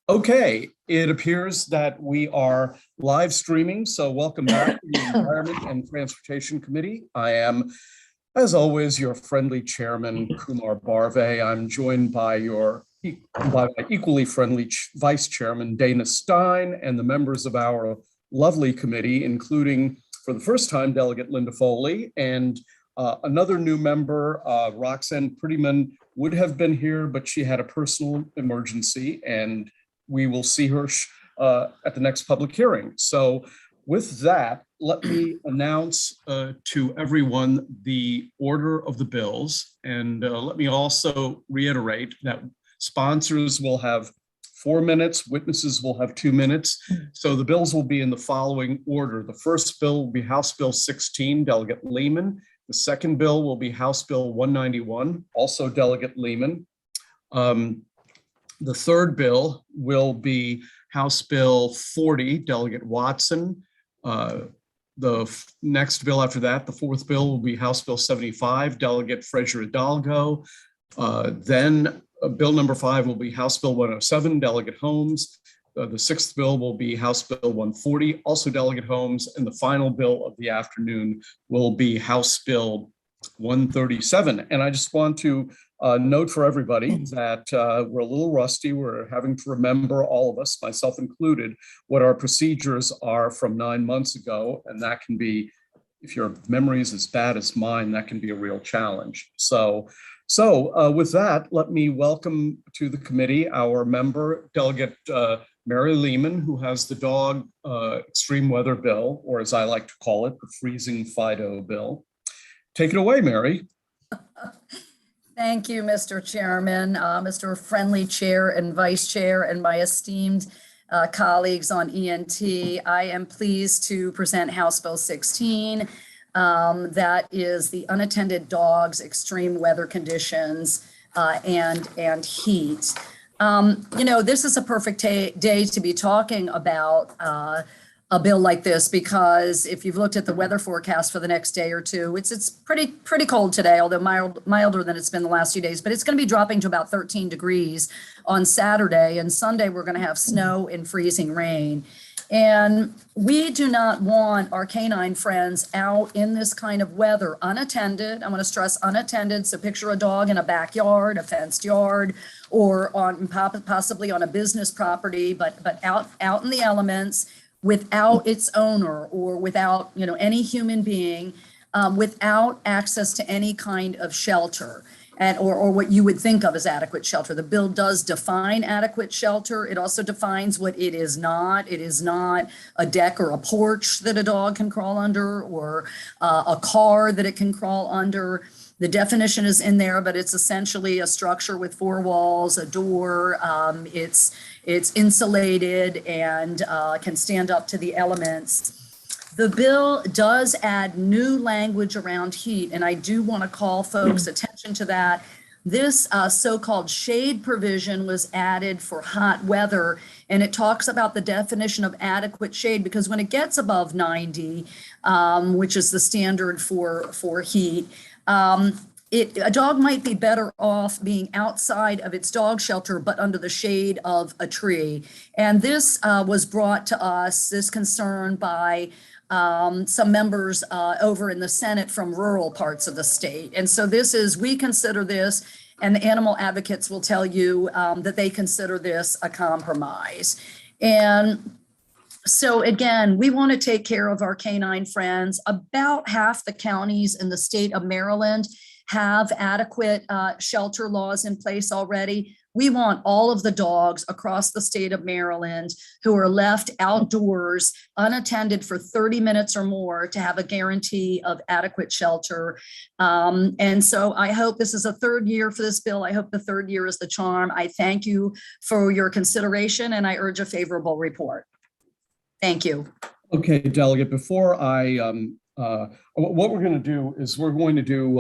Okay, it appears that we are live streaming, so welcome back to the Environment and Transportation Committee. I am, as always, your friendly chairman, Kumar Barve. I'm joined by my equally friendly vice chairman, Dana Stein, and the members of our lovely committee, including, for the first time, Delegate Linda Foley, and another new member, Roxanne Prettyman, would have been here, but she had a personal emergency, and we will see her at the next public hearing. So with that, let me announce to everyone the order of the bills. And let me also reiterate that sponsors will have 4 minutes, witnesses will have 2 minutes. So the bills will be in the following order. The first bill will be House Bill 16, Delegate Lehman. The second bill will be House Bill 191, also Delegate Lehman. The third bill will be House Bill 40, Delegate Watson. The next bill after that, the fourth bill, will be House Bill 75, Delegate Frazier Hidalgo. Then bill number 5 will be House Bill 107, Delegate Holmes. The sixth bill will be House Bill 140, also Delegate Holmes. And the final bill of the afternoon will be House Bill 137. And I just want to note for everybody that we're a little rusty. We're having to remember, all of us, myself included, what our procedures are from 9 months ago. And that can be, if your memory is as bad as mine, that can be a real challenge. So with that, let me welcome to the committee our member, Delegate Mary Lehman, who has the dog extreme weather bill, or as I like to call it, the freezing Fido bill. Take it away, Mary. Thank you, Mr. Chairman, Mr. Friendly Chair and Vice Chair, and my esteemed colleagues on ENT. I am pleased to present House Bill 16. That is the unattended dogs, extreme weather conditions, and heat. This is a perfect day to be talking about a bill like this, because if you've looked at the weather forecast for the next day or two, it's pretty cold today, although milder than it's been the last few days, but it's going to be dropping to about 13 degrees on Saturday, and Sunday we're going to have snow and freezing rain. And we do not want our canine friends out in this kind of weather unattended. I'm going to stress unattended. So picture a dog in a backyard, a fenced yard, or on possibly on a business property, but out in the elements, without its owner or without any human being, without access to any kind of shelter. Or what you would think of as adequate shelter. The bill does define adequate shelter. It also defines what it is not. It is not a deck or a porch that a dog can crawl under, or a car that it can crawl under. The definition is in there, but it's essentially a structure with 4 walls, a door. It's insulated and can stand up to the elements. The bill does add new language around heat, and I do want to call folks' attention to that. This so-called shade provision was added for hot weather, and it talks about the definition of adequate shade, because when it gets above 90, which is the standard for heat, a dog might be better off being outside of its dog shelter, but under the shade of a tree. And this was brought to us, this concern, by some members over in the Senate from rural parts of the state. And so we consider this, and the animal advocates will tell you that they consider this a compromise. And so again, we want to take care of our canine friends. About half the counties in the state of Maryland have adequate shelter laws in place already. We want all of the dogs across the state of Maryland who are left outdoors unattended for 30 minutes or more to have a guarantee of adequate shelter. And so I hope this is a third year for this bill. I hope the third year is the charm. I thank you for your consideration, and I urge a favorable report. Thank you. Okay, Delegate, before what we're going to do is we're going to do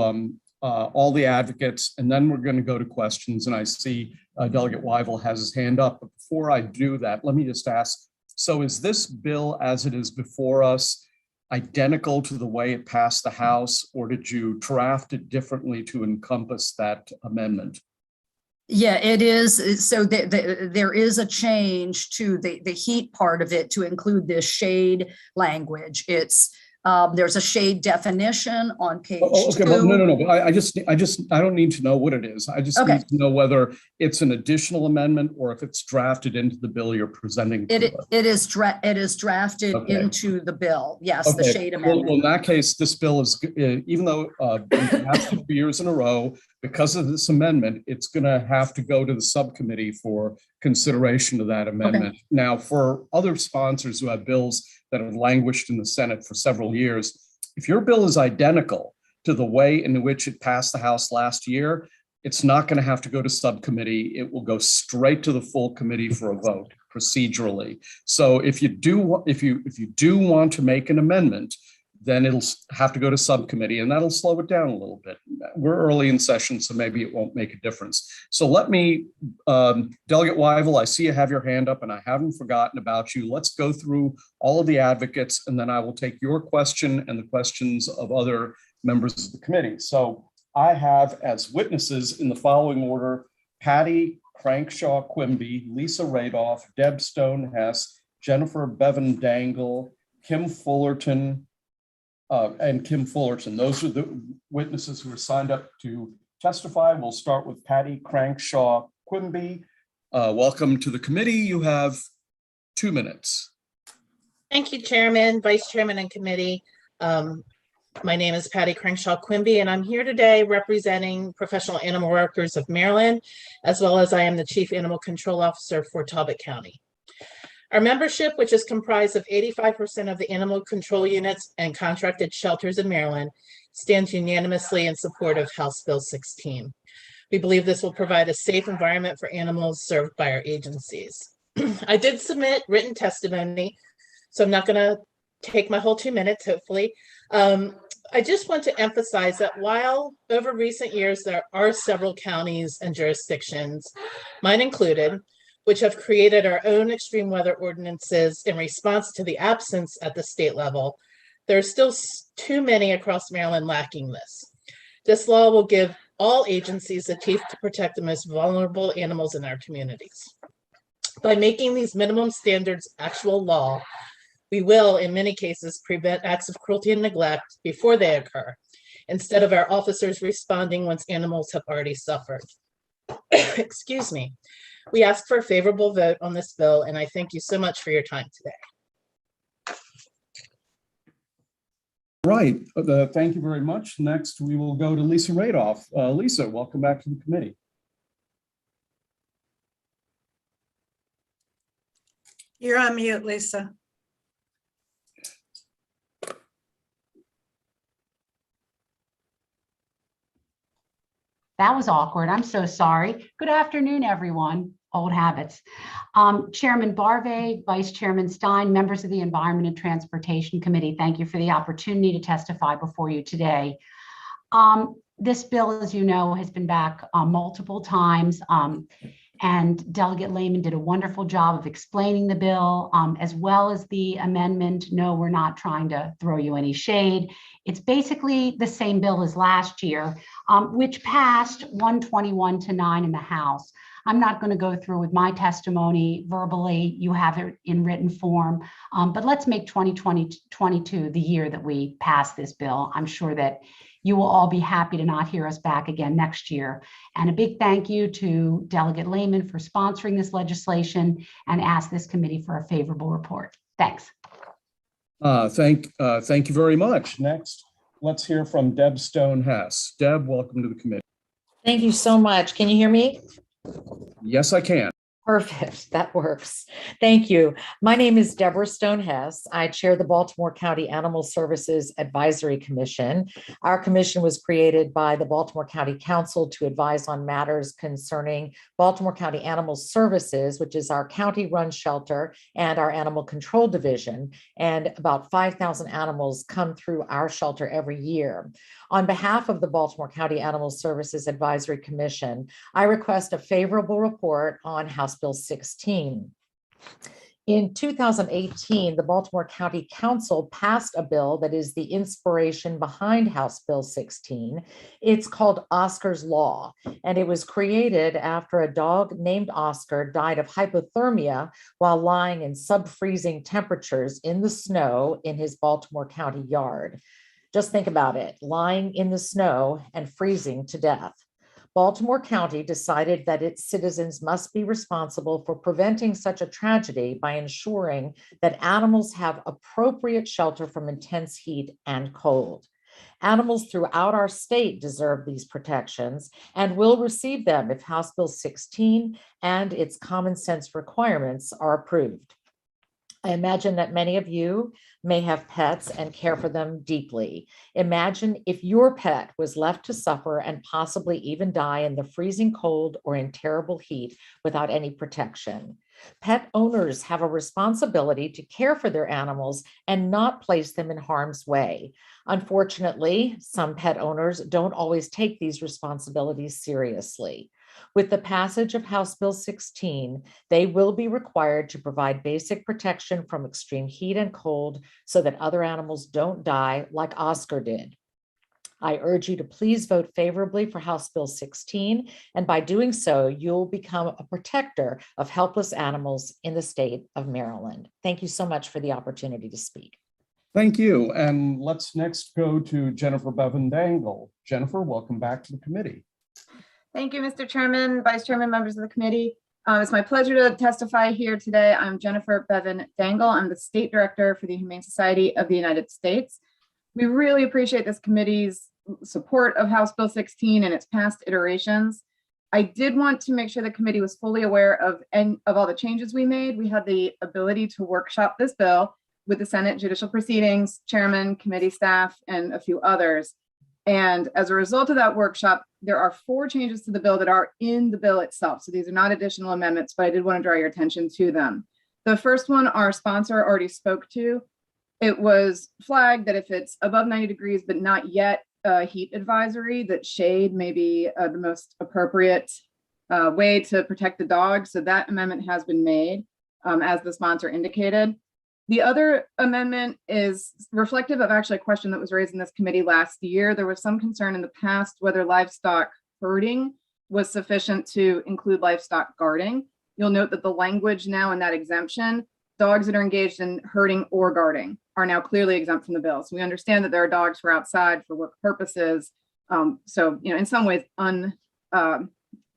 all the advocates, and then we're going to go to questions. And I see Delegate Weigel has his hand up. But before I do that, let me just ask, so is this bill as it is before us identical to the way it passed the House, or did you draft it differently to encompass that amendment? Yeah, it is. So there is a change to the heat part of it to include this shade language. There's a shade definition on page Okay, 2. well, no. But I don't need to know what it is. I just Okay. need to know whether it's an additional amendment or if it's drafted into the bill you're presenting to us. It is drafted into the bill. Yes, the shade amendment. Well, in that case, this bill is, even though we've passed it 2 years in a row, because of this amendment, it's going to have to go to the subcommittee for consideration of that amendment. Okay. Now, for other sponsors who have bills that have languished in the Senate for several years, if your bill is identical to the way in which it passed the House last year, it's not going to have to go to subcommittee. It will go straight to the full committee for a vote procedurally. So if you do want to make an amendment, then it'll have to go to subcommittee, and that'll slow it down a little bit. We're early in session, so maybe it won't make a difference. So let me, Delegate Wyvill, I see you have your hand up, and I haven't forgotten about you. Let's go through all of the advocates, and then I will take your question and the questions of other members of the committee. So I have as witnesses in the following order: Patty Crenshaw Quimby, Lisa Radoff, Deb Stone Hess, Jennifer Bevin Dangle, Kim Fullerton, and Kim Fullerton. Those are the witnesses who are signed up to testify. We'll start with Patty Crenshaw Quimby. Welcome to the committee. You have 2 minutes. Thank you, Chairman, Vice Chairman, and committee. My name is Patty Crenshaw Quimby, and I'm here today representing Professional Animal Workers of Maryland, as well as I am the Chief Animal Control Officer for Talbot County. Our membership, which is comprised of 85% of the animal control units and contracted shelters in Maryland, stands unanimously in support of House Bill 16. We believe this will provide a safe environment for animals served by our agencies. I did submit written testimony, so I'm not going to take my whole 2 minutes, hopefully. I just want to emphasize that while over recent years there are several counties and jurisdictions, mine included, which have created our own extreme weather ordinances in response to the absence at the state level, there are still too many across Maryland lacking this. This law will give all agencies the teeth to protect the most vulnerable animals in our communities. By making these minimum standards actual law, we will, in many cases, prevent acts of cruelty and neglect before they occur, instead of our officers responding once animals have already suffered. Excuse me. We ask for a favorable vote on this bill, and I thank you so much for your time today. Right. Thank you very much. Next, we will go to Lisa Radoff. Lisa, welcome back to the committee. You're on mute, Lisa. That was awkward. I'm so sorry. Good afternoon, everyone. Old habits. Chairman Barve, Vice Chairman Stein, members of the Environment and Transportation Committee, thank you for the opportunity to testify before you today. This bill, as you know, has been back multiple times, and Delegate Lehman did a wonderful job of explaining the bill, as well as the amendment. No, we're not trying to throw you any shade. It's basically the same bill as last year, which passed 121-9 in the House. I'm not going to go through with my testimony verbally. You have it in written form, but let's make 2022 the year that we pass this bill. I'm sure that you will all be happy to not hear us back again next year. And a big thank you to Delegate Lehman for sponsoring this legislation and ask this committee for a favorable report. Thanks. Thank you very much. Next, let's hear from Deb Stone Hess. Deb, welcome to the committee. Thank you so much. Can you hear me? Yes, I can. Perfect. That works. Thank you. My name is Deborah Stone Hess. I chair the Baltimore County Animal Services Advisory Commission. Our commission was created by the Baltimore County Council to advise on matters concerning Baltimore County Animal Services, which is our county-run shelter and our animal control division. And about 5,000 animals come through our shelter every year. On behalf of the Baltimore County Animal Services Advisory Commission, I request a favorable report on House Bill 16. In 2018, the Baltimore County Council passed a bill that is the inspiration behind House Bill 16. It's called Oscar's Law, and it was created after a dog named Oscar died of hypothermia while lying in sub-freezing temperatures in the snow in his Baltimore County yard. Just think about it, lying in the snow and freezing to death. Baltimore County decided that its citizens must be responsible for preventing such a tragedy by ensuring that animals have appropriate shelter from intense heat and cold. Animals throughout our state deserve these protections and will receive them if House Bill 16 and its common sense requirements are approved. I imagine that many of you may have pets and care for them deeply. Imagine if your pet was left to suffer and possibly even die in the freezing cold or in terrible heat without any protection. Pet owners have a responsibility to care for their animals and not place them in harm's way. Unfortunately, some pet owners don't always take these responsibilities seriously. With the passage of House Bill 16, they will be required to provide basic protection from extreme heat and cold so that other animals don't die like Oscar did. I urge you to please vote favorably for House Bill 16, and by doing so, you'll become a protector of helpless animals in the state of Maryland. Thank you so much for the opportunity to speak. Thank you. And let's next go to Jennifer Bevin Dangle. Jennifer, welcome back to the committee. Thank you, Mr. Chairman, Vice Chairman, members of the committee. It's my pleasure to testify here today. I'm Jennifer Bevin Dangle. I'm the State Director for the Humane Society of the United States. We really appreciate this committee's support of House Bill 16 and its past iterations. I did want to make sure the committee was fully aware of all the changes we made. We had the ability to workshop this bill with the Senate Judicial Proceedings, Chairman, committee staff, and a few others. And as a result of that workshop, there are 4 changes to the bill that are in the bill itself. So these are not additional amendments, but I did want to draw your attention to them. The first one, our sponsor already spoke to. It was flagged that if it's above 90 degrees, but not yet a heat advisory, that shade may be the most appropriate way to protect the dog. So that amendment has been made, as the sponsor indicated. The other amendment is reflective of actually a question that was raised in this committee last year. There was some concern in the past whether livestock herding was sufficient to include livestock guarding. You'll note that the language now in that exemption, dogs that are engaged in herding or guarding are now clearly exempt from the bill. So we understand that there are dogs for outside for work purposes. So, in some ways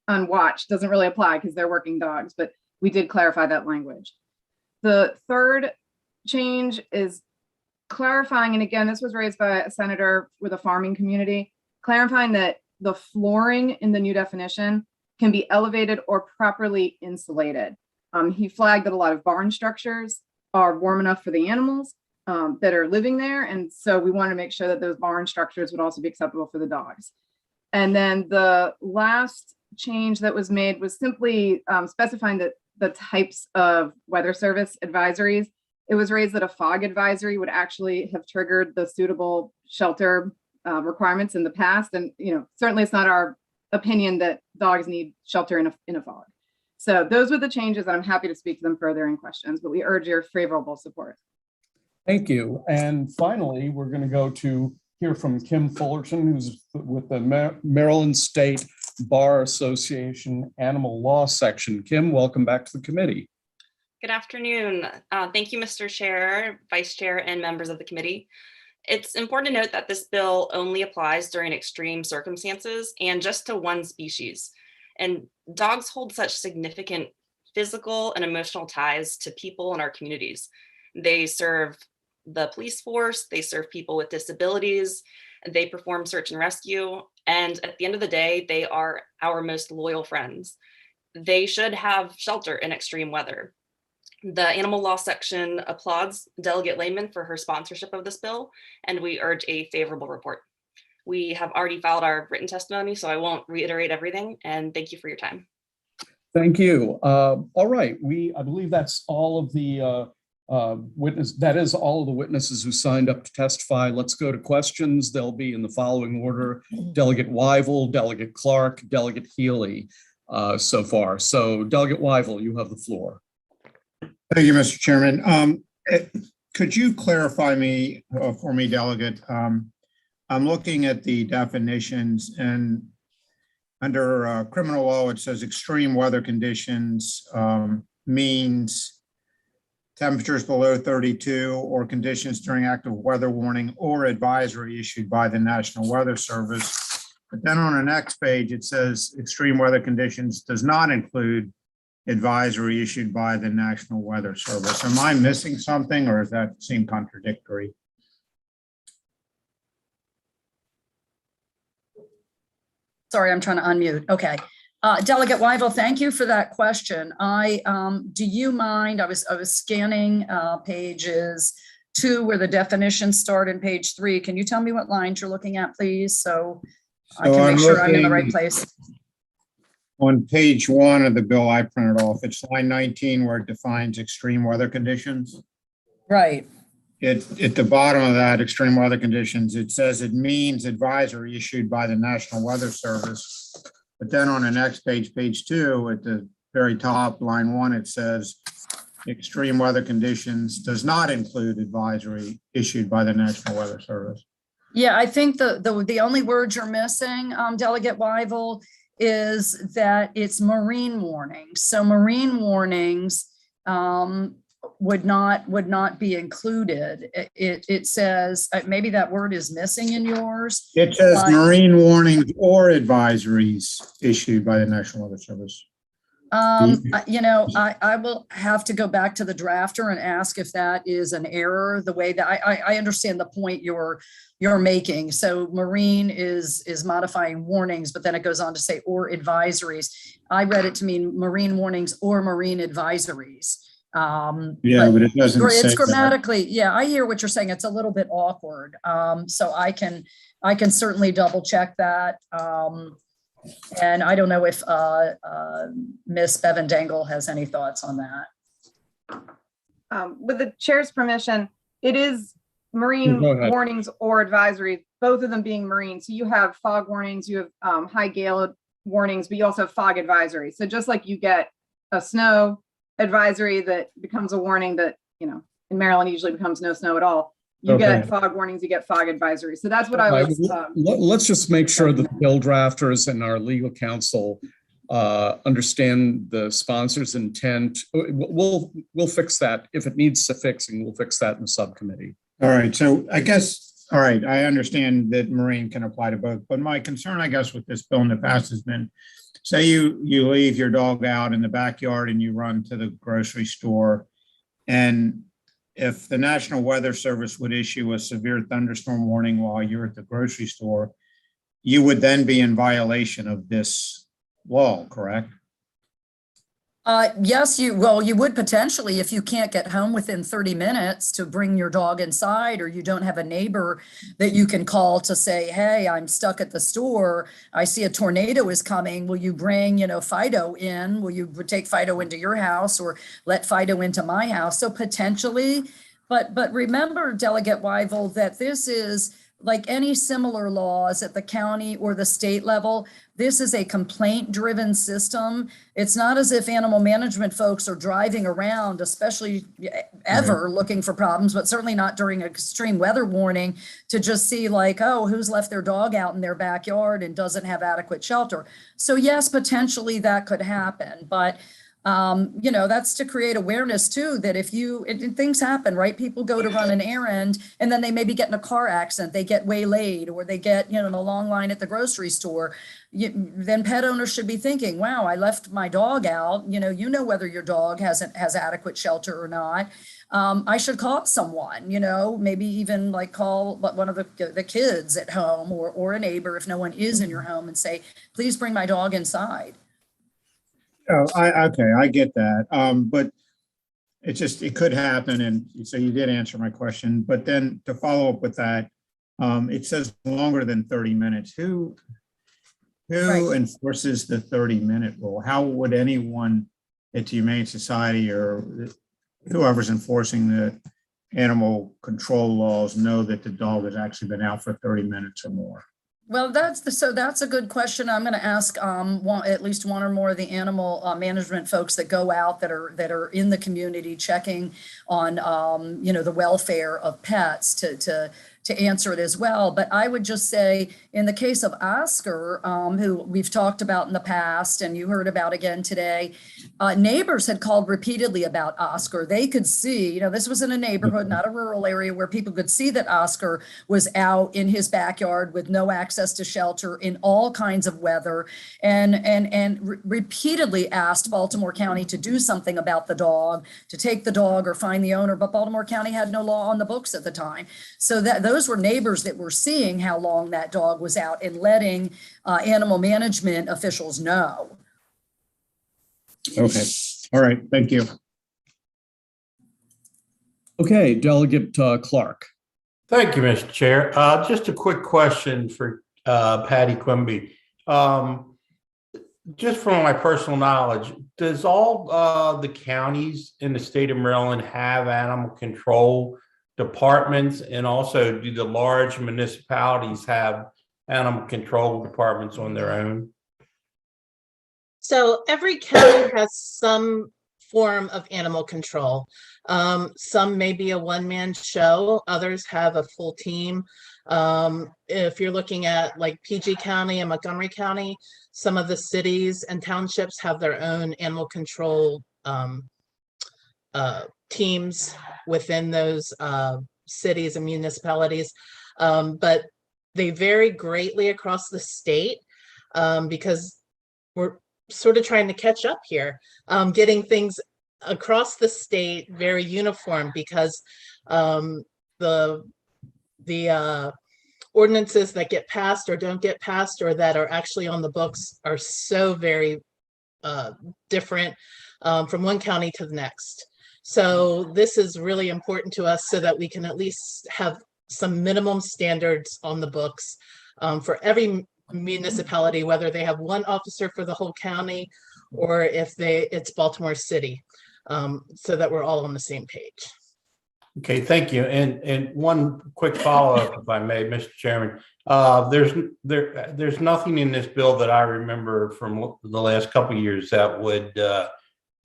unwatched doesn't really apply because they're working dogs, but we did clarify that language. The third change is clarifying, and again, this was raised by a senator with a farming community, clarifying that the flooring in the new definition can be elevated or properly insulated. He flagged that a lot of barn structures are warm enough for the animals that are living there, and so we wanted to make sure that those barn structures would also be acceptable for the dogs. And then the last change that was made was simply specifying that the types of weather service advisories. It was raised that a fog advisory would actually have triggered the suitable shelter requirements in the past. And, certainly it's not our opinion that dogs need shelter in a fog. So those were the changes, and I'm happy to speak to them further in questions, but we urge your favorable support. Thank you. And finally, we're going to go to hear from Kim Fullerton, who's with the Maryland State Bar Association Animal Law Section. Kim, welcome back to the committee. Good afternoon. Thank you, Mr. Chair, Vice Chair, and members of the committee. It's important to note that this bill only applies during extreme circumstances and just to one species. And dogs hold such significant physical and emotional ties to people in our communities. They serve the police force, they serve people with disabilities, they perform search and rescue, and at the end of the day, they are our most loyal friends. They should have shelter in extreme weather. The Animal Law Section applauds Delegate Lehman for her sponsorship of this bill, and we urge a favorable report. We have already filed our written testimony, so I won't reiterate everything, and thank you for your time. Thank you. All right, I believe that's all of the all of the witnesses who signed up to testify. Let's go to questions. They'll be in the following order: Delegate Weivel, Delegate Clark, Delegate Healy so far. So Delegate Weivel, you have the floor. Thank you, Mr. Chairman. Could you clarify for me, Delegate? I'm looking at the definitions, and under criminal law, it says extreme weather conditions means temperatures below 32 or conditions during active weather warning or advisory issued by the National Weather Service. But then on the next page, it says extreme weather conditions does not include advisory issued by the National Weather Service. Am I missing something, or does that seem contradictory? Sorry, I'm trying to unmute. Okay. Delegate Weigel, thank you for that question. Do you mind, I was scanning pages 2 where the definitions start in page 3. Can you tell me what lines you're looking at, please? So I can make sure I'm in the right place. On page 1 of the bill I printed off, it's line 19 where it defines extreme weather conditions. Right. At the bottom of that, extreme weather conditions, it says it means advisory issued by the National Weather Service. But then on the next page, page 2, at the very top, line 1, it says extreme weather conditions does not include advisory issued by the National Weather Service. Yeah, I think the only word you're missing, Delegate Weigel, is that it's marine warnings. So marine warnings would not be included. It says, maybe that word is missing in yours. It says marine warnings or advisories issued by the National Weather Service. You know, I will have to go back to the drafter and ask if that is an error, the way that I understand the point you're making. So marine is modifying warnings, but then it goes on to say or advisories. I read it to mean marine warnings or marine advisories. Yeah, but it doesn't say it's grammatically, yeah, I hear what you're saying. It's a little bit awkward. So I can certainly double check that. And I don't know if Ms. Bevin Dangle has any thoughts on that. With the chair's permission, it is marine warnings or advisories, both of them being marine. So you have fog warnings, you have high gale warnings, but you also have fog advisories. So just like you get a snow advisory that becomes a warning that, you know, in Maryland usually becomes no snow at all. You get fog warnings, you get fog advisories. So that's what I was. Let's just make sure that the bill drafters and our legal counsel understand the sponsor's intent. We'll fix that. If it needs fixing, we'll fix that in the subcommittee. All right. So I guess, all right, I understand that marine can apply to both, but my concern, I guess, with this bill in the past has been, say you leave your dog out in the backyard and you run to the grocery store, and if the National Weather Service would issue a severe thunderstorm warning while you're at the grocery store, you would then be in violation of this law, correct? Yes, you would potentially if you can't get home within 30 minutes to bring your dog inside, or you don't have a neighbor that you can call to say, hey, I'm stuck at the store. I see a tornado is coming. Will you bring, Fido in? Will you take Fido into your house or let Fido into my house? So potentially, but remember, Delegate Weigel, that this is like any similar laws at the county or the state level. This is a complaint-driven system. It's not as if animal management folks are driving around, especially ever, looking for problems, but certainly not during extreme weather warning, to just see like, oh, who's left their dog out in their backyard and doesn't have adequate shelter. So yes, potentially that could happen, but that's to create awareness too, that if things happen, right? People go to run an errand and then they maybe get in a car accident, they get waylaid, or they get, in a long line at the grocery store. Then pet owners should be thinking, wow, I left my dog out. Whether your dog has adequate shelter or not. I should call someone, maybe even like call one of the kids at home or a neighbor if no one is in your home, and say, please bring my dog inside. Oh, okay, I get that. But it could happen. And so you did answer my question, but then to follow up with that, it says longer than 30 minutes. Who enforces the 30-minute rule? How would anyone at the Humane Society or whoever's enforcing the animal control laws know that the dog has actually been out for 30 minutes or more? Well, that's a good question. I'm going to ask at least one or more of the animal management folks that go out that are in the community checking on the welfare of pets to answer it as well. But I would just say, in the case of Oscar, who we've talked about in the past and you heard about again today, neighbors had called repeatedly about Oscar. They could see, this was in a neighborhood, not a rural area, where people could see that Oscar was out in his backyard with no access to shelter in all kinds of weather, and repeatedly asked Baltimore County to do something about the dog, to take the dog or find the owner, but Baltimore County had no law on the books at the time. So those were neighbors that were seeing how long that dog was out and letting animal management officials know. Okay, all right, thank you. Okay, Delegate Clark. Thank you, Mr. Chair. Just a quick question for Patty Quimby. Just from my personal knowledge, does all the counties in the state of Maryland have animal control departments? And also, do the large municipalities have animal control departments on their own? So every county has some form of animal control. Some may be a one-man show, others have a full team. If you're looking at like PG County and Montgomery County, some of the cities and townships have their own animal control teams within those cities and municipalities. But they vary greatly across the state because we're sort of trying to catch up here, getting things across the state very uniform, because the ordinances that get passed or don't get passed or that are actually on the books are so very different from one county to the next. So this is really important to us so that we can at least have some minimum standards on the books for every municipality, whether they have one officer for the whole county or if it's Baltimore City, so that we're all on the same page. Okay, thank you. And one quick follow-up, if I may, Mr. Chairman. There's nothing in this bill that I remember from the last couple of years that would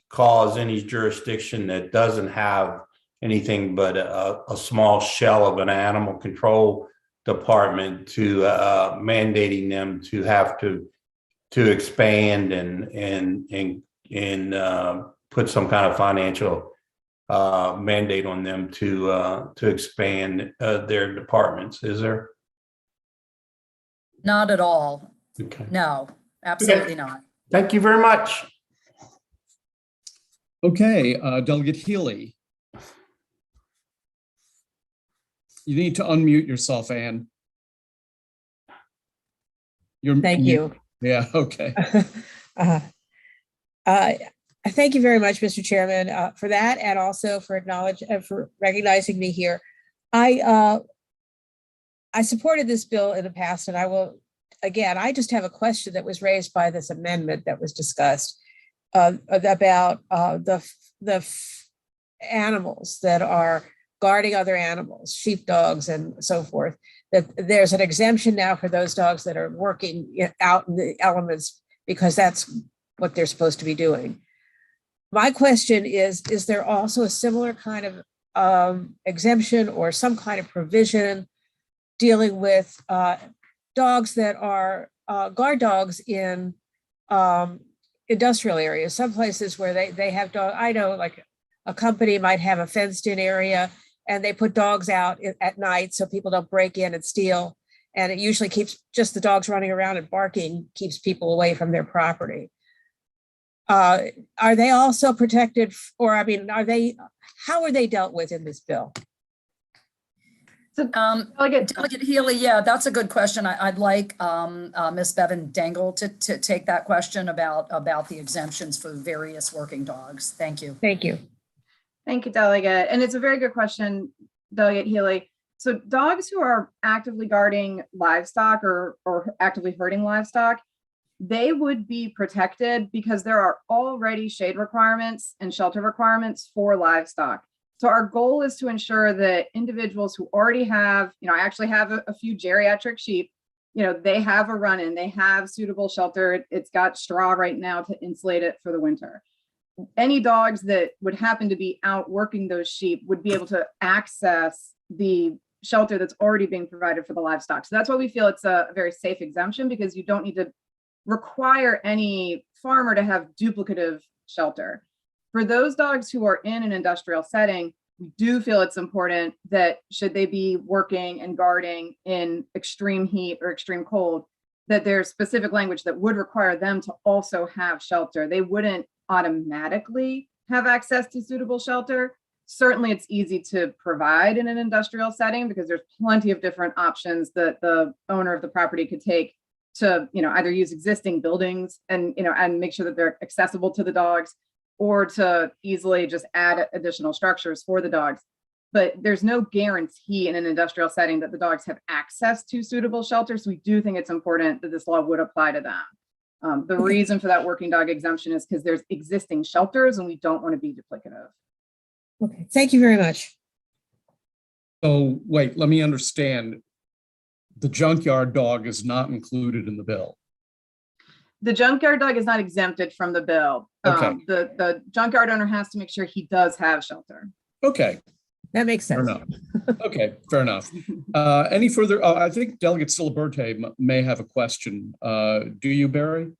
cause any jurisdiction that doesn't have anything but a small shell of an animal control department to mandating them to have to expand and put some kind of financial mandate on them to expand their departments. Is there? Not at all. Okay. No, absolutely Okay. not. Thank you very much. Okay, Delegate Healy. You need to unmute yourself, Ann. Thank you. Yeah, okay. Thank you very much, Mr. Chairman, for that, and also for recognizing me here. I supported this bill in the past, and I will again. I just have a question that was raised by this amendment that was discussed about the animals that are guarding other animals, sheepdogs and so forth, that there's an exemption now for those dogs that are working out in the elements because that's what they're supposed to be doing. My question is there also a similar kind of exemption or some kind of provision dealing with dogs that are guard dogs in industrial areas, some places where they have dogs? I know like a company might have a fenced in area and they put dogs out at night so people don't break in and steal. And it usually keeps just the dogs running around and barking, keeps people away from their property. Are they also protected, or I mean, how are they dealt with in this bill? Delegate Healy, yeah, that's a good question. I'd like Ms. Bevin Dangle to take that question about the exemptions for various working dogs. Thank you. Thank you. Thank you, Delegate. And it's a very good question, Delegate Healy. So dogs who are actively guarding livestock or actively herding livestock, they would be protected because there are already shade requirements and shelter requirements for livestock. So our goal is to ensure that individuals who already have, I actually have a few geriatric sheep they have a run-in, they have suitable shelter. It's got straw right now to insulate it for the winter. Any dogs that would happen to be out working those sheep would be able to access the shelter that's already being provided for the livestock. So that's why we feel it's a very safe exemption, because you don't need to require any farmer to have duplicative shelter. For those dogs who are in an industrial setting, we do feel it's important that should they be working and guarding in extreme heat or extreme cold, that there's specific language that would require them to also have shelter. They wouldn't automatically have access to suitable shelter. Certainly it's easy to provide in an industrial setting because there's plenty of different options that the owner of the property could take to, either use existing buildings and, and make sure that they're accessible to the dogs, or to easily just add additional structures for the dogs. But there's no guarantee in an industrial setting that the dogs have access to suitable shelter. So we do think it's important that this law would apply to them. The reason for that working dog exemption is because there's existing shelters and we don't want to be duplicative. Okay, thank you very much. So wait, let me understand. The junkyard dog is not included in the bill. The junkyard dog is not exempted from the bill. Okay. The junkyard owner has to make sure he does have shelter. Okay, That makes fair sense. enough. Okay, fair enough. Any further, I think Delegate Silaberte may have a question. Do you, Barry?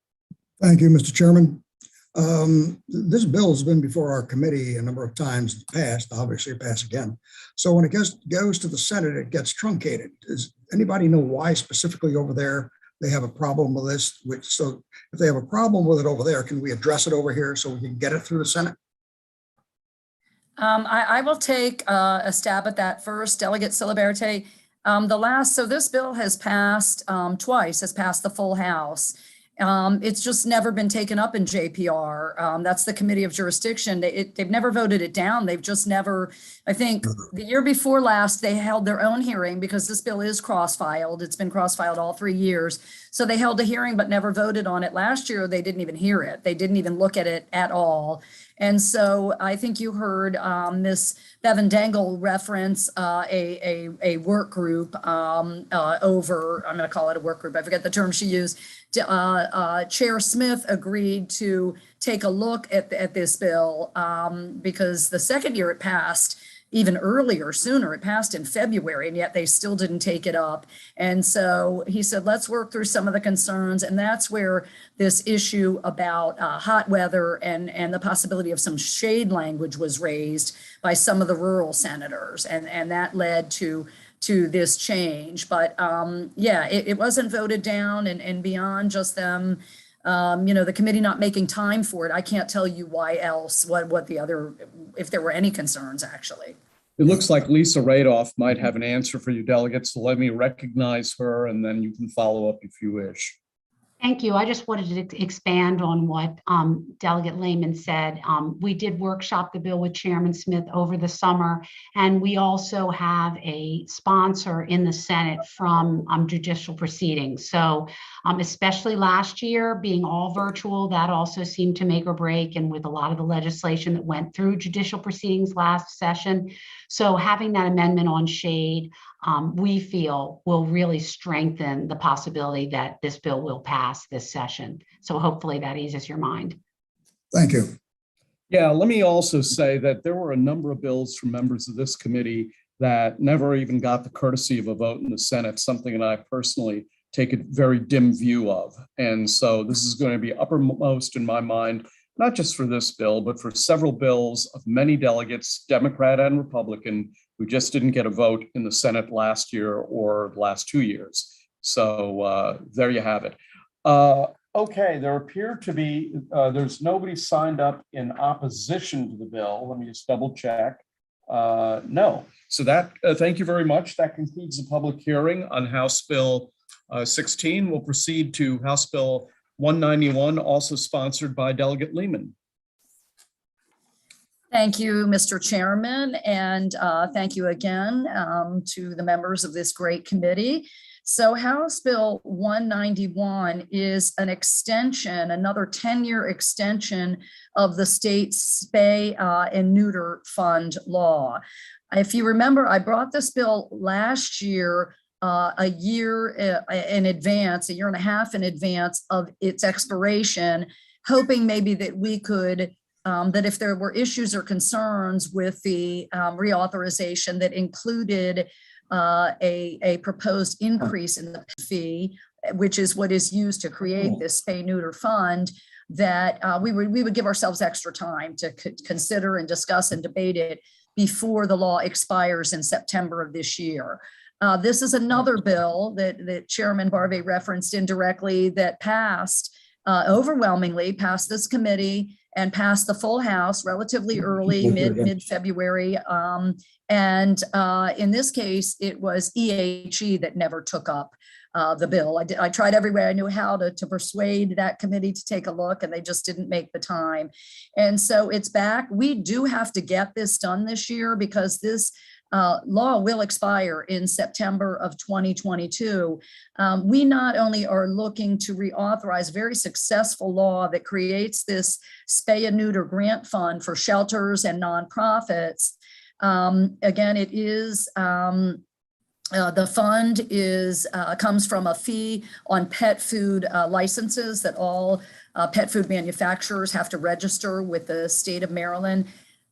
Thank you, Mr. Chairman. This bill has been before our committee a number of times in the past, obviously it passed again. So when it goes to the Senate, it gets truncated. Does anybody know why specifically over there they have a problem with this? So if they have a problem with it over there, can we address it over here so we can get it through the Senate? I will take a stab at that first, Delegate Silaberte. So this bill has passed twice, has passed the full House. It's just never been taken up in JPR. That's the Committee of Jurisdiction. They've never voted it down. They've just never, I think the year before last, they held their own hearing because this bill is cross-filed. It's been cross-filed all 3 years. So they held a hearing but never voted on it. Last year, they didn't even hear it. They didn't even look at it at all. And so I think you heard Ms. Bevin Dangle reference a work group over, I'm going to call it a work group. I forget the term she used. Chair Smith agreed to take a look at this bill because the second year it passed even earlier, sooner. It passed in February, and yet they still didn't take it up. And so he said, let's work through some of the concerns. And that's where this issue about hot weather and the possibility of some shade language was raised by some of the rural senators. And that led to this change. But yeah, it wasn't voted down, and beyond just them, the committee not making time for it, I can't tell you why else, what the other, if there were any concerns actually. It looks like Lisa Radoff might have an answer for you, delegates, so let me recognize her and then you can follow up if you wish. Thank you. I just wanted to expand on what Delegate Lehman said. We did workshop the bill with Chairman Smith over the summer, and we also have a sponsor in the Senate from judicial proceedings. So especially last year being all virtual, that also seemed to make or break, and with a lot of the legislation that went through judicial proceedings last session. So having that amendment on shade, we feel will really strengthen the possibility that this bill will pass this session. So hopefully that eases your mind. Thank you. Yeah, let me also say that there were a number of bills from members of this committee that never even got the courtesy of a vote in the Senate, something that I personally take a very dim view of. And so this is going to be uppermost in my mind, not just for this bill, but for several bills of many delegates, Democrat and Republican, who just didn't get a vote in the Senate last year or the last 2 years. So there you have it. Okay, there appear to be, there's nobody signed up in opposition to the bill. Let me just double check. No, so that, thank you very much. That concludes the public hearing on House Bill 16. We'll proceed to House Bill 191, also sponsored by Delegate Lehman. Thank you, Mr. Chairman, and thank you again to the members of this great committee. So House Bill 191 is an extension, another 10-year extension of the state's Spay and Neuter Fund law. If you remember, I brought this bill last year a year in advance, a year and a half in advance of its expiration, hoping maybe that we could, that if there were issues or concerns with the reauthorization that included a proposed increase in the fee, which is what is used to create this spay neuter fund, that we would give ourselves extra time to consider and discuss and debate it before the law expires in September of this year. This is another bill that Chairman Barvey referenced indirectly that passed overwhelmingly, passed this committee and passed the full House relatively early, mid-February. And in this case, it was EHE that never took up the bill. I tried every way I knew how to persuade that committee to take a look, and they just didn't make the time. And so it's back. We do have to get this done this year because this law will expire in September of 2022. We not only are looking to reauthorize a very successful law that creates this spay and neuter grant fund for shelters and nonprofits. Again, it is the fund is comes from a fee on pet food licenses that all pet food manufacturers have to register with the state of Maryland.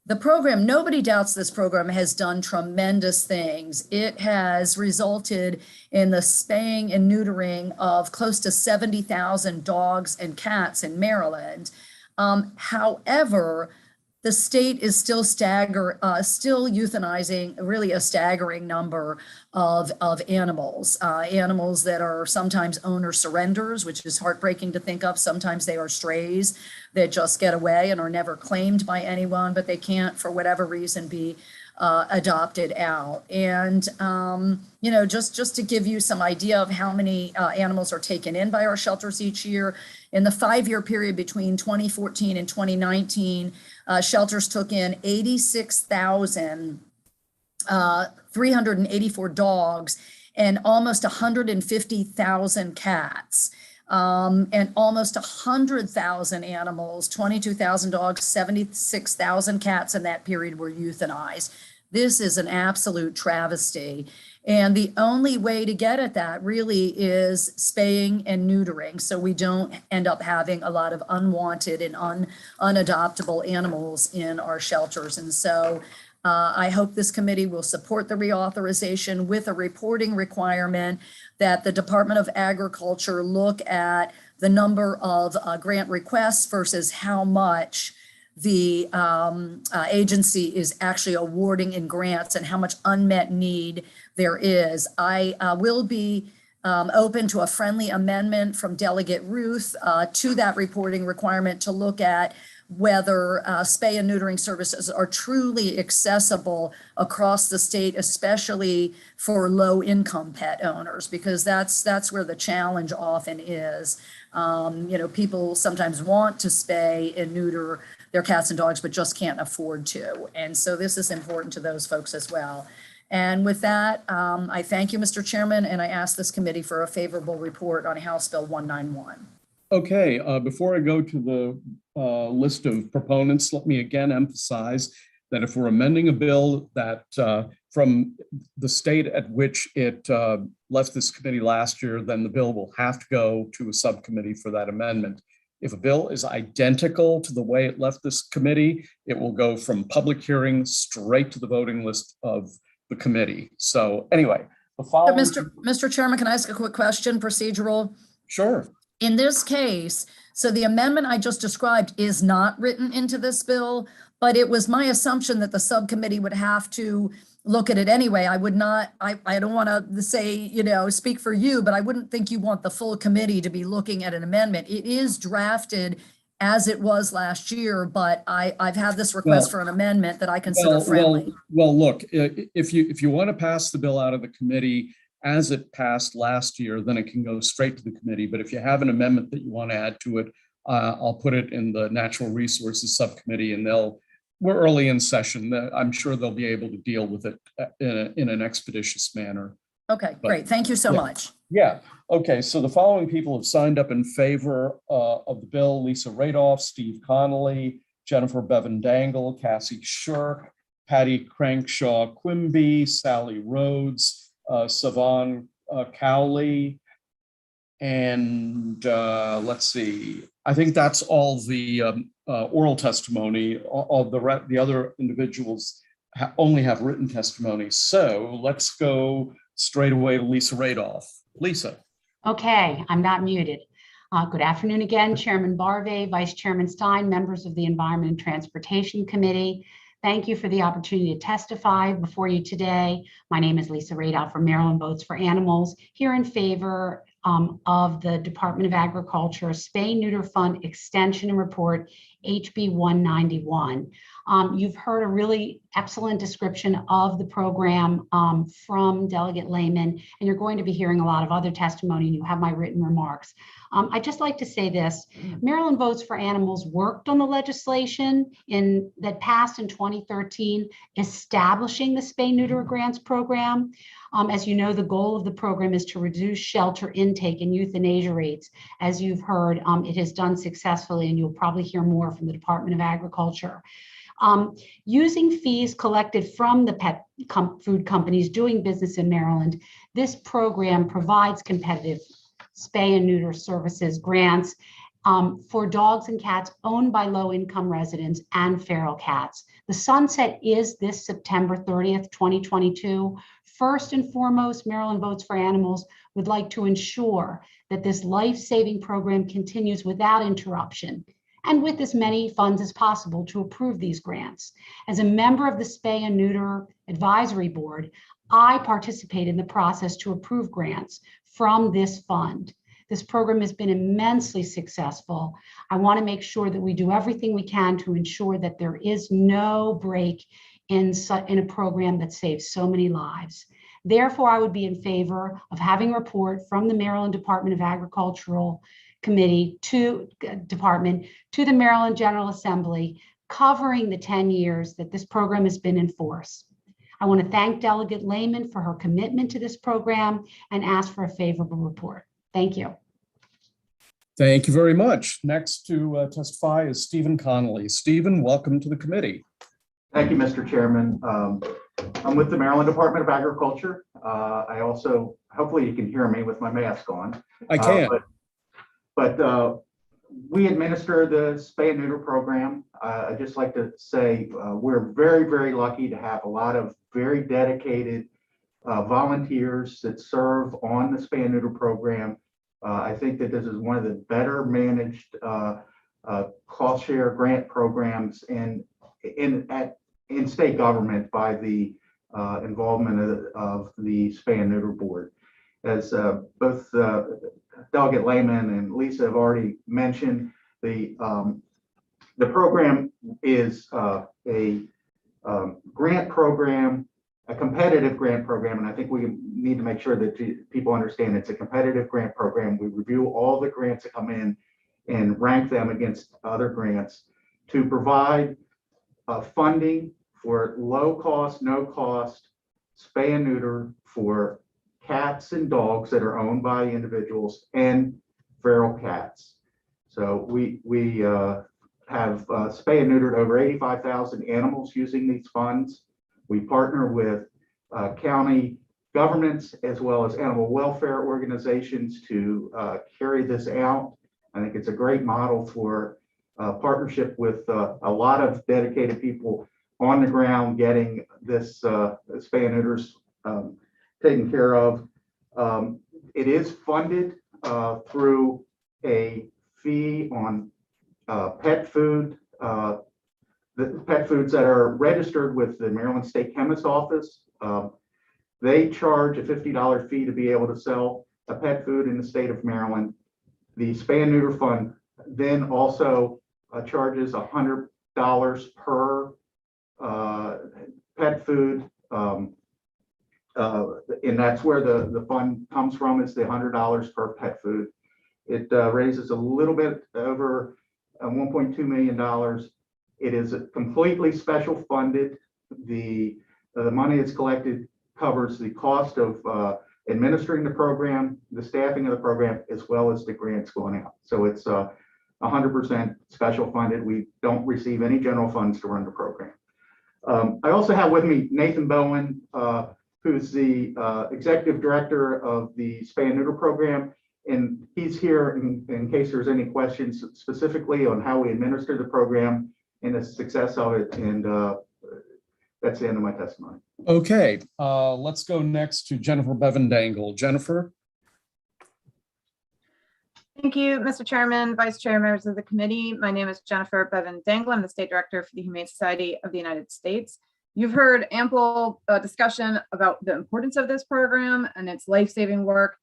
The program, nobody doubts this program has done tremendous things. It has resulted in the spaying and neutering of close to 70,000 dogs and cats in Maryland. However, the state is still euthanizing really a staggering number of animals, animals that are sometimes owner surrenders, which is heartbreaking to think of. Sometimes they are strays that just get away and are never claimed by anyone, but they can't, for whatever reason, be adopted out. And, you know, just to give you some idea of how many animals are taken in by our shelters each year, in the 5-year period between 2014 and 2019, shelters took in 86,384 dogs and almost 150,000 cats. And almost 100,000 animals, 22,000 dogs, 76,000 cats in that period were euthanized. This is an absolute travesty. And the only way to get at that really is spaying and neutering, so we don't end up having a lot of unwanted and unadoptable animals in our shelters. And so I hope this committee will support the reauthorization with a reporting requirement that the Department of Agriculture look at the number of grant requests versus how much the agency is actually awarding in grants and how much unmet need there is. I will be open to a friendly amendment from Delegate Ruth to that reporting requirement to look at whether spay and neutering services are truly accessible across the state, especially for low-income pet owners, because that's where the challenge often is. You know, people sometimes want to spay and neuter their cats and dogs, but just can't afford to. And so this is important to those folks as well. And with that, I thank you, Mr. Chairman, and I ask this committee for a favorable report on House Bill 191. Okay, before I go to the list of proponents, let me again emphasize that if we're amending a bill that from the state at which it left this committee last year, then the bill will have to go to a subcommittee for that amendment. If a bill is identical to the way it left this committee, it will go from public hearing straight to the voting list of the committee. So anyway, the following. Mr. Chairman, can I ask a quick question, procedural? Sure. In this case, so the amendment I just described is not written into this bill, but it was my assumption that the subcommittee would have to look at it anyway. I would not, I don't want to say, you know, speak for you, but I wouldn't think you want the full committee to be looking at an amendment. It is drafted as it was last year, but I've had this request for an amendment that I consider friendly. Well, look, if you want to pass the bill out of the committee as it passed last year, then it can go straight to the committee. But if you have an amendment that you want to add to it, I'll put it in the Natural Resources Subcommittee, and we're early in session. I'm sure they'll be able to deal with it in an expeditious manner. Okay, great. Thank you so much. Yeah. Okay. So the following people have signed up in favor of the bill: Lisa Radoff, Steve Connolly, Jennifer Bevin Dangle, Cassie Shirk, Patty Crenshaw Quimby, Sally Rhodes, Savan Cowley, and let's see. I think that's all the oral testimony. All the other individuals only have written testimony. So let's go straight away to Lisa Radoff. Lisa. Okay, I'm not muted. Good afternoon again, Chairman Barve, Vice Chairman Stein, members of the Environment and Transportation Committee. Thank you for the opportunity to testify before you today. My name is Lisa Radoff from Maryland Votes for Animals, here in favor of the Department of Agriculture Spay Neuter Fund Extension and Report HB 191. You've heard a really excellent description of the program from Delegate Lehman, and you're going to be hearing a lot of other testimony, and you have my written remarks. I'd just like to say this. Maryland Votes for Animals worked on the legislation that passed in 2013, establishing the Spay Neuter Grants program. As you know, the goal of the program is to reduce shelter intake and euthanasia rates. As you've heard, it has done successfully, and you'll probably hear more from the Department of Agriculture. Using fees collected from the pet food companies doing business in Maryland, this program provides competitive spay and neuter services grants for dogs and cats owned by low-income residents and feral cats. The sunset is this September 30th, 2022. First and foremost, Maryland Votes for Animals would like to ensure that this life-saving program continues without interruption and with as many funds as possible to approve these grants. As a member of the Spay and Neuter Advisory Board, I participate in the process to approve grants from this fund. This program has been immensely successful. I want to make sure that we do everything we can to ensure that there is no break in a program that saves so many lives. Therefore, I would be in favor of having a report from the Maryland Department of Agricultural Committee Department to the Maryland General Assembly covering the 10 years that this program has been in force. I want to thank Delegate Lehman for her commitment to this program and ask for a favorable report. Thank you. Thank you very much. Next to testify is Stephen Connolly. Stephen, welcome to the committee. Thank you, Mr. Chairman. I'm with the Maryland Department of Agriculture. I also, hopefully you can hear me with my mask on. I can. But we administer the spay and neuter program. I'd just like to say we're very, very lucky to have a lot of very dedicated volunteers that serve on the spay and neuter program. I think that this is one of the better managed cost share grant programs in state government by the involvement of the Spay and Neuter Board. As both Delegate Lehman and Lisa have already mentioned, the program is a grant program, a competitive grant program, and I think we need to make sure that people understand it's a competitive grant program. We review all the grants that come in and rank them against other grants to provide funding for low cost, no cost spay and neuter for cats and dogs that are owned by individuals and feral cats. So we have spay and neutered over 85,000 animals using these funds. We partner with county governments as well as animal welfare organizations to carry this out. I think it's a great model for partnership with a lot of dedicated people on the ground getting this spay and neuters taken care of. It is funded through a fee on pet food, the pet foods that are registered with the Maryland State Chemist Office. They charge a $50 fee to be able to sell a pet food in the state of Maryland. The Spay and Neuter Fund then also charges $100 per pet food. And that's where the fund comes from, is the $100 per pet food. It raises a little bit over $1.2 million. It is completely special funded. The money that's collected covers the cost of administering the program, the staffing of the program, as well as the grants going out. So it's 100% special funded. We don't receive any general funds to run the program. I also have with me Nathan Bowen, who's the executive director of the Spay and Neuter program. And he's here in case there's any questions specifically on how we administer the program and the success of it. And that's the end of my testimony. Okay, let's go next to Jennifer Bevin Dangle. Jennifer? Thank you, Mr. Chairman, Vice Chair, members of the committee. My name is Jennifer Bevin Dangle. I'm the State Director for the Humane Society of the United States. You've heard ample discussion about the importance of this program and its life-saving work,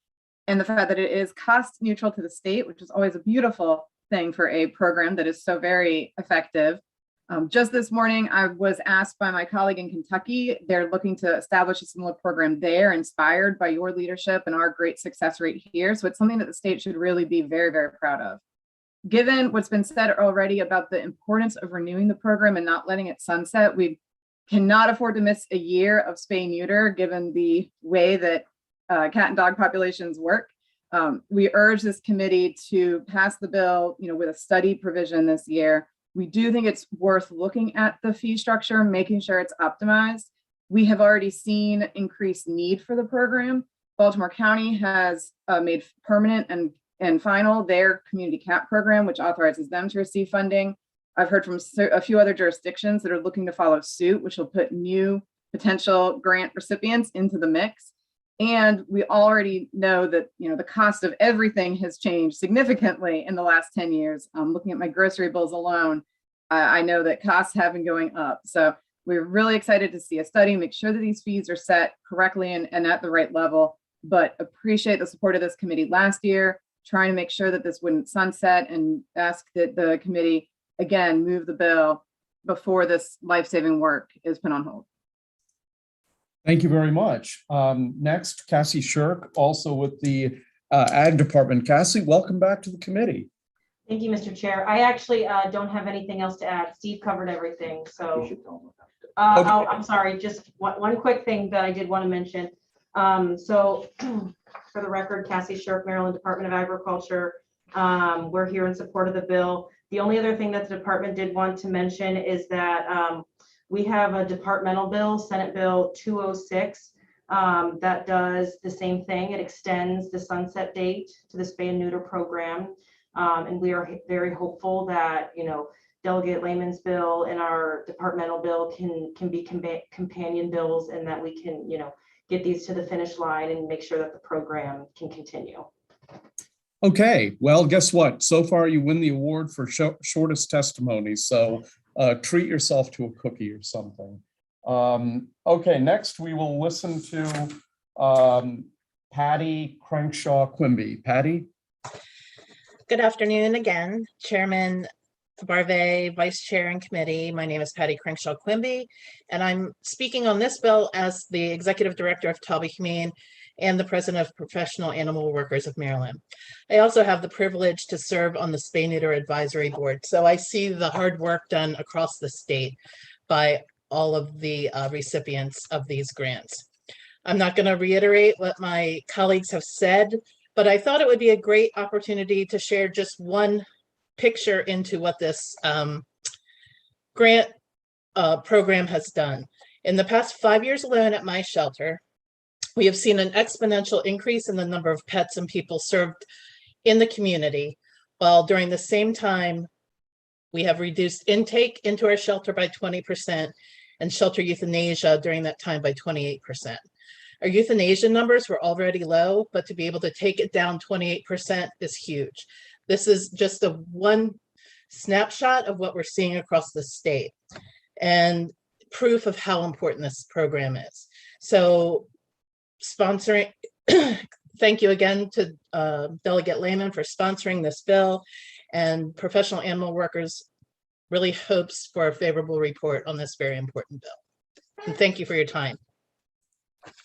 and the fact that it is cost neutral to the state, which is always a beautiful thing for a program that is so very effective. Just this morning, I was asked by my colleague in Kentucky, they're looking to establish a similar program there, inspired by your leadership and our great success rate here. So it's something that the state should really be very, very proud of. Given what's been said already about the importance of renewing the program and not letting it sunset, we cannot afford to miss a year of spay neuter, given the way that cat and dog populations work. We urge this committee to pass the bill, with a study provision this year. We do think it's worth looking at the fee structure, making sure it's optimized. We have already seen increased need for the program. Baltimore County has made permanent and final their community cat program, which authorizes them to receive funding. I've heard from a few other jurisdictions that are looking to follow suit, which will put new potential grant recipients into the mix. And we already know that the cost of everything has changed significantly in the last 10 years. Looking at my grocery bills alone, I know that costs have been going up. So we're really excited to see a study, make sure that these fees are set correctly and at the right level, but appreciate the support of this committee last year, trying to make sure that this wouldn't sunset, and ask that the committee, again, move the bill before this life-saving work is put on hold. Thank you very much. Next, Cassie Shirk, also with the Ag Department. Cassie, welcome back to the committee. Thank you, Mr. Chair. I actually don't have anything else to add. Steve covered everything. So I'm sorry, just one quick thing that I did want to mention. So for the record, Cassie Shirk, Maryland Department of Agriculture. We're here in support of the bill. The only other thing that the department did want to mention is that we have a departmental bill, Senate Bill 206, that does the same thing. It extends the sunset date to the spay and neuter program. And we are very hopeful that, Delegate Lehman's bill and our departmental bill can be companion bills, and that we can, get these to the finish line and make sure that the program can continue. Okay, well, guess what? So far, you win the award for shortest testimony. So treat yourself to a cookie or something. Okay, next we will listen to Patty Crenshaw Quimby. Patty? Good afternoon again, Chairman Barve, Vice Chair and Committee. My name is Patty Crenshaw Quimby, and I'm speaking on this bill as the Executive Director of Talby Humane and the President of Professional Animal Workers of Maryland. I also have the privilege to serve on the Spay Neuter Advisory Board, so I see the hard work done across the state by all of the recipients of these grants. I'm not going to reiterate what my colleagues have said, but I thought it would be a great opportunity to share just one picture into what this grant program has done. In the past 5 years alone at my shelter, we have seen an exponential increase in the number of pets and people served in the community, while during the same time, we have reduced intake into our shelter by 20% and shelter euthanasia during that time by 28%. Our euthanasia numbers were already low, but to be able to take it down 28% is huge. This is just a one snapshot of what we're seeing across the state and proof of how important this program is. So sponsoring, thank you again to Delegate Lehman for sponsoring this bill, and Professional Animal Workers really hopes for a favorable report on this very important bill. And thank you for your time.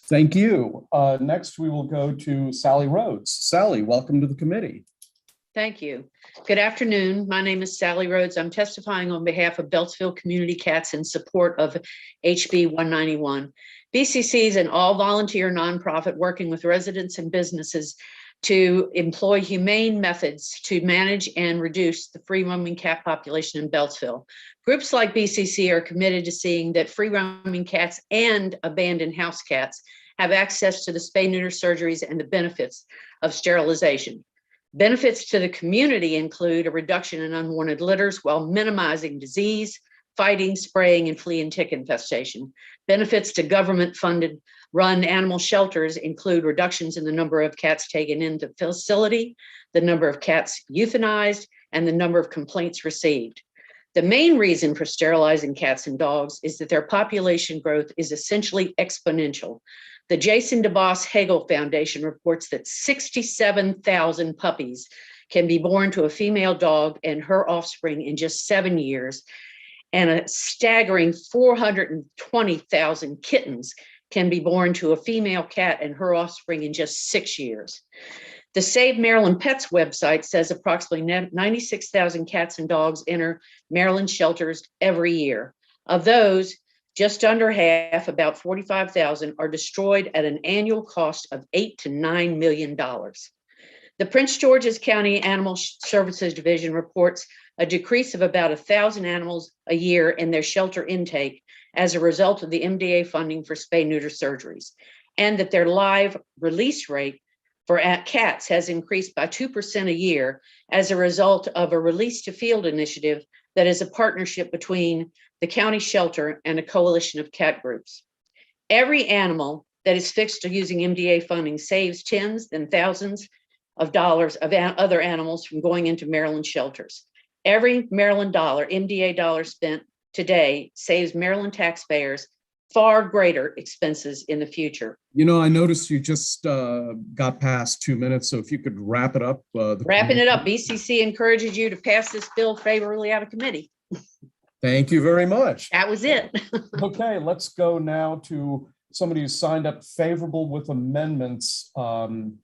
Thank you. Next, we will go to Sally Rhodes. Sally, welcome to the committee. Thank you. Good afternoon. My name is Sally Rhodes. I'm testifying on behalf of Beltsville Community Cats in support of HB 191. BCC is an all-volunteer nonprofit working with residents and businesses to employ humane methods to manage and reduce the free-roaming cat population in Beltsville. Groups like BCC are committed to seeing that free-roaming cats and abandoned house cats have access to the spay-neuter surgeries and the benefits of sterilization. Benefits to the community include a reduction in unwanted litters while minimizing disease, fighting, spraying, and flea and tick infestation. Benefits to government-funded run animal shelters include reductions in the number of cats taken into the facility, the number of cats euthanized, and the number of complaints received. The main reason for sterilizing cats and dogs is that their population growth is essentially exponential. The Jason DeVos Hagel Foundation reports that 67,000 puppies can be born to a female dog and her offspring in just 7 years, and a staggering 420,000 kittens can be born to a female cat and her offspring in just 6 years. The Save Maryland Pets website says approximately 96,000 cats and dogs enter Maryland shelters every year. Of those, just under half, about 45,000, are destroyed at an annual cost of $8 to $9 million. The Prince George's County Animal Services Division reports a decrease of about 1,000 animals a year in their shelter intake as a result of the MDA funding for spay-neuter surgeries, and that their live release rate for cats has increased by 2% a year as a result of a Release to Field initiative that is a partnership between the county shelter and a coalition of cat groups. Every animal that is fixed to using MDA funding saves tens and thousands of dollars of other animals from going into Maryland shelters. Every Maryland dollar, MDA dollar spent today, saves Maryland taxpayers far greater expenses in the future. You know, I noticed you just got past 2 minutes, so if you could wrap it up. Wrapping it up, BCC encourages you to pass this bill favorably out of committee. Thank you very much. That was it. Okay, let's go now to somebody who signed up favorable with amendments. Savan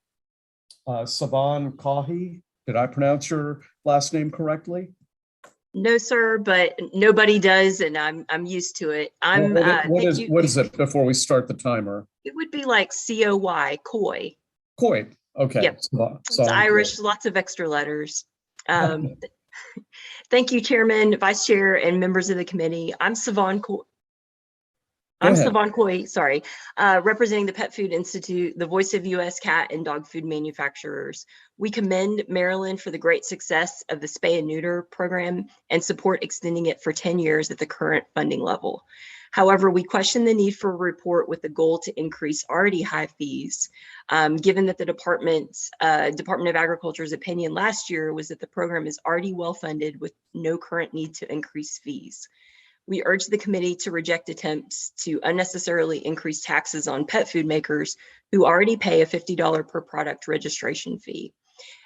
Kahi, did I pronounce your last name correctly? No, sir, but nobody does, and I'm used to it. What is it before we start the timer? It would be like COY, Coy. Coy. Okay. Yep. It's Irish, lots of extra letters. Thank you, Chairman, Vice Chair, and members of the committee. I'm Savan Coy. Sorry, representing the Pet Food Institute, the voice of U.S. cat and dog food manufacturers. We commend Maryland for the great success of the spay and neuter program and support extending it for 10 years at the current funding level. However, we question the need for a report with the goal to increase already high fees, given that the Department of Agriculture's opinion last year was that the program is already well funded with no current need to increase fees. We urge the committee to reject attempts to unnecessarily increase taxes on pet food makers who already pay a $50 per product registration fee.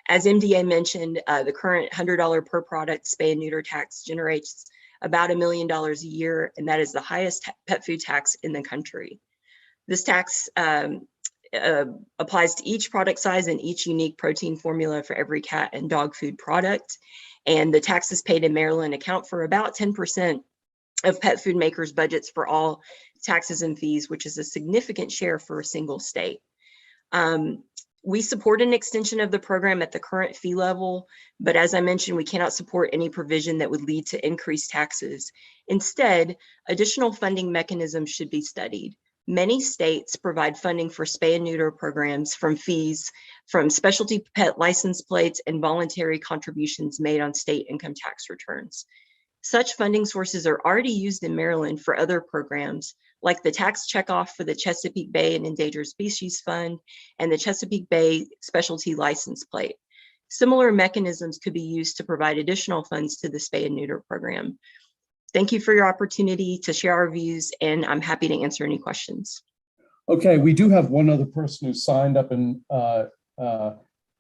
As MDA mentioned, the current $100 per product spay and neuter tax generates about $1 million a year, and that is the highest pet food tax in the country. This tax applies to each product size and each unique protein formula for every cat and dog food product. And the taxes paid in Maryland account for about 10% of pet food makers' budgets for all taxes and fees, which is a significant share for a single state. We support an extension of the program at the current fee level, but as I mentioned, we cannot support any provision that would lead to increased taxes. Instead, additional funding mechanisms should be studied. Many states provide funding for spay and neuter programs from fees from specialty pet license plates and voluntary contributions made on state income tax returns. Such funding sources are already used in Maryland for other programs, like the tax checkoff for the Chesapeake Bay and Endangered Species Fund and the Chesapeake Bay Specialty License Plate. Similar mechanisms could be used to provide additional funds to the spay and neuter program. Thank you for your opportunity to share our views, and I'm happy to answer any questions. Okay, we do have one other person who signed up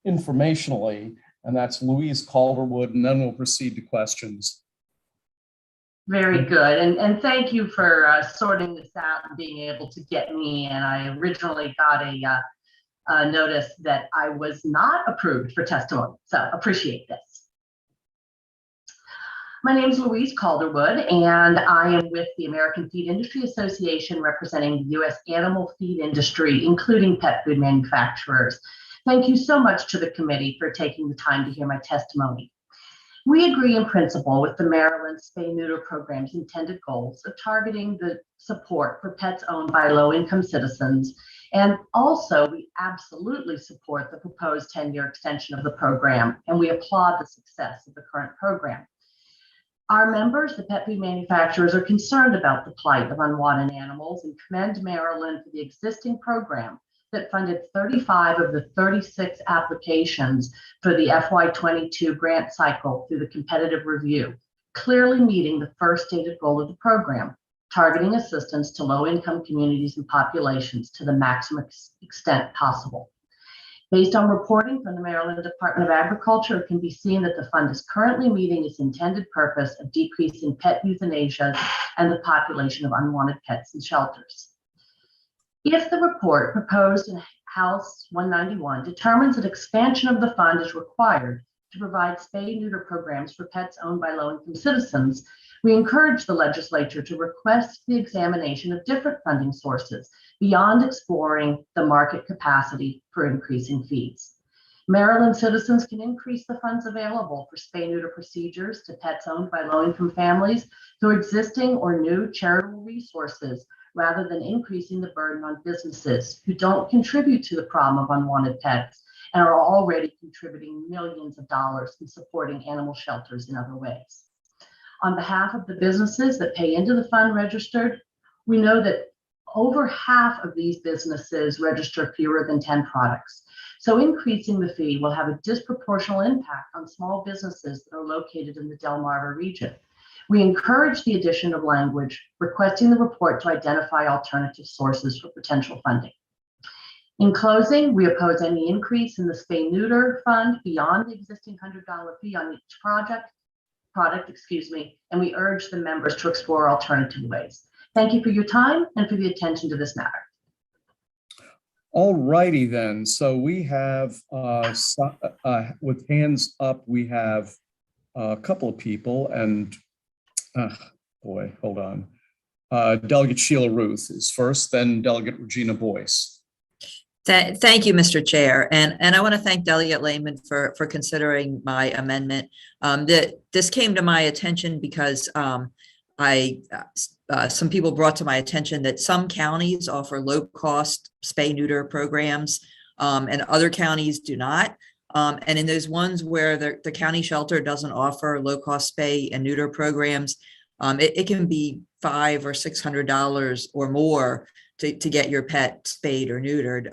informationally, and that's Louise Calderwood, and then we'll proceed to questions. Very good. And thank you for sorting this out and being able to get me. And I originally got a notice that I was not approved for testimony. So appreciate this. My name is Louise Calderwood, and I am with the American Feed Industry Association representing the U.S. animal feed industry, including pet food manufacturers. Thank you so much to the committee for taking the time to hear my testimony. We agree in principle with the Maryland Spay-Neuter program's intended goals of targeting the support for pets owned by low-income citizens. And also, we absolutely support the proposed 10-year extension of the program, and we applaud the success of the current program. Our members, the pet food manufacturers, are concerned about the plight of unwanted animals and commend Maryland for the existing program that funded 35 of the 36 applications for the FY22 grant cycle through the competitive review, clearly meeting the first stated goal of the program, targeting assistance to low-income communities and populations to the maximum extent possible. Based on reporting from the Maryland Department of Agriculture, it can be seen that the fund is currently meeting its intended purpose of decreasing pet euthanasia and the population of unwanted pets in shelters. If the report proposed in House 191 determines that expansion of the fund is required to provide spay-neuter programs for pets owned by low-income citizens, we encourage the legislature to request the examination of different funding sources beyond exploring the market capacity for increasing fees. Maryland citizens can increase the funds available for spay-neuter procedures to pets owned by low-income families through existing or new charitable resources, rather than increasing the burden on businesses who don't contribute to the problem of unwanted pets and are already contributing millions of dollars in supporting animal shelters in other ways. On behalf of the businesses that pay into the fund registered, we know that over half of these businesses register fewer than 10 products. So increasing the fee will have a disproportional impact on small businesses that are located in the Delmarva region. We encourage the addition of language requesting the report to identify alternative sources for potential funding. In closing, we oppose any increase in the spay-neuter fund beyond the existing $100 fee on each product, and we urge the members to explore alternative ways. Thank you for your time and for the attention to this matter. All righty then. So we have, with hands up, we have a couple of people, and boy, hold on. Delegate Sheila Ruth is first, then Delegate Regina Boyce. Thank you, Mr. Chair. And I want to thank Delegate Lehman for considering my amendment. This came to my attention because some people brought to my attention that some counties offer low-cost spay-neuter programs and other counties do not. And in those ones where the county shelter doesn't offer low-cost spay and neuter programs, it can be $500 or $600 or more to get your pet spayed or neutered,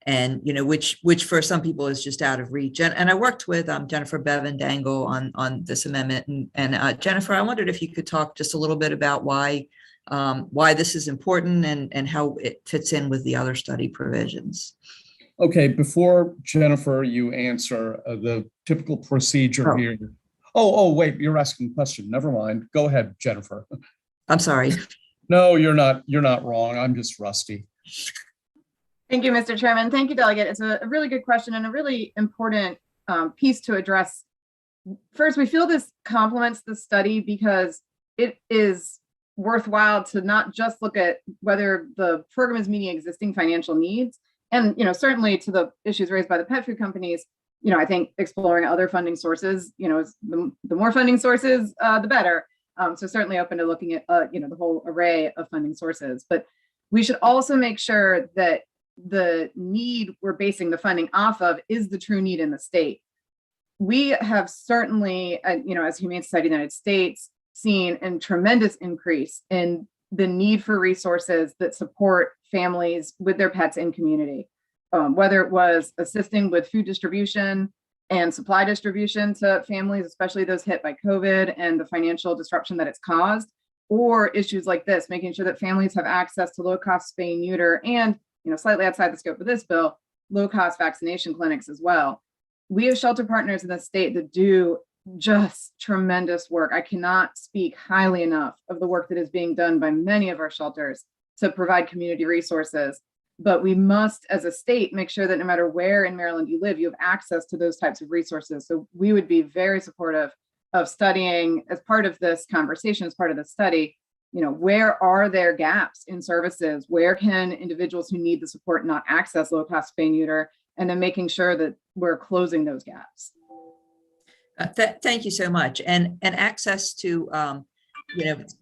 and which for some people is just out of reach. And I worked with Jennifer Bevin Dangling on this amendment, and Jennifer, I wondered if you could talk just a little bit about why this is important and how it fits in with the other study provisions. Okay, before Jennifer, you answer the typical procedure here. Oh, wait, you're asking a question. Never mind. Go ahead, Jennifer. I'm sorry. No, you're not wrong. I'm just rusty. Thank you, Mr. Chairman. Thank you, Delegate. It's a really good question and a really important piece to address. First, we feel this complements the study because it is worthwhile to not just look at whether the program is meeting existing financial needs, and certainly to the issues raised by the pet food companies. I think exploring other funding sources, the more funding sources, the better. So certainly open to looking at, the whole array of funding sources, but we should also make sure that the need we're basing the funding off of is the true need in the state. We have certainly, as Humane Society of the United States, seen a tremendous increase in the need for resources that support families with their pets in community, whether it was assisting with food distribution and supply distribution to families, especially those hit by COVID and the financial disruption that it's caused, or issues like this, making sure that families have access to low-cost spay and neuter and, slightly outside the scope of this bill, low-cost vaccination clinics as well. We have shelter partners in the state that do just tremendous work. I cannot speak highly enough of the work that is being done by many of our shelters to provide community resources. But we must, as a state, make sure that no matter where in Maryland you live, you have access to those types of resources. So we would be very supportive of studying, as part of this conversation, as part of the study, where are there gaps in services? Where can individuals who need the support not access low-cost spay neuter? And then making sure that we're closing those gaps. Thank you so much. And access to,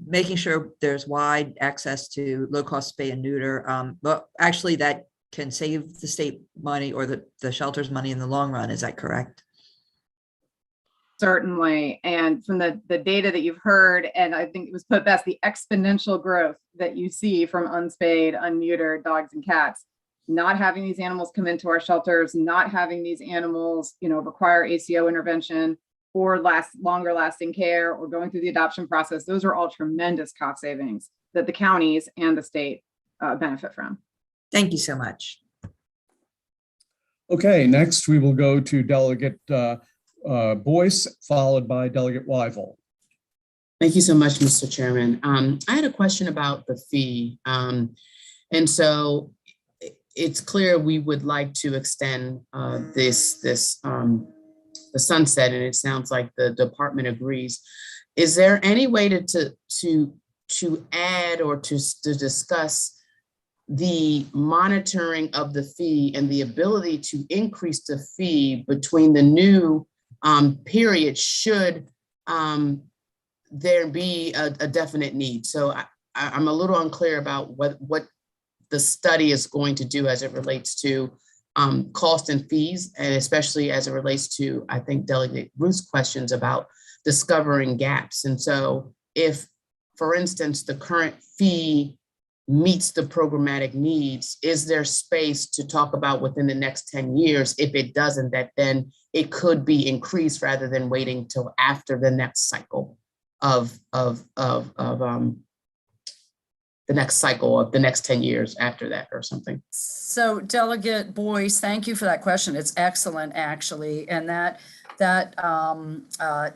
making sure there's wide access to low-cost spay and neuter. But actually that can save the state money or the shelter's money in the long run. Is that correct? Certainly. And from the data that you've heard, and I think it was put best, the exponential growth that you see from unspayed, unneutered dogs and cats, not having these animals come into our shelters, not having these animals, require ACO intervention or longer lasting care or going through the adoption process. Those are all tremendous cost savings that the counties and the state benefit from. Thank you so much. Okay, next we will go to Delegate Boyce, followed by Delegate Weigel. Thank you so much, Mr. Chairman. I had a question about the fee. And so it's clear we would like to extend the sunset, and it sounds like the department agrees. Is there any way to add or to discuss the monitoring of the fee and the ability to increase the fee between the new period should there be a definite need? So I'm a little unclear about what the study is going to do as it relates to cost and fees, and especially as it relates to, I think, Delegate Ruth's questions about discovering gaps. And so if, for instance, the current fee meets the programmatic needs, is there space to talk about within the next 10 years? If it doesn't, that then it could be increased rather than waiting till after the next cycle of the next 10 years after that or something. So Delegate Boyce, thank you for that question. It's excellent, actually. And that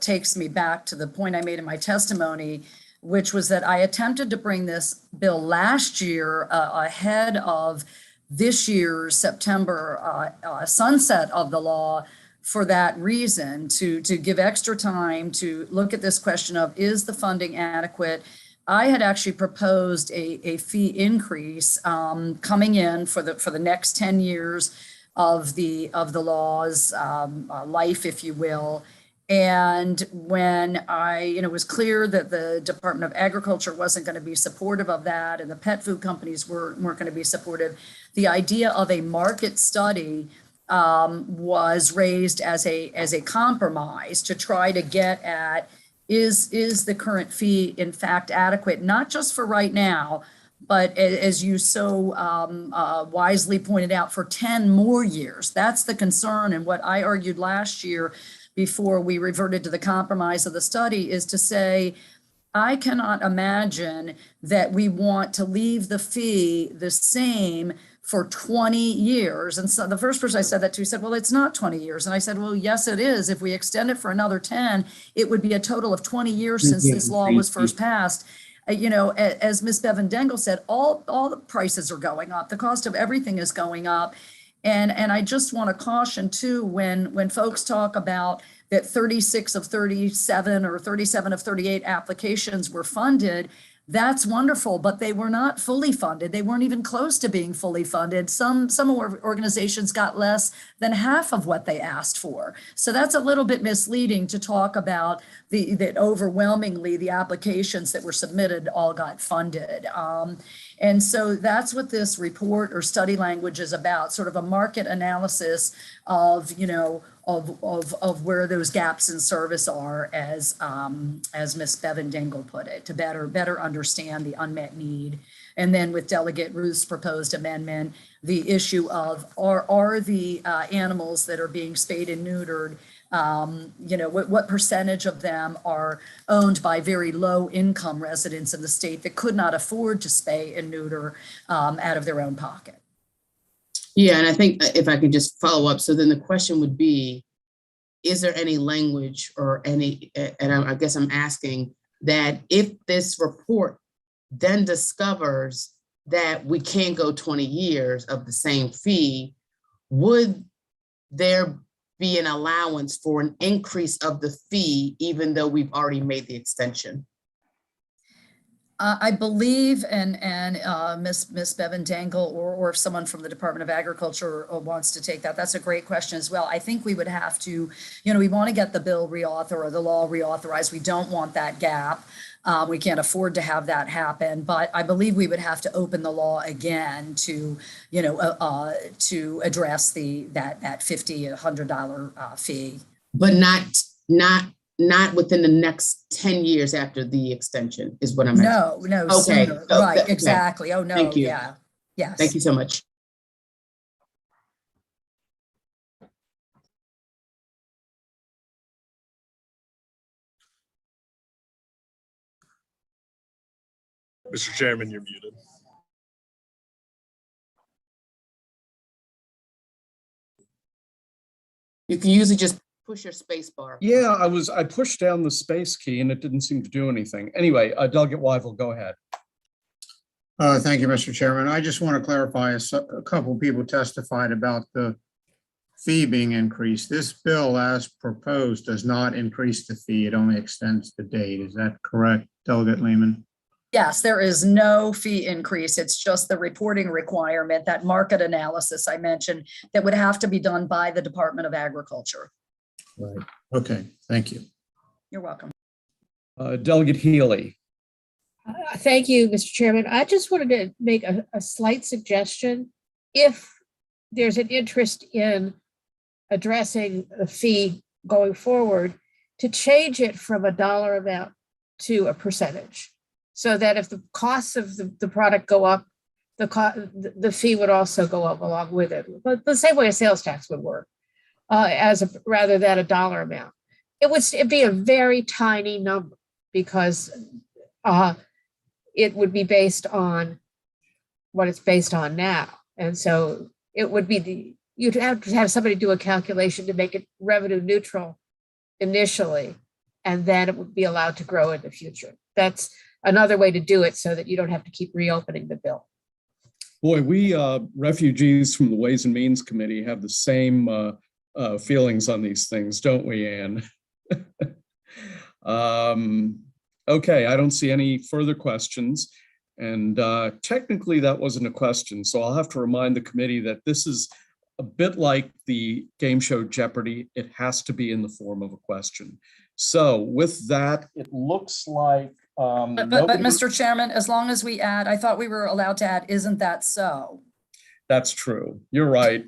takes me back to the point I made in my testimony, which was that I attempted to bring this bill last year ahead of this year's September sunset of the law for that reason, to give extra time to look at this question of, is the funding adequate? I had actually proposed a fee increase coming in for the next 10 years of the law's life, if you will. And when it was clear that the Department of Agriculture wasn't going to be supportive of that, and the pet food companies weren't going to be supportive, the idea of a market study was raised as a compromise to try to get at, is the current fee in fact adequate, not just for right now, but as you so wisely pointed out, for 10 more years. That's the concern. And what I argued last year before we reverted to the compromise of the study is to say, I cannot imagine that we want to leave the fee the same for 20 years. And so the first person I said that to said, well, it's not 20 years. And I said, well, yes, it is. If we extend it for another 10, it would be a total of 20 years since this law was first passed. As Ms. Bevin Dangling said, all the prices are going up. The cost of everything is going up. And I just want to caution too, when folks talk about that 36 of 37 or 37 of 38 applications were funded, that's wonderful, but they were not fully funded. They weren't even close to being fully funded. Some organizations got less than half of what they asked for. So that's a little bit misleading to talk about that overwhelmingly the applications that were submitted all got funded. And so that's what this report or study language is about, sort of a market analysis of, of where those gaps in service are, as Ms. Bevin Dangling put it, to better understand the unmet need. And then with Delegate Ruth's proposed amendment, the issue of are the animals that are being spayed and neutered, what percentage of them are owned by very low income residents in the state that could not afford to spay and neuter out of their own pocket. Yeah, and I think if I could just follow up, so then the question would be, is there any language or any, and I guess I'm asking that if this report then discovers that we can't go 20 years of the same fee, would there be an allowance for an increase of the fee, even though we've already made the extension? I believe, and Miss Bevin Dangle, or if someone from the Department of Agriculture wants to take that, that's a great question as well. I think we would have to, we want to get the bill reauthorized or the law reauthorized. We don't want that gap. We can't afford to have that happen, but I believe we would have to open the law again to, to address that $50, $100 fee. But not within the next 10 years after the extension is what I'm asking. No, Okay, sooner. so Right, okay. exactly. Oh, no, Thank you. yeah, yes. Thank you so much. Mr. Chairman, you're muted. You can usually just push your space bar. Yeah, I pushed down the space key and it didn't seem to do anything. Anyway, Delegate Weigel, go ahead. Thank you, Mr. Chairman. I just want to clarify, a couple of people testified about the fee being increased. This bill as proposed does not increase the fee. It only extends the date. Is that correct, Delegate Lehman? Yes, there is no fee increase. It's just the reporting requirement, that market analysis I mentioned, that would have to be done by the Department of Agriculture. Right. Okay, thank you. You're welcome. Delegate Healy. Thank you, Mr. Chairman. I just wanted to make a slight suggestion. If there's an interest in addressing the fee going forward, to change it from a dollar amount to a percentage, so that if the costs of the product go up, the fee would also go up along with it. But the same way a sales tax would work, rather than a dollar amount. It'd be a very tiny number, because it would be based on what it's based on now. And so it would be you'd have to have somebody do a calculation to make it revenue neutral initially, and then it would be allowed to grow in the future. That's another way to do it, so that you don't have to keep reopening the bill. Boy, we refugees from the Ways and Means Committee have the same feelings on these things, don't we, Anne? Okay, I don't see any further questions. And technically that wasn't a question, so I'll have to remind the committee that this is a bit like the game show Jeopardy. It has to be in the form of a question. So with that, it looks like But Mr. Chairman, as long as we add, I thought we were allowed to add, isn't that so? That's true. You're right.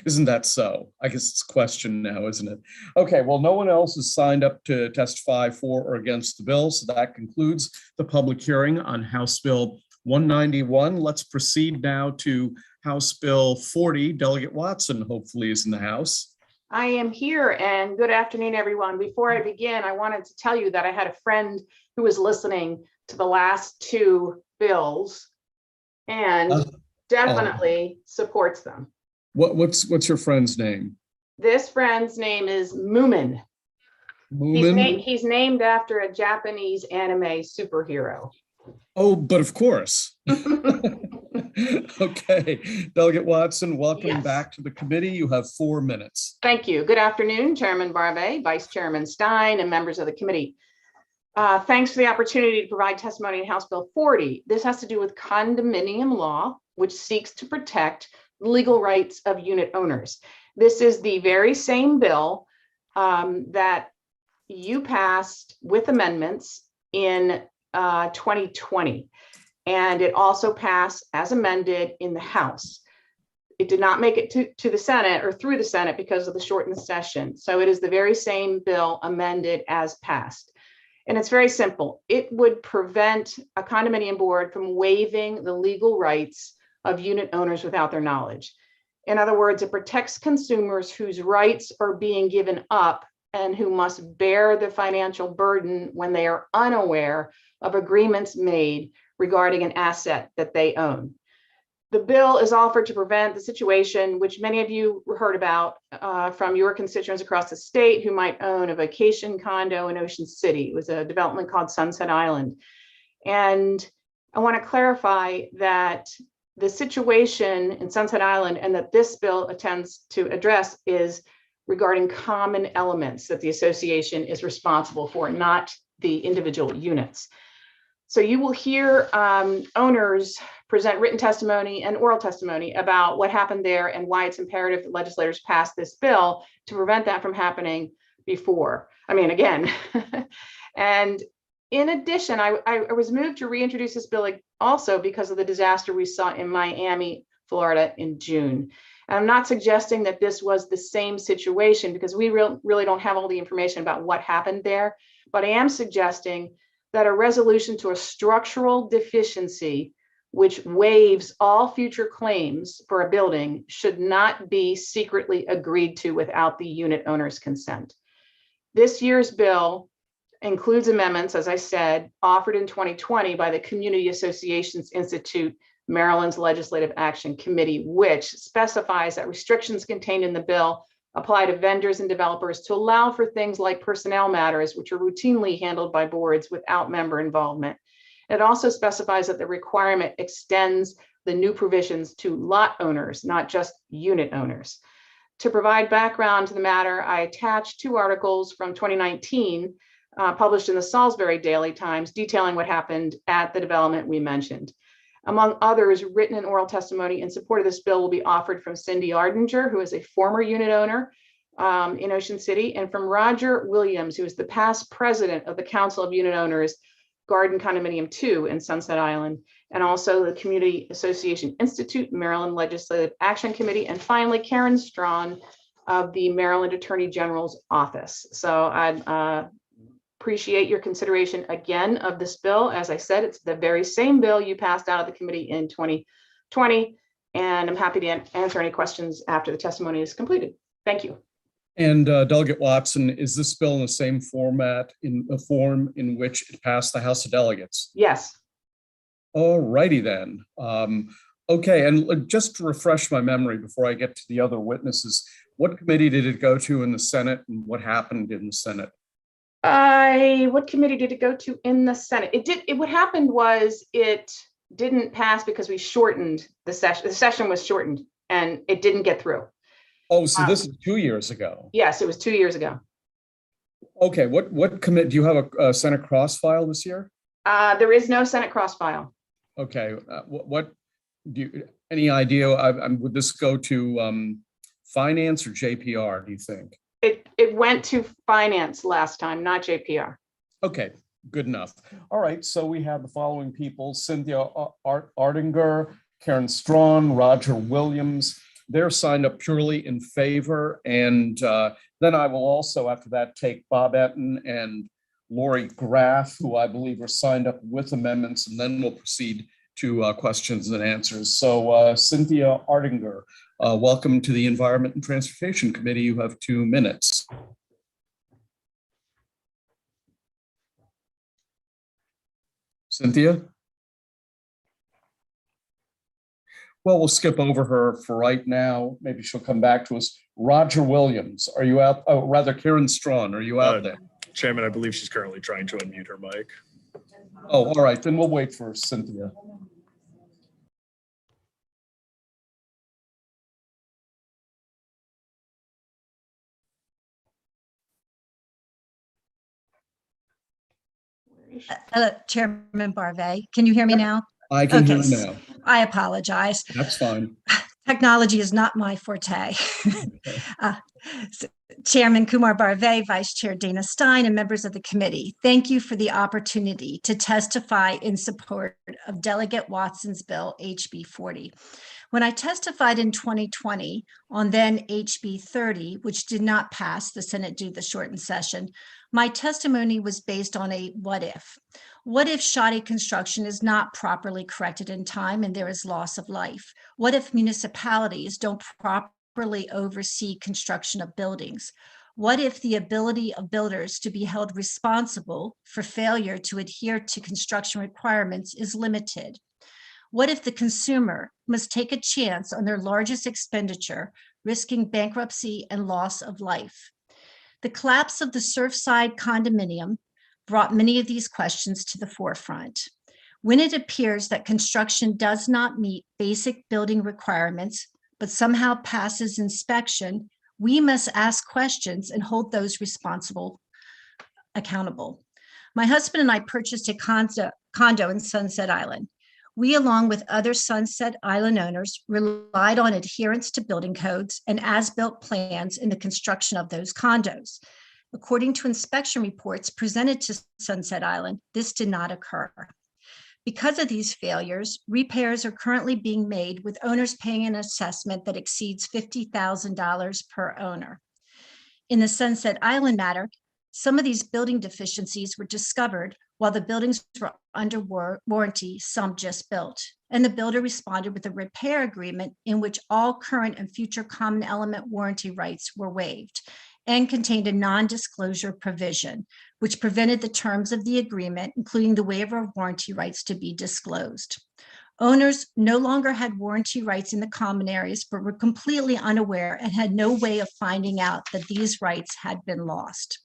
Isn't that so? I guess it's a question now, isn't it? Okay, well, no one else has signed up to testify for or against the bill, so that concludes the public hearing on House Bill 191. Let's proceed now to House Bill 40. Delegate Watson hopefully is in the House. I am here, and good afternoon, everyone. Before I begin, I wanted to tell you that I had a friend who was listening to the last two bills and definitely supports them. What's your friend's name? This friend's name is Moomin. He's named after a Japanese anime superhero. Oh, but of course. Okay, Delegate Watson, welcome back to the committee. You have 4 minutes. Thank you. Good afternoon, Chairman Barbe, Vice Chairman Stein, and members of the committee. Thanks for the opportunity to provide testimony in House Bill 40. This has to do with condominium law, which seeks to protect legal rights of unit owners. This is the very same bill that you passed with amendments in 2020. And it also passed as amended in the House. It did not make it to the Senate or through the Senate because of the shortened session. So it is the very same bill amended as passed. And it's very simple. It would prevent a condominium board from waiving the legal rights of unit owners without their knowledge. In other words, it protects consumers whose rights are being given up and who must bear the financial burden when they are unaware of agreements made regarding an asset that they own. The bill is offered to prevent the situation which many of you heard about from your constituents across the state who might own a vacation condo in Ocean City. It was a development called Sunset Island. And I want to clarify that the situation in Sunset Island and that this bill attempts to address is regarding common elements that the association is responsible for, not the individual units. So you will hear owners present written testimony and oral testimony about what happened there and why it's imperative that legislators pass this bill to prevent that from happening again. And in addition, I was moved to reintroduce this bill also because of the disaster we saw in Miami, Florida in June. And I'm not suggesting that this was the same situation because we really don't have all the information about what happened there, but I am suggesting that a resolution to a structural deficiency which waives all future claims for a building should not be secretly agreed to without the unit owner's consent. This year's bill includes amendments, as I said, offered in 2020 by the Community Associations Institute, Maryland's Legislative Action Committee, which specifies that restrictions contained in the bill apply to vendors and developers to allow for things like personnel matters, which are routinely handled by boards without member involvement. It also specifies that the requirement extends the new provisions to lot owners, not just unit owners. To provide background to the matter, I attached 2 articles from 2019 published in the Salisbury Daily Times detailing what happened at the development we mentioned. Among others, written and oral testimony in support of this bill will be offered from Cindy Ardinger, who is a former unit owner in Ocean City, and from Roger Williams, who is the past president of the Council of Unit Owners, Garden Condominium 2 in Sunset Island, and also the Community Association Institute, Maryland Legislative Action Committee, and finally, Karen Strawn of the Maryland Attorney General's Office. So I appreciate your consideration again of this bill. As I said, it's the very same bill you passed out of the committee in 2020, and I'm happy to answer any questions after the testimony is completed. Thank you. And Delegate Watson, is this bill in the same format, in the form in which it passed the House of Delegates? Yes. All righty then. Okay, and just to refresh my memory before I get to the other witnesses, what committee did it go to in the Senate and what happened in the Senate? What committee did it go to in the Senate? What happened was it didn't pass because we shortened the session. The session was shortened and it didn't get through. Oh, so this is 2 years ago. Yes, it was 2 years ago. Okay, what committee, do you have a Senate cross file this year? There is no Senate cross file. Okay, what do you, any idea, would this go to finance or JPR, do you think? It went to finance last time, not JPR. Okay, good enough. All right, so we have the following people: Cynthia Ardinger, Karen Strawn, Roger Williams. They're signed up purely in favor. And then I will also, after that, take Bob Etten and Lori Graff, who I believe are signed up with amendments, and then we'll proceed to questions and answers. So Cynthia Ardinger, welcome to the Environment and Transportation Committee. You have 2 minutes. Cynthia? Well, we'll skip over her for right now. Maybe she'll come back to us. Roger Williams, are you out? Oh, rather, Karen Strawn, are you out there? Chairman, I believe she's currently trying to unmute her mic. Oh, all right, then we'll wait for Cynthia. Hello, Chairman Barvey. Can you hear me now? I can hear you now. I apologize. That's fine. Technology is not my forte. Chairman Kumar Barvey, Vice Chair Dana Stein, and members of the committee, thank you for the opportunity to testify in support of Delegate Watson's bill, HB 40. When I testified in 2020 on then HB 30, which did not pass the Senate due to the shortened session, my testimony was based on a what if. What if shoddy construction is not properly corrected in time and there is loss of life? What if municipalities don't properly oversee construction of buildings? What if the ability of builders to be held responsible for failure to adhere to construction requirements is limited? What if the consumer must take a chance on their largest expenditure, risking bankruptcy and loss of life? The collapse of the Surfside condominium brought many of these questions to the forefront. When it appears that construction does not meet basic building requirements, but somehow passes inspection, we must ask questions and hold those responsible accountable. My husband and I purchased a condo in Sunset Island. We, along with other Sunset Island owners, relied on adherence to building codes and as-built plans in the construction of those condos. According to inspection reports presented to Sunset Island, this did not occur. Because of these failures, repairs are currently being made with owners paying an assessment that exceeds $50,000 per owner. In the Sunset Island matter, some of these building deficiencies were discovered while the buildings were under warranty, some just built. And the builder responded with a repair agreement in which all current and future common element warranty rights were waived and contained a non-disclosure provision, which prevented the terms of the agreement, including the waiver of warranty rights, to be disclosed. Owners no longer had warranty rights in the common areas, but were completely unaware and had no way of finding out that these rights had been lost.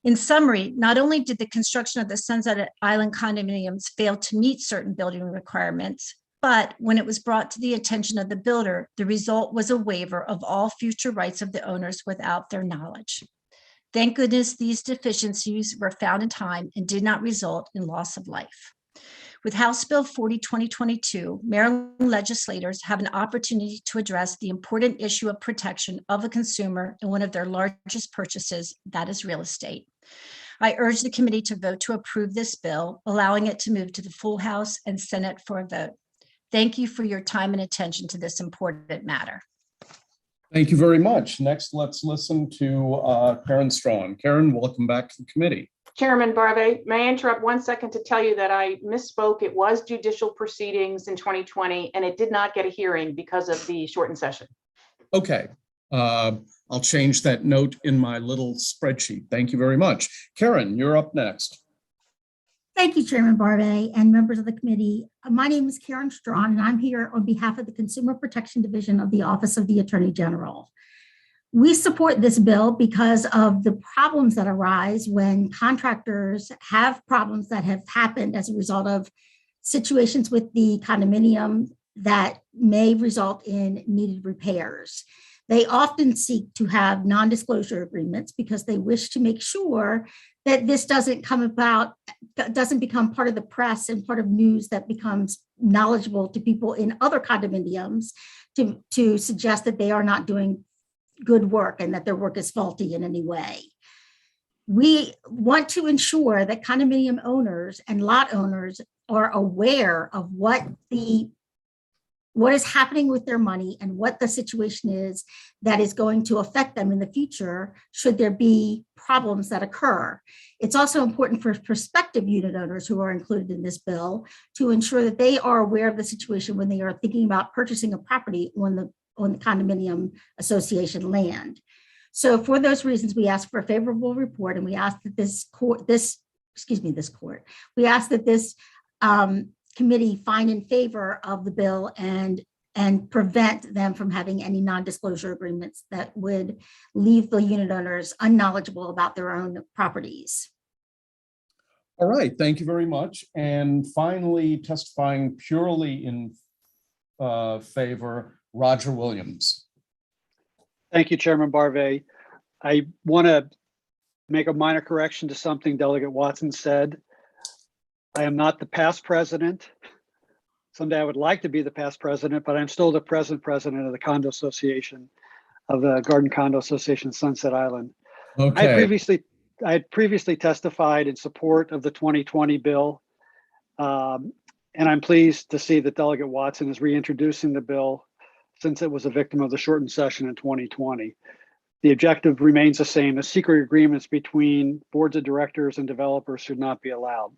In summary, not only did the construction of the Sunset Island condominiums fail to meet certain building requirements, but when it was brought to the attention of the builder, the result was a waiver of all future rights of the owners without their knowledge. Thank goodness these deficiencies were found in time and did not result in loss of life. With House Bill 40/2022, Maryland legislators have an opportunity to address the important issue of protection of a consumer in one of their largest purchases, that is real estate. I urge the committee to vote to approve this bill, allowing it to move to the full House and Senate for a vote. Thank you for your time and attention to this important matter. Thank you very much. Next, let's listen to Karen Strawn. Karen, welcome back to the committee. Chairman Barbe, may I interrupt 1 second to tell you that I misspoke. It was judicial proceedings in 2020, and it did not get a hearing because of the shortened session. Okay, I'll change that note in my little spreadsheet. Thank you very much. Karen, you're up next. Thank you, Chairman Barbe and members of the committee. My name is Karen Strawn, and I'm here on behalf of the Consumer Protection Division of the Office of the Attorney General. We support this bill because of the problems that arise when contractors have problems that have happened as a result of situations with the condominium that may result in needed repairs. They often seek to have non-disclosure agreements because they wish to make sure that this doesn't become part of the press and part of news that becomes knowledgeable to people in other condominiums to suggest that they are not doing good work and that their work is faulty in any way. We want to ensure that condominium owners and lot owners are aware of what is happening with their money and what the situation is that is going to affect them in the future should there be problems that occur. It's also important for prospective unit owners who are included in this bill to ensure that they are aware of the situation when they are thinking about purchasing a property on the condominium association land. So for those reasons, we ask for a favorable report, and we ask that this committee find in favor of the bill and prevent them from having any non-disclosure agreements that would leave the unit owners unknowledgeable about their own properties. All right, thank you very much. And finally, testifying purely in favor, Roger Williams. Thank you, Chairman Barve. I want to make a minor correction to something Delegate Watson said. I am not the past president. Someday I would like to be the past president, but I'm still the present president of the Condo Association, of the Garden Condo Association Sunset Island. Okay. I had previously testified in support of the 2020 bill, and I'm pleased to see that Delegate Watson is reintroducing the bill since it was a victim of the shortened session in 2020. The objective remains the same: as secret agreements between boards of directors and developers should not be allowed.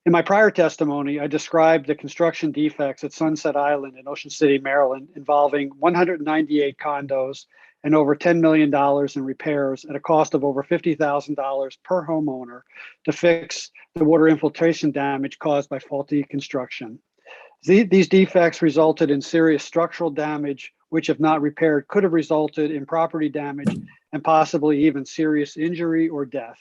In my prior testimony, I described the construction defects at Sunset Island in Ocean City, Maryland, involving 198 condos and over $10 million in repairs at a cost of over $50,000 per homeowner to fix the water infiltration damage caused by faulty construction. These defects resulted in serious structural damage, which, if not repaired, could have resulted in property damage and possibly even serious injury or death.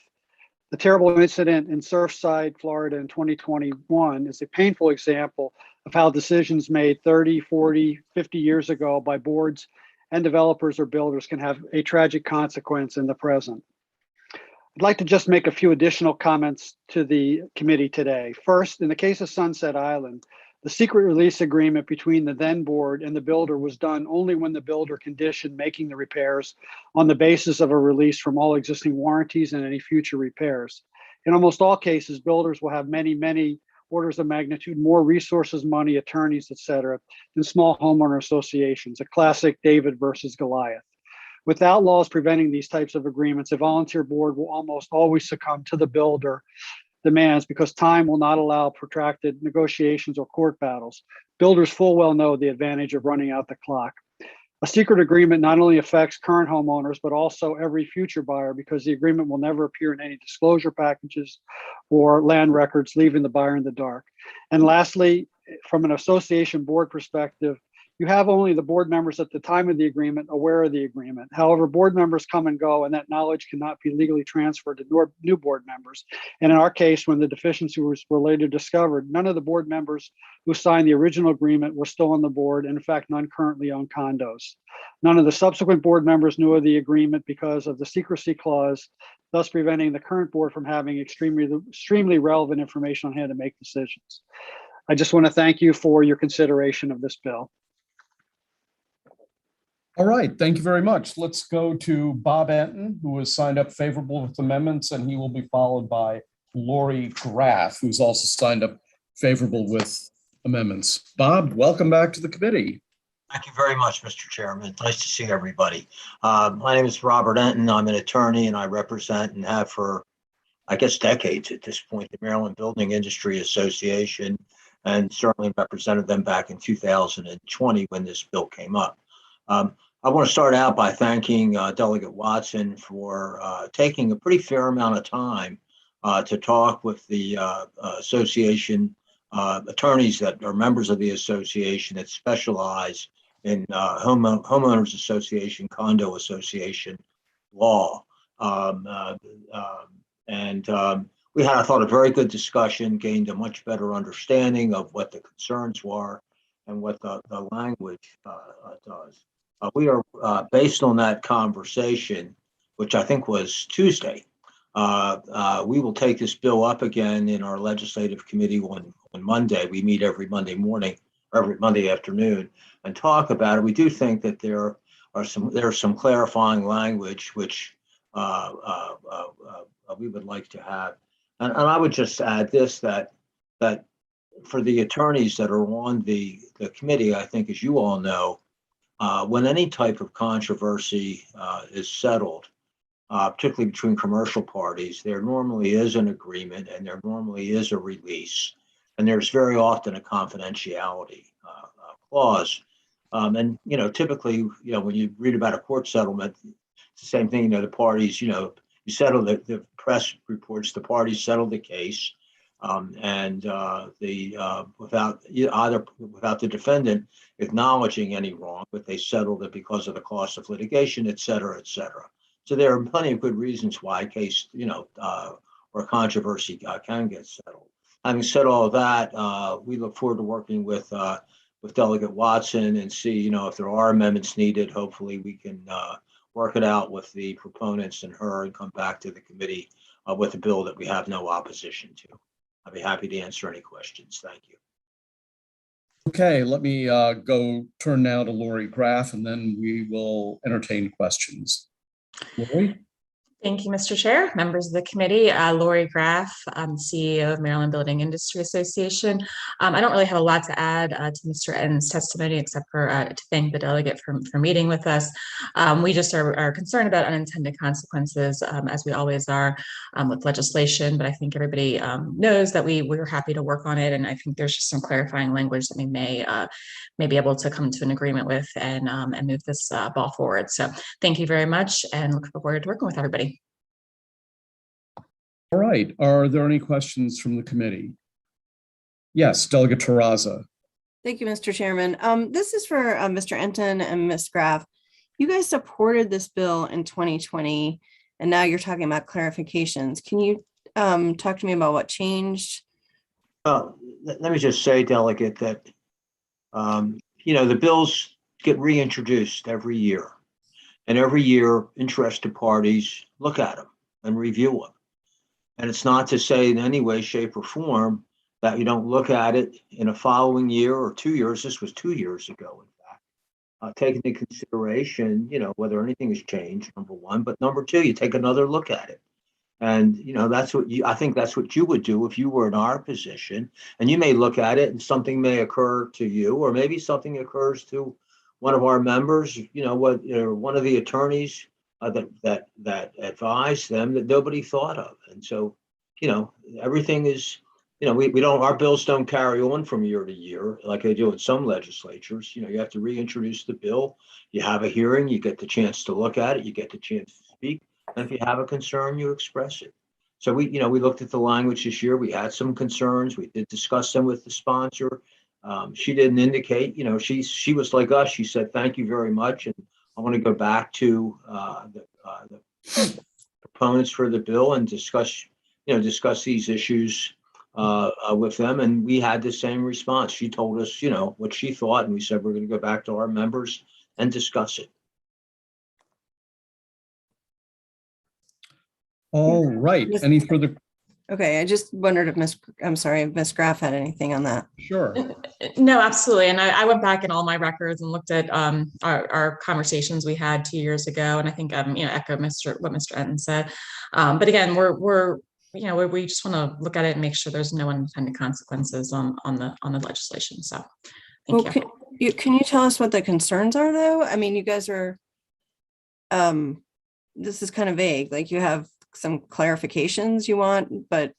The terrible incident in Surfside, Florida in 2021 is a painful example of how decisions made 30, 40, 50 years ago by boards and developers or builders can have a tragic consequence in the present. I'd like to just make a few additional comments to the committee today. First, in the case of Sunset Island, the secret release agreement between the then board and the builder was done only when the builder conditioned making the repairs on the basis of a release from all existing warranties and any future repairs. In almost all cases, builders will have many orders of magnitude more resources, money, attorneys, et cetera, than small homeowner associations, a classic David versus Goliath. Without laws preventing these types of agreements, a volunteer board will almost always succumb to the builder demands because time will not allow protracted negotiations or court battles. Builders full well know the advantage of running out the clock. A secret agreement not only affects current homeowners, but also every future buyer because the agreement will never appear in any disclosure packages or land records, leaving the buyer in the dark. And lastly, from an association board perspective, you have only the board members at the time of the agreement aware of the agreement. However, board members come and go, and that knowledge cannot be legally transferred to new board members. And in our case, when the deficiency were later discovered, none of the board members who signed the original agreement were still on the board, and in fact, none currently own condos. None of the subsequent board members knew of the agreement because of the secrecy clause, thus preventing the current board from having extremely relevant information on hand to make decisions. I just want to thank you for your consideration of this bill. All right, thank you very much. Let's go to Bob Anton, who has signed up favorable with amendments, and he will be followed by Lori Graff, who's also signed up favorable with amendments. Bob, welcome back to the committee. Thank you very much, Mr. Chairman. Nice to see everybody. My name is Robert Enton. I'm an attorney, and I represent and have for, I guess, decades at this point, the Maryland Building Industry Association, and certainly represented them back in 2020 when this bill came up. I want to start out by thanking Delegate Watson for taking a pretty fair amount of time to talk with the association attorneys that are members of the association that specialize in homeowners association, condo association law. We had, I thought, a very good discussion, gained a much better understanding of what the concerns were and what the language does. We are, based on that conversation, which I think was Tuesday, we will take this bill up again in our legislative committee on Monday. We meet every Monday morning, or every Monday afternoon, and talk about it. We do think that there's some clarifying language which we would like to have. And I would just add this, that for the attorneys that are on the committee, I think, as you all know, when any type of controversy is settled, particularly between commercial parties, there normally is an agreement and there normally is a release. And there's very often a confidentiality clause. And, typically, when you read about a court settlement, it's the same thing, the parties, you settle the press reports, the parties settled the case. Without the defendant acknowledging any wrong, but they settled it because of the cost of litigation, et cetera, et cetera. So there are plenty of good reasons why a case, or controversy can get settled. Having said all of that, we look forward to working with Delegate Watson and see, if there are amendments needed. Hopefully, we can work it out with the proponents and her and come back to the committee with a bill that we have no opposition to. I'll be happy to answer any questions. Thank you. Okay, let me go turn now to Lori Graff, and then we will entertain questions. Lori? Thank you, Mr. Chair, members of the committee. Lori Graff, I'm CEO of Maryland Building Industry Association. I don't really have a lot to add to Mr. Enton's testimony, except for to thank the delegate for meeting with us. We just are concerned about unintended consequences, as we always are with legislation, but I think everybody knows that we're happy to work on it, and I think there's just some clarifying language that we may be able to come to an agreement with and move this ball forward. So thank you very much, and look forward to working with everybody. All right, are there any questions from the committee? Yes, Delegate Terraza. Thank you, Mr. Chairman. This is for Mr. Enton and Ms. Graff. You guys supported this bill in 2020, and now you're talking about clarifications. Can you talk to me about what changed? Let me just say, Delegate, that the bills get reintroduced every year, and every year interested parties look at them. and review them. And it's not to say in any way, shape, or form that you don't look at it in a following year or 2 years. This was 2 years ago, in fact. Take into consideration, whether anything has changed, number one, but number two, you take another look at it. And, I think that's what you would do if you were in our position. And you may look at it and something may occur to you, or maybe something occurs to one of our members, one of the attorneys that advised them that nobody thought of. And so, everything is, our bills don't carry on from year to year like they do in some legislatures. You have to reintroduce the bill. You have a hearing, you get the chance to look at it, you get the chance to speak. And if you have a concern, you express it. So we looked at the language this year. We had some concerns. We did discuss them with the sponsor. She didn't indicate, she was like us. She said, thank you very much. And I want to go back to the proponents for the bill and discuss these issues with them. And we had the same response. She told us, what she thought. And we said, we're going to go back to our members and discuss it. All right. Any further? Okay, I just wondered if Miss Graff had anything on that. Sure. No, absolutely. And I went back in all my records and looked at our conversations we had 2 years ago. And I think, echo what Mr. Enton said. But again, we just want to look at it and make sure there's no unintended consequences on the legislation. So thank you. Can you tell us what the concerns are, though? I mean, you guys are, this is kind of vague. Like, you have some clarifications you want, but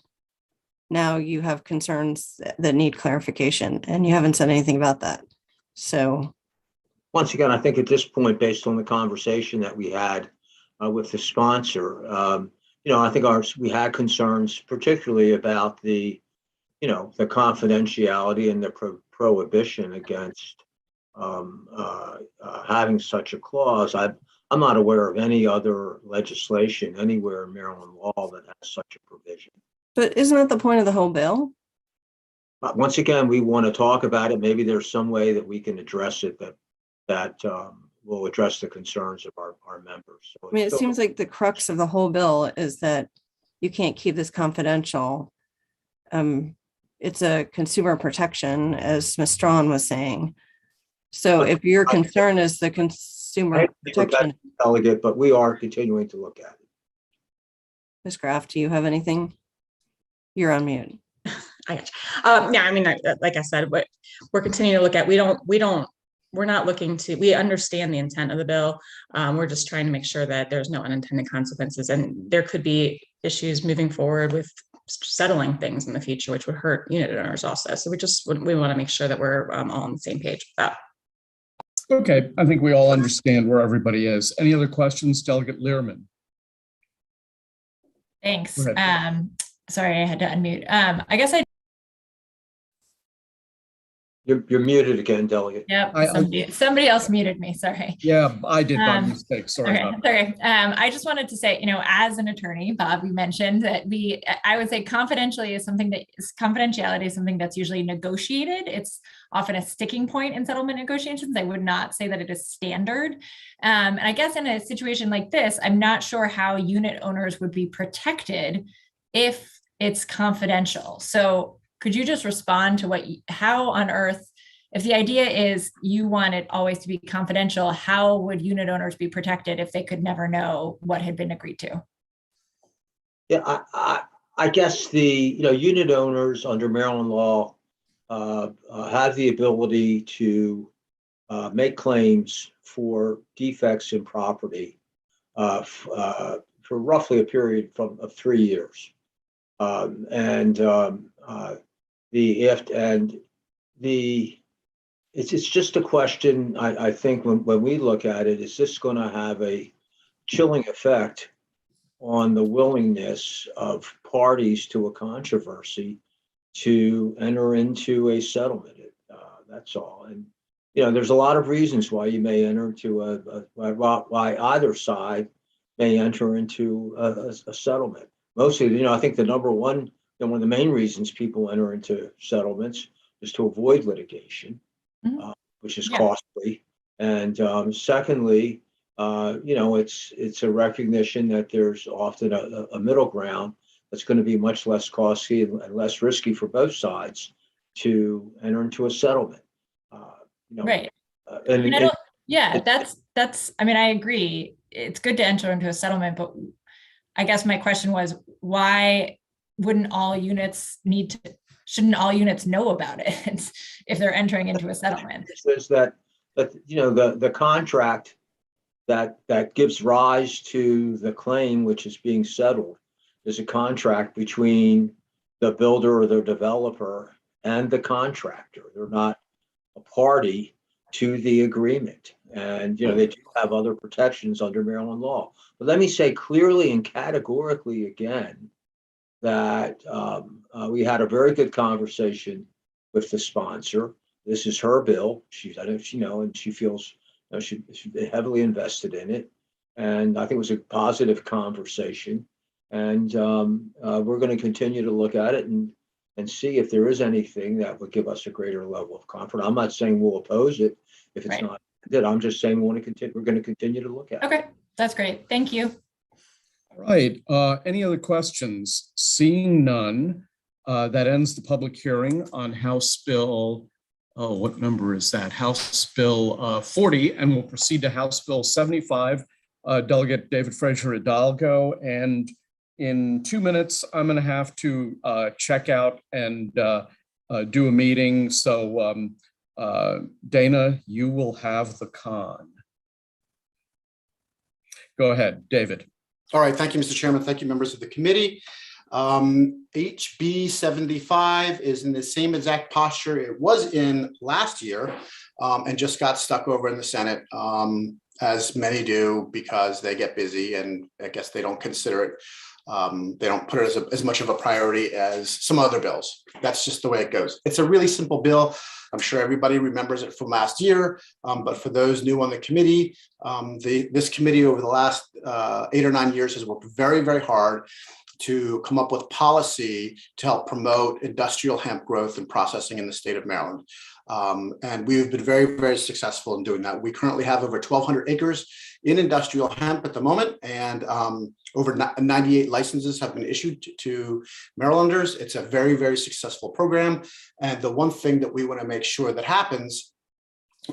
now you have concerns that need clarification, and you haven't said anything about that. So once again, I think at this point, based on the conversation that we had with the sponsor, I think we had concerns, particularly about the confidentiality and the prohibition against having such a clause. I'm not aware of any other legislation anywhere in Maryland law that has such a provision. But isn't that the point of the whole bill? Once again, we want to talk about it. Maybe there's some way that we can address it that will address the concerns of our members. So it seems like the crux of the whole bill is that you can't keep this confidential. It's a consumer protection, as Ms. Strawn was saying. So if your concern is the consumer protection, delegate, but we are continuing to look at it. Ms. Graff, do you have anything? You're on mute. I got you. Yeah, I mean, like I said, we're continuing to look at. We're not looking to. We understand the intent of the bill. We're just trying to make sure that there's no unintended consequences, and there could be issues moving forward with settling things in the future, which would hurt unit owners also. So we want to make sure that we're all on the same page with that. Okay, I think we all understand where everybody is. Any other questions, Delegate Learman? Thanks. Sorry, I had to unmute. I guess You're muted again, Delegate. Yep, somebody else muted me, sorry. Yeah, I did by mistake, sorry. Okay. I just wanted to say, as an attorney, Bob, you mentioned that I would say confidentiality is something that's usually negotiated. It's often a sticking point in settlement negotiations. I would not say that it is standard. And I guess in a situation like this, I'm not sure how unit owners would be protected if it's confidential. So could you just respond to how on earth, if the idea is you want it always to be confidential, how would unit owners be protected if they could never know what had been agreed to? Yeah, I guess the unit owners under Maryland law have the ability to make claims for defects in property for roughly a period of 3 years. It's just a question. I think when we look at it, is this going to have a chilling effect on the willingness of parties to a controversy to enter into a settlement? That's all. And there's a lot of reasons why you may enter into why either side may enter into a settlement. Mostly, I think the number one. And one of the main reasons people enter into settlements is to avoid litigation, which is costly. And secondly, it's a recognition that there's often a middle ground that's going to be much less costly and less risky for both sides to enter into a settlement. Right. And I mean, I agree. It's good to enter into a settlement, but I guess my question was, why shouldn't all units know about it if they're entering into a settlement? Says that the contract that gives rise to the claim which is being settled is a contract between the builder or the developer and the contractor. They're not a party to the agreement. And, they do have other protections under Maryland law. But let me say clearly and categorically again that we had a very good conversation with the sponsor. This is her bill. And she feels she's heavily invested in it. And I think it was a positive conversation. And we're going to continue to look at it and see if there is anything that would give us a greater level of confidence. I'm not saying we'll oppose it if it's not good. I'm just saying we're going to continue to look at it. Okay, that's great. Thank you. All right. Any other questions? Seeing none, that ends the public hearing on House Bill. Oh, what number is that? House Bill 40, and we'll proceed to House Bill 75. Delegate David Fraser Hidalgo, and in 2 minutes, I'm going to have to check out and do a meeting. So Dana, you will have the con. Go ahead, David. All right. Thank you, Mr. Chairman. Thank you, members of the committee. HB 75 is in the same exact posture it was in last year and just got stuck over in the Senate, as many do, because they get busy and I guess they don't consider it. They don't put it as much of a priority as some other bills. That's just the way it goes. It's a really simple bill. I'm sure everybody remembers it from last year, but for those new on the committee, this committee over the last 8 or 9 years has worked very, very hard to come up with policy to help promote industrial hemp growth and processing in the state of Maryland. And we've been very, very successful in doing that. We currently have over 1,200 acres in industrial hemp at the moment, and over 98 licenses have been issued to Marylanders. It's a very, very successful program. And the one thing that we want to make sure that happens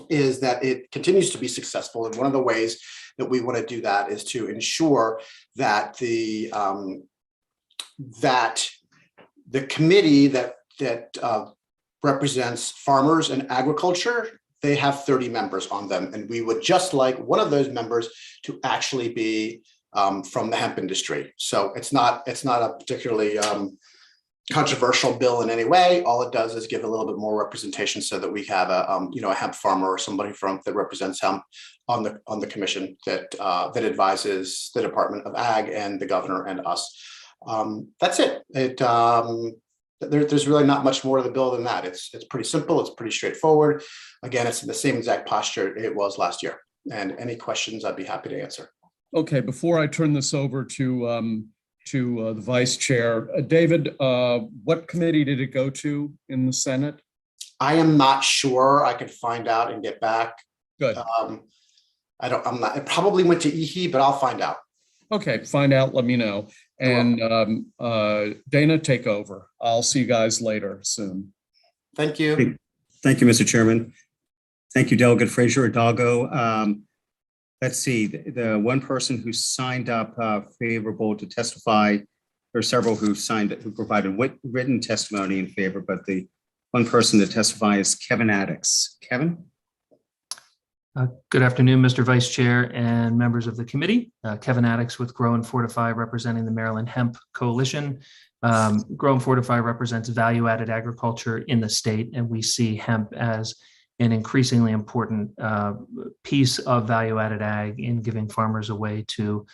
is that it continues to be successful. And one of the ways that we want to do that is to ensure that the committee that represents farmers and agriculture, they have 30 members on them. And we would just like one of those members to actually be from the hemp industry. So it's not a particularly controversial bill in any way. All it does is give a little bit more representation so that we have a hemp farmer or somebody that represents hemp on the commission that advises the Department of Ag and the governor and us. That's it. There's really not much more to the bill than that. It's pretty simple. It's pretty straightforward. Again, it's in the same exact posture it was last year. And any questions, I'd be happy to answer. Okay, before I turn this over to the vice chair, David, what committee did it go to in the Senate? I am not sure. I could find out and get back. Good. It probably went to EHE, but I'll find out. Okay, find out, let me know. And Dana, take over. I'll see you guys later soon. Thank you. Thank you, Mr. Chairman. Thank you, Delegate Fraser Hidalgo. Let's see, the one person who signed up favorable to testify, there are several who provided written testimony in favor, but the one person to testify is Kevin Addix. Kevin? Good afternoon, Mr. Vice Chair and members of the committee. Kevin Addix with Grow and Fortify, representing the Maryland Hemp Coalition. Grow and Fortify represents value-added agriculture in the state, and we see hemp as an increasingly important piece of value-added ag in giving farmers a way to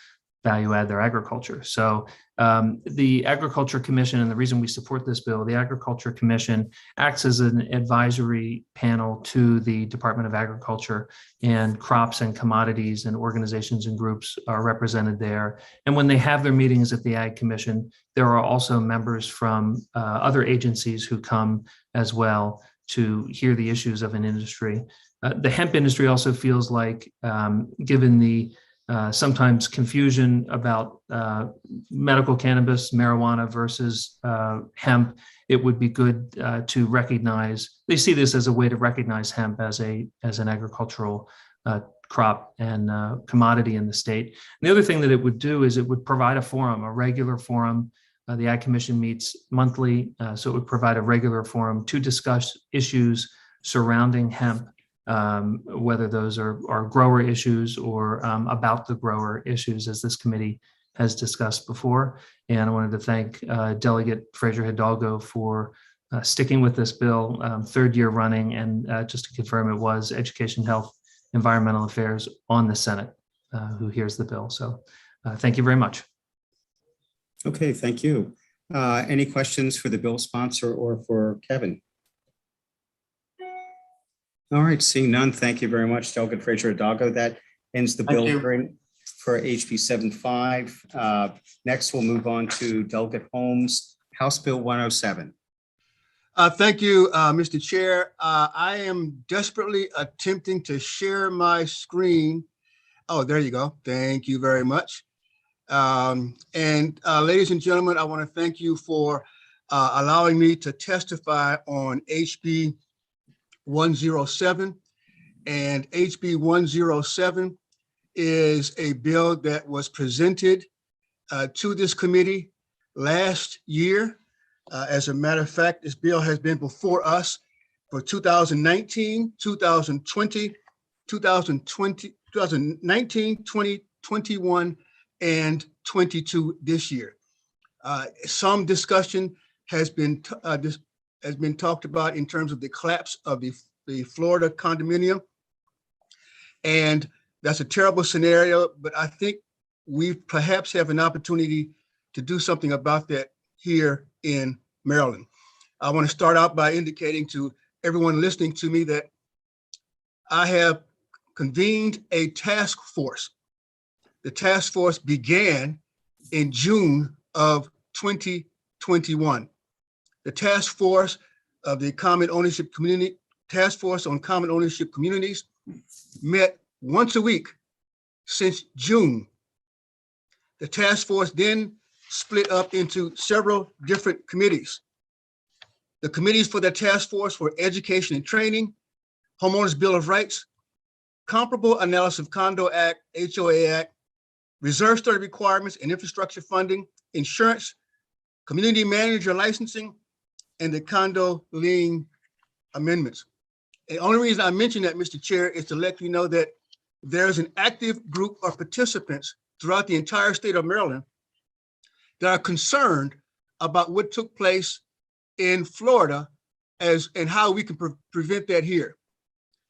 value add their agriculture. So the Agriculture Commission, and the reason we support this bill, the Agriculture Commission acts as an advisory panel to the Department of Agriculture, and crops and commodities and organizations and groups are represented there. And when they have their meetings at the Ag Commission, there are also members from other agencies who come as well. to hear the issues of an industry. The hemp industry also feels like, given the sometimes confusion about medical cannabis, marijuana versus hemp, it would be good to recognize, they see this as a way to recognize hemp as an agricultural crop and commodity in the state. And the other thing that it would do is it would provide a forum, a regular forum. The Ag Commission meets monthly, so it would provide a regular forum to discuss issues surrounding hemp, whether those are grower issues or about the grower issues, as this committee has discussed before. And I wanted to thank Delegate Fraser Hidalgo for sticking with this bill, third year running, and just to confirm, it was Education, Health, Environmental Affairs on the Senate who hears the bill. So thank you very much. Okay, thank you. Any questions for the bill sponsor or for Kevin? All right, seeing none, thank you very much, Delegate Fraser Hidalgo. That ends the bill hearing for HB 75. Next, we'll move on to Delegate Holmes, House Bill 107. Thank you, Mr. Chair. I am desperately attempting to share my screen. Oh, there you go. Thank you very much. Ladies and gentlemen, I want to thank you for allowing me to testify on HB 107. And HB 107 is a bill that was presented to this committee last year. As a matter of fact, this bill has been before us for 2019, 2020, 2019, 2021, and 22 this year. Some discussion has been talked about in terms of the collapse of the Florida condominium. And that's a terrible scenario, but I think we perhaps have an opportunity to do something about that here in Maryland. I want to start out by indicating to everyone listening to me that I have convened a task force. The task force began in June of 2021. The task force of the Common Ownership Community, Task Force on Common Ownership Communities met once a week since June. The task force then split up into several different committees. The committees for the task force were Education and Training, Homeowners Bill of Rights, Comparable Analysis of Condo Act, HOA Act, Reserve Study Requirements and Infrastructure Funding, Insurance, Community Manager Licensing, and the Condo Lien Amendments. The only reason I mention that, Mr. Chair, is to let you know that there's an active group of participants throughout the entire state of Maryland that are concerned about what took place in Florida and how we can prevent that here.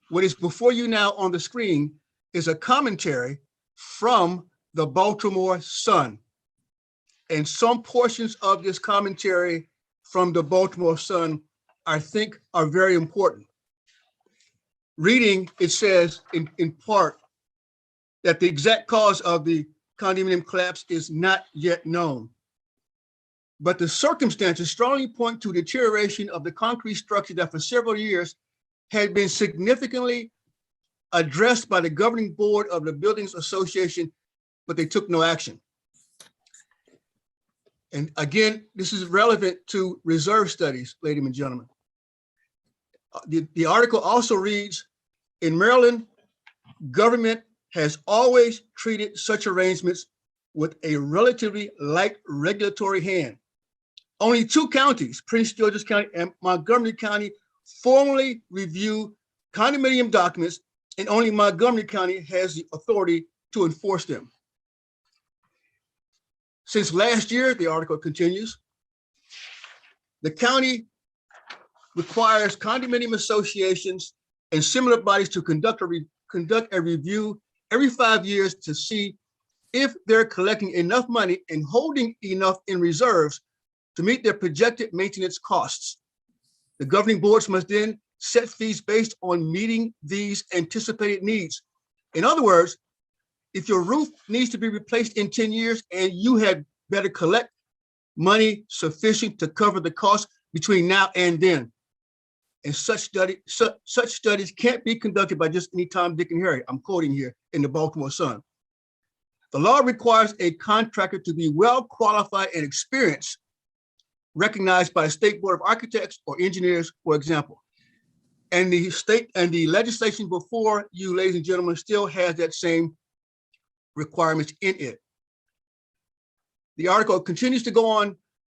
What is before you now on the screen is a commentary from the Baltimore Sun. And some portions of this commentary from the Baltimore Sun, I think, are very important. Reading, it says in part that the exact cause of the condominium collapse is not yet known, but the circumstances strongly point to deterioration of the concrete structure that for several years had been significantly addressed by the governing board of the Buildings Association, but they took no action. And again, this is relevant to reserve studies, ladies and gentlemen. The article also reads, in Maryland, government has always treated such arrangements with a relatively light regulatory hand. Only two counties, Prince George's County and Montgomery County, formally review condominium documents, and only Montgomery County has the authority to enforce them. Since last year, the article continues, the county requires condominium associations and similar bodies to conduct a review every 5 years to see if they're collecting enough money and holding enough in reserves to meet their projected maintenance costs. The governing boards must then set fees based on meeting these anticipated needs. In other words, if your roof needs to be replaced in 10 years and you had better collect money sufficient to cover the cost between now and then. and such studies can't be conducted by just any Tom, Dick, and Harry. I'm quoting here in the Baltimore Sun. The law requires a contractor to be well qualified and experienced, recognized by the State Board of Architects or Engineers, for example. And the state and the legislation before you, ladies and gentlemen, still has that same requirements in it. The article continues to go on.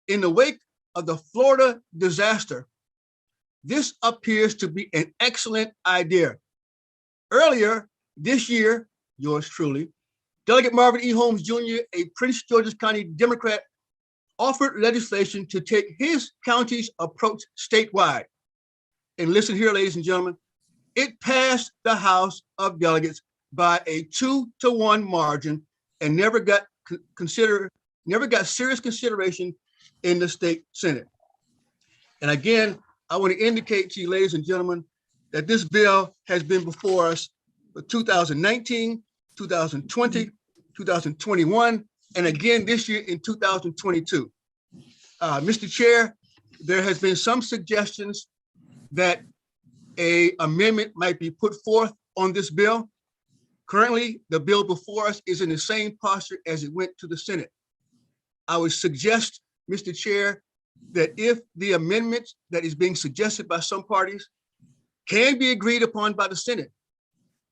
In the wake of the Florida disaster, this appears to be an excellent idea. Earlier this year, yours truly, Delegate Marvin E. Holmes Jr., a Prince George's County Democrat, offered legislation to take his county's approach statewide. And listen here, ladies and gentlemen, it passed the House of Delegates by a 2-to-1 margin and never got serious consideration in the state Senate. And again, I want to indicate to you, ladies and gentlemen, that this bill has been before us for 2019, 2020, 2021, and again this year in 2022. Mr. Chair, there has been some suggestions that an amendment might be put forth on this bill. Currently, the bill before us is in the same posture as it went to the Senate. I would suggest, Mr. Chair, that if the amendment that is being suggested by some parties can be agreed upon by the Senate,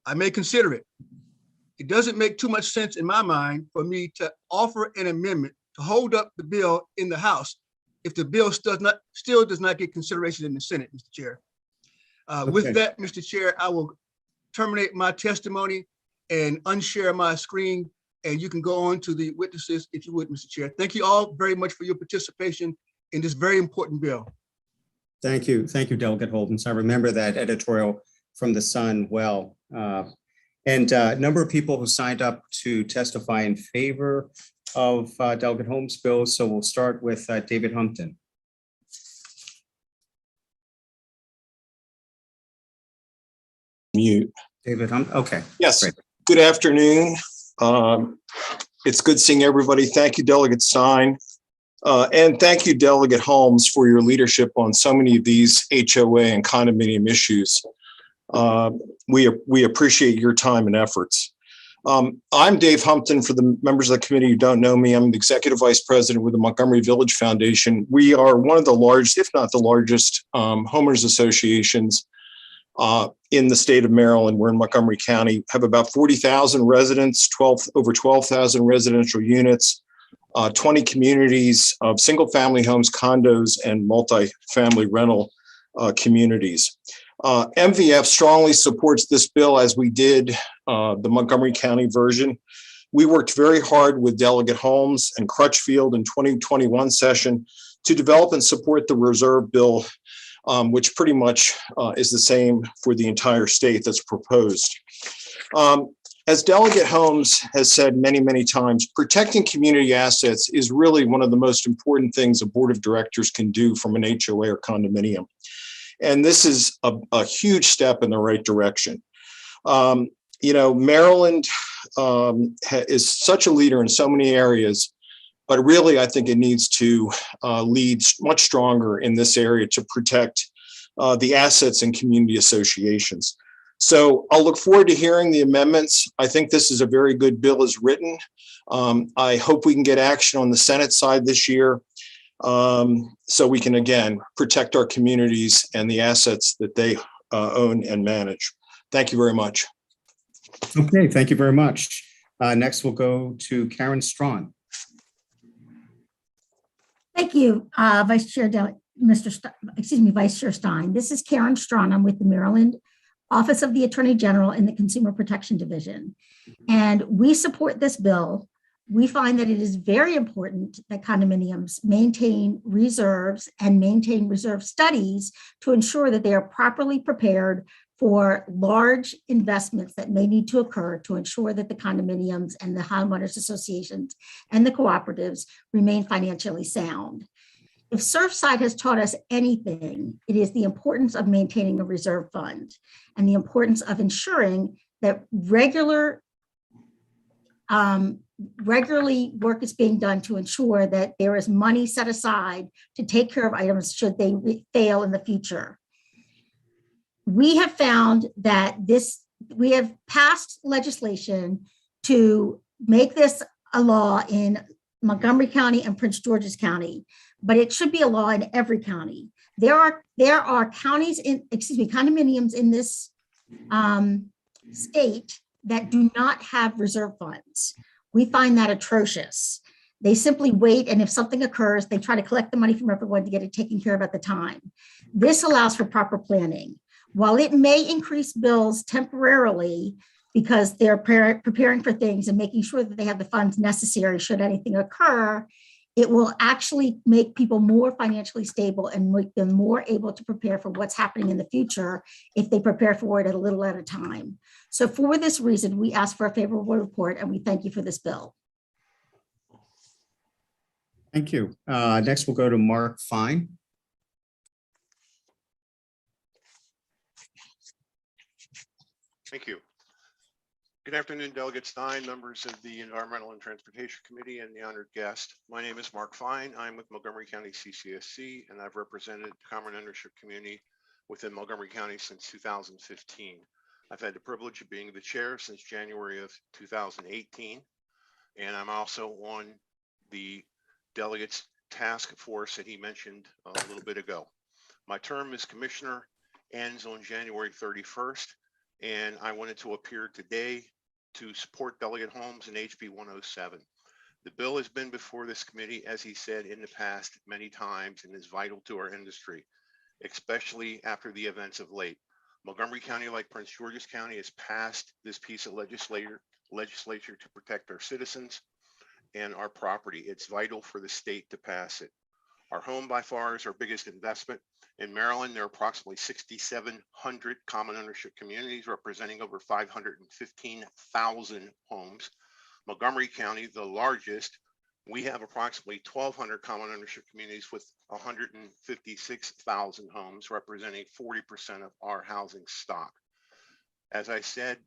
I may consider it. It doesn't make too much sense in my mind for me to offer an amendment to hold up the bill in the House if the bill still does not get consideration in the Senate, Mr. Chair. With that, Mr. Chair, I will terminate my testimony and unshare my screen, and you can go on to the witnesses if you would, Mr. Chair. Thank you all very much for your participation in this very important bill. Thank you, Delegate Holmes. I remember that editorial from the Sun well. And a number of people who signed up to testify in favor of Delegate Holmes' bill. So we'll start with David Humpton. Mute. David Humpton, okay. Yes, great. Good afternoon. It's good seeing everybody. Thank you, Delegate Stein. And thank you, Delegate Holmes, for your leadership on so many of these HOA and condominium issues. We appreciate your time and efforts. I'm Dave Humpton. For the members of the committee who don't know me, I'm the Executive Vice President with the Montgomery Village Foundation. We are one of the largest, if not the largest, homeowners associations in the state of Maryland. We're in Montgomery County, have about 40,000 residents, over 12,000 residential units, 20 communities of single family homes, condos, and multifamily rental communities. MVF strongly supports this bill, as we did the Montgomery County version. We worked very hard with Delegate Holmes and Crutchfield in 2021 session to develop and support the reserve bill, which pretty much is the same for the entire state that's proposed. As Delegate Holmes has said many, many times, protecting community assets is really one of the most important things a board of directors can do from an HOA or condominium. And this is a huge step in the right direction. You know, Maryland is such a leader in so many areas, but really I think it needs to lead much stronger in this area to protect the assets and community associations. So I'll look forward to hearing the amendments. I think this is a very good bill as written. I hope we can get action on the Senate side this year, so we can, again, protect our communities and the assets that they own and manage. Thank you very much. Okay, thank you very much. Next, we'll go to Karen Strawn. Thank you, Vice Chair Vice Chair Stein. This is Karen Strawn. I'm with the Maryland Office of the Attorney General in the Consumer Protection Division. And we support this bill. We find that it is very important that condominiums maintain reserves and maintain reserve studies to ensure that they are properly prepared for large investments that may need to occur to ensure that the condominiums and the homeowners associations and the cooperatives remain financially sound. If Surfside has taught us anything, it is the importance of maintaining a reserve fund and the importance of ensuring that regularly work is being done to ensure that there is money set aside to take care of items should they fail in the future. we have found that we have passed legislation to make this a law in Montgomery County and Prince George's County, but it should be a law in every county. There are counties condominiums in this state that do not have reserve funds. We find that atrocious. They simply wait, and if something occurs, they try to collect the money from everyone to get it taken care of at the time. This allows for proper planning. While it may increase bills temporarily because they're preparing for things and making sure that they have the funds necessary should anything occur, it will actually make people more financially stable and make them more able to prepare for what's happening in the future if they prepare for it a little at a time. So for this reason, we ask for a favorable report, and we thank you for this bill. Thank you. Next, we'll go to Mark Fine. Thank you. Good afternoon, Delegate Stein, members of the Environmental and Transportation Committee, and the honored guest. My name is Mark Fine. I'm with Montgomery County CCSC, and I've represented the common ownership community within Montgomery County since 2015. I've had the privilege of being the chair since January of 2018, and I'm also on the delegates task force that he mentioned a little bit ago. My term as commissioner ends on January 31st, and I wanted to appear today to support Delegate Holmes and HB 107. The bill has been before this committee, as he said in the past, many times, and is vital to our industry, especially after the events of late. Montgomery County, like Prince George's County, has passed this piece of legislature to protect our citizens and our property. It's vital for the state to pass it. Our home by far is our biggest investment. In Maryland, there are approximately 6,700 common ownership communities representing over 515,000 homes. Montgomery County, the largest, we have approximately 1,200 common ownership communities with 156,000 homes, representing 40% of our housing stock. As I said,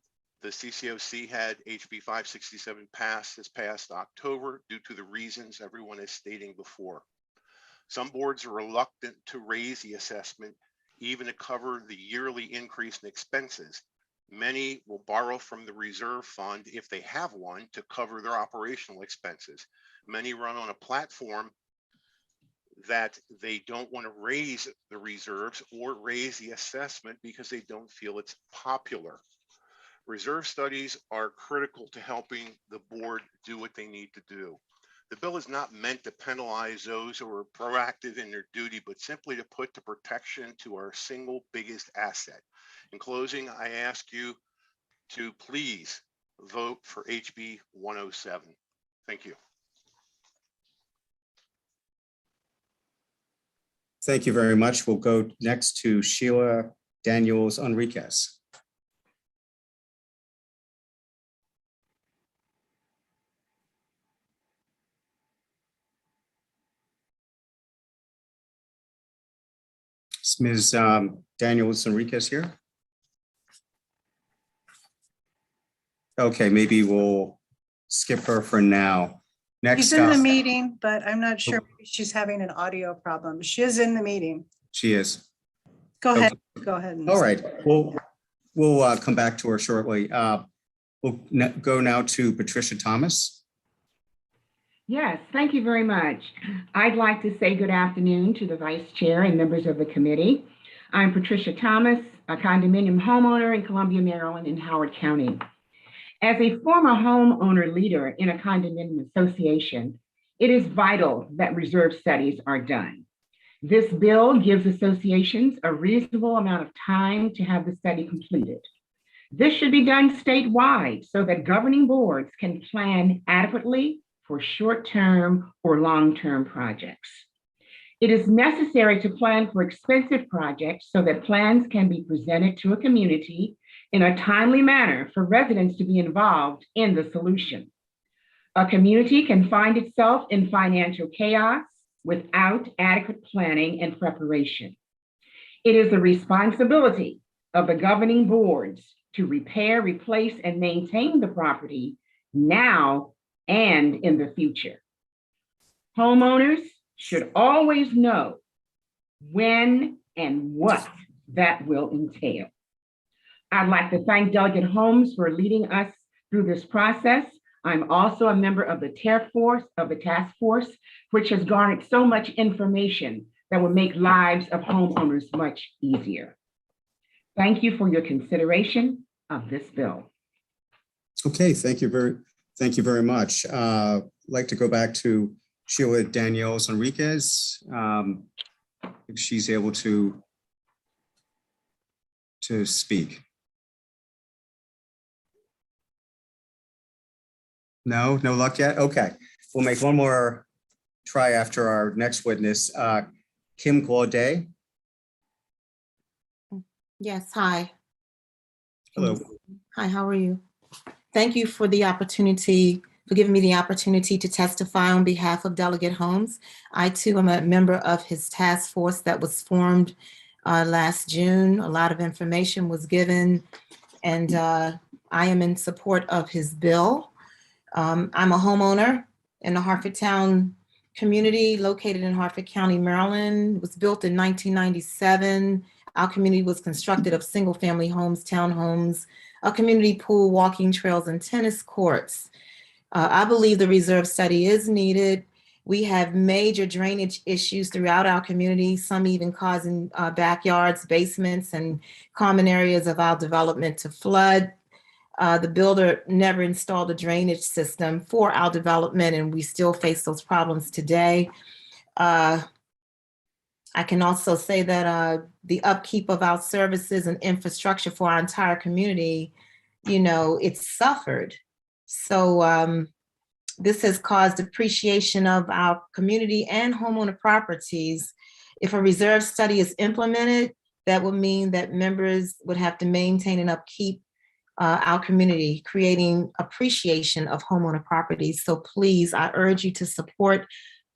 the CCOC had HB 567 passed this past October due to the reasons everyone is stating before. Some boards are reluctant to raise the assessment, even to cover the yearly increase in expenses. Many will borrow from the reserve fund, if they have one, to cover their operational expenses. Many run on a platform that they don't want to raise the reserves or raise the assessment because they don't feel it's popular. Reserve studies are critical to helping the board do what they need to do. The bill is not meant to penalize those who are proactive in their duty, but simply to put the protection to our single biggest asset. In closing, I ask you to please vote for HB 107. Thank you. Thank you very much. We'll go next to Sheila Daniels Enriquez. Is Ms. Daniels Enriquez here? Okay, maybe we'll skip her for now. Next She's in the up, meeting, but I'm not sure if she's having an audio problem. She is in the meeting. she is. Go ahead. Okay. Go ahead. All right, we'll come back to her shortly. We'll go now to Patricia Thomas. Yes, thank you very much. I'd like to say good afternoon to the Vice Chair and members of the committee. I'm Patricia Thomas, a condominium homeowner in Columbia, Maryland in Howard County. As a former homeowner leader in a condominium association, it is vital that reserve studies are done. This bill gives associations a reasonable amount of time to have the study completed. This should be done statewide so that governing boards can plan adequately for short-term or long-term projects. It is necessary to plan for expensive projects so that plans can be presented to a community in a timely manner for residents to be involved in the solution. A community can find itself in financial chaos without adequate planning and preparation. It is the responsibility of the governing boards to repair, replace, and maintain the property now and in the future. Homeowners should always know when and what that will entail. I'd like to thank Delegate Holmes for leading us through this process. I'm also a member of the task force, which has garnered so much information that will make lives of homeowners much easier. Thank you for your consideration of this bill. Okay, thank you very much. I'd like to go back to Sheila Daniels Enriquez. If she's able to speak. No luck yet? Okay, we'll make one more try after our next witness, Kim Gaudet. Yes, hi. Hello. Hi, how are you? Thank you for the opportunity, for giving me the opportunity to testify on behalf of Delegate Holmes. I too am a member of his task force that was formed last June. A lot of information was given, and I am in support of his bill. I'm a homeowner in the Hartfordtown community located in Hartford County, Maryland. It was built in 1997. Our community was constructed of single-family homes, townhomes, a community pool, walking trails, and tennis courts. I believe the reserve study is needed. We have major drainage issues throughout our community, some even causing backyards, basements, and common areas of our development to flood. The builder never installed a drainage system for our development, and we still face those problems today. I can also say that the upkeep of our services and infrastructure for our entire community, it's suffered. So this has caused depreciation of our community and homeowner properties. If a reserve study is implemented, that would mean that members would have to maintain and upkeep our community, creating appreciation of homeowner properties. So please, I urge you to support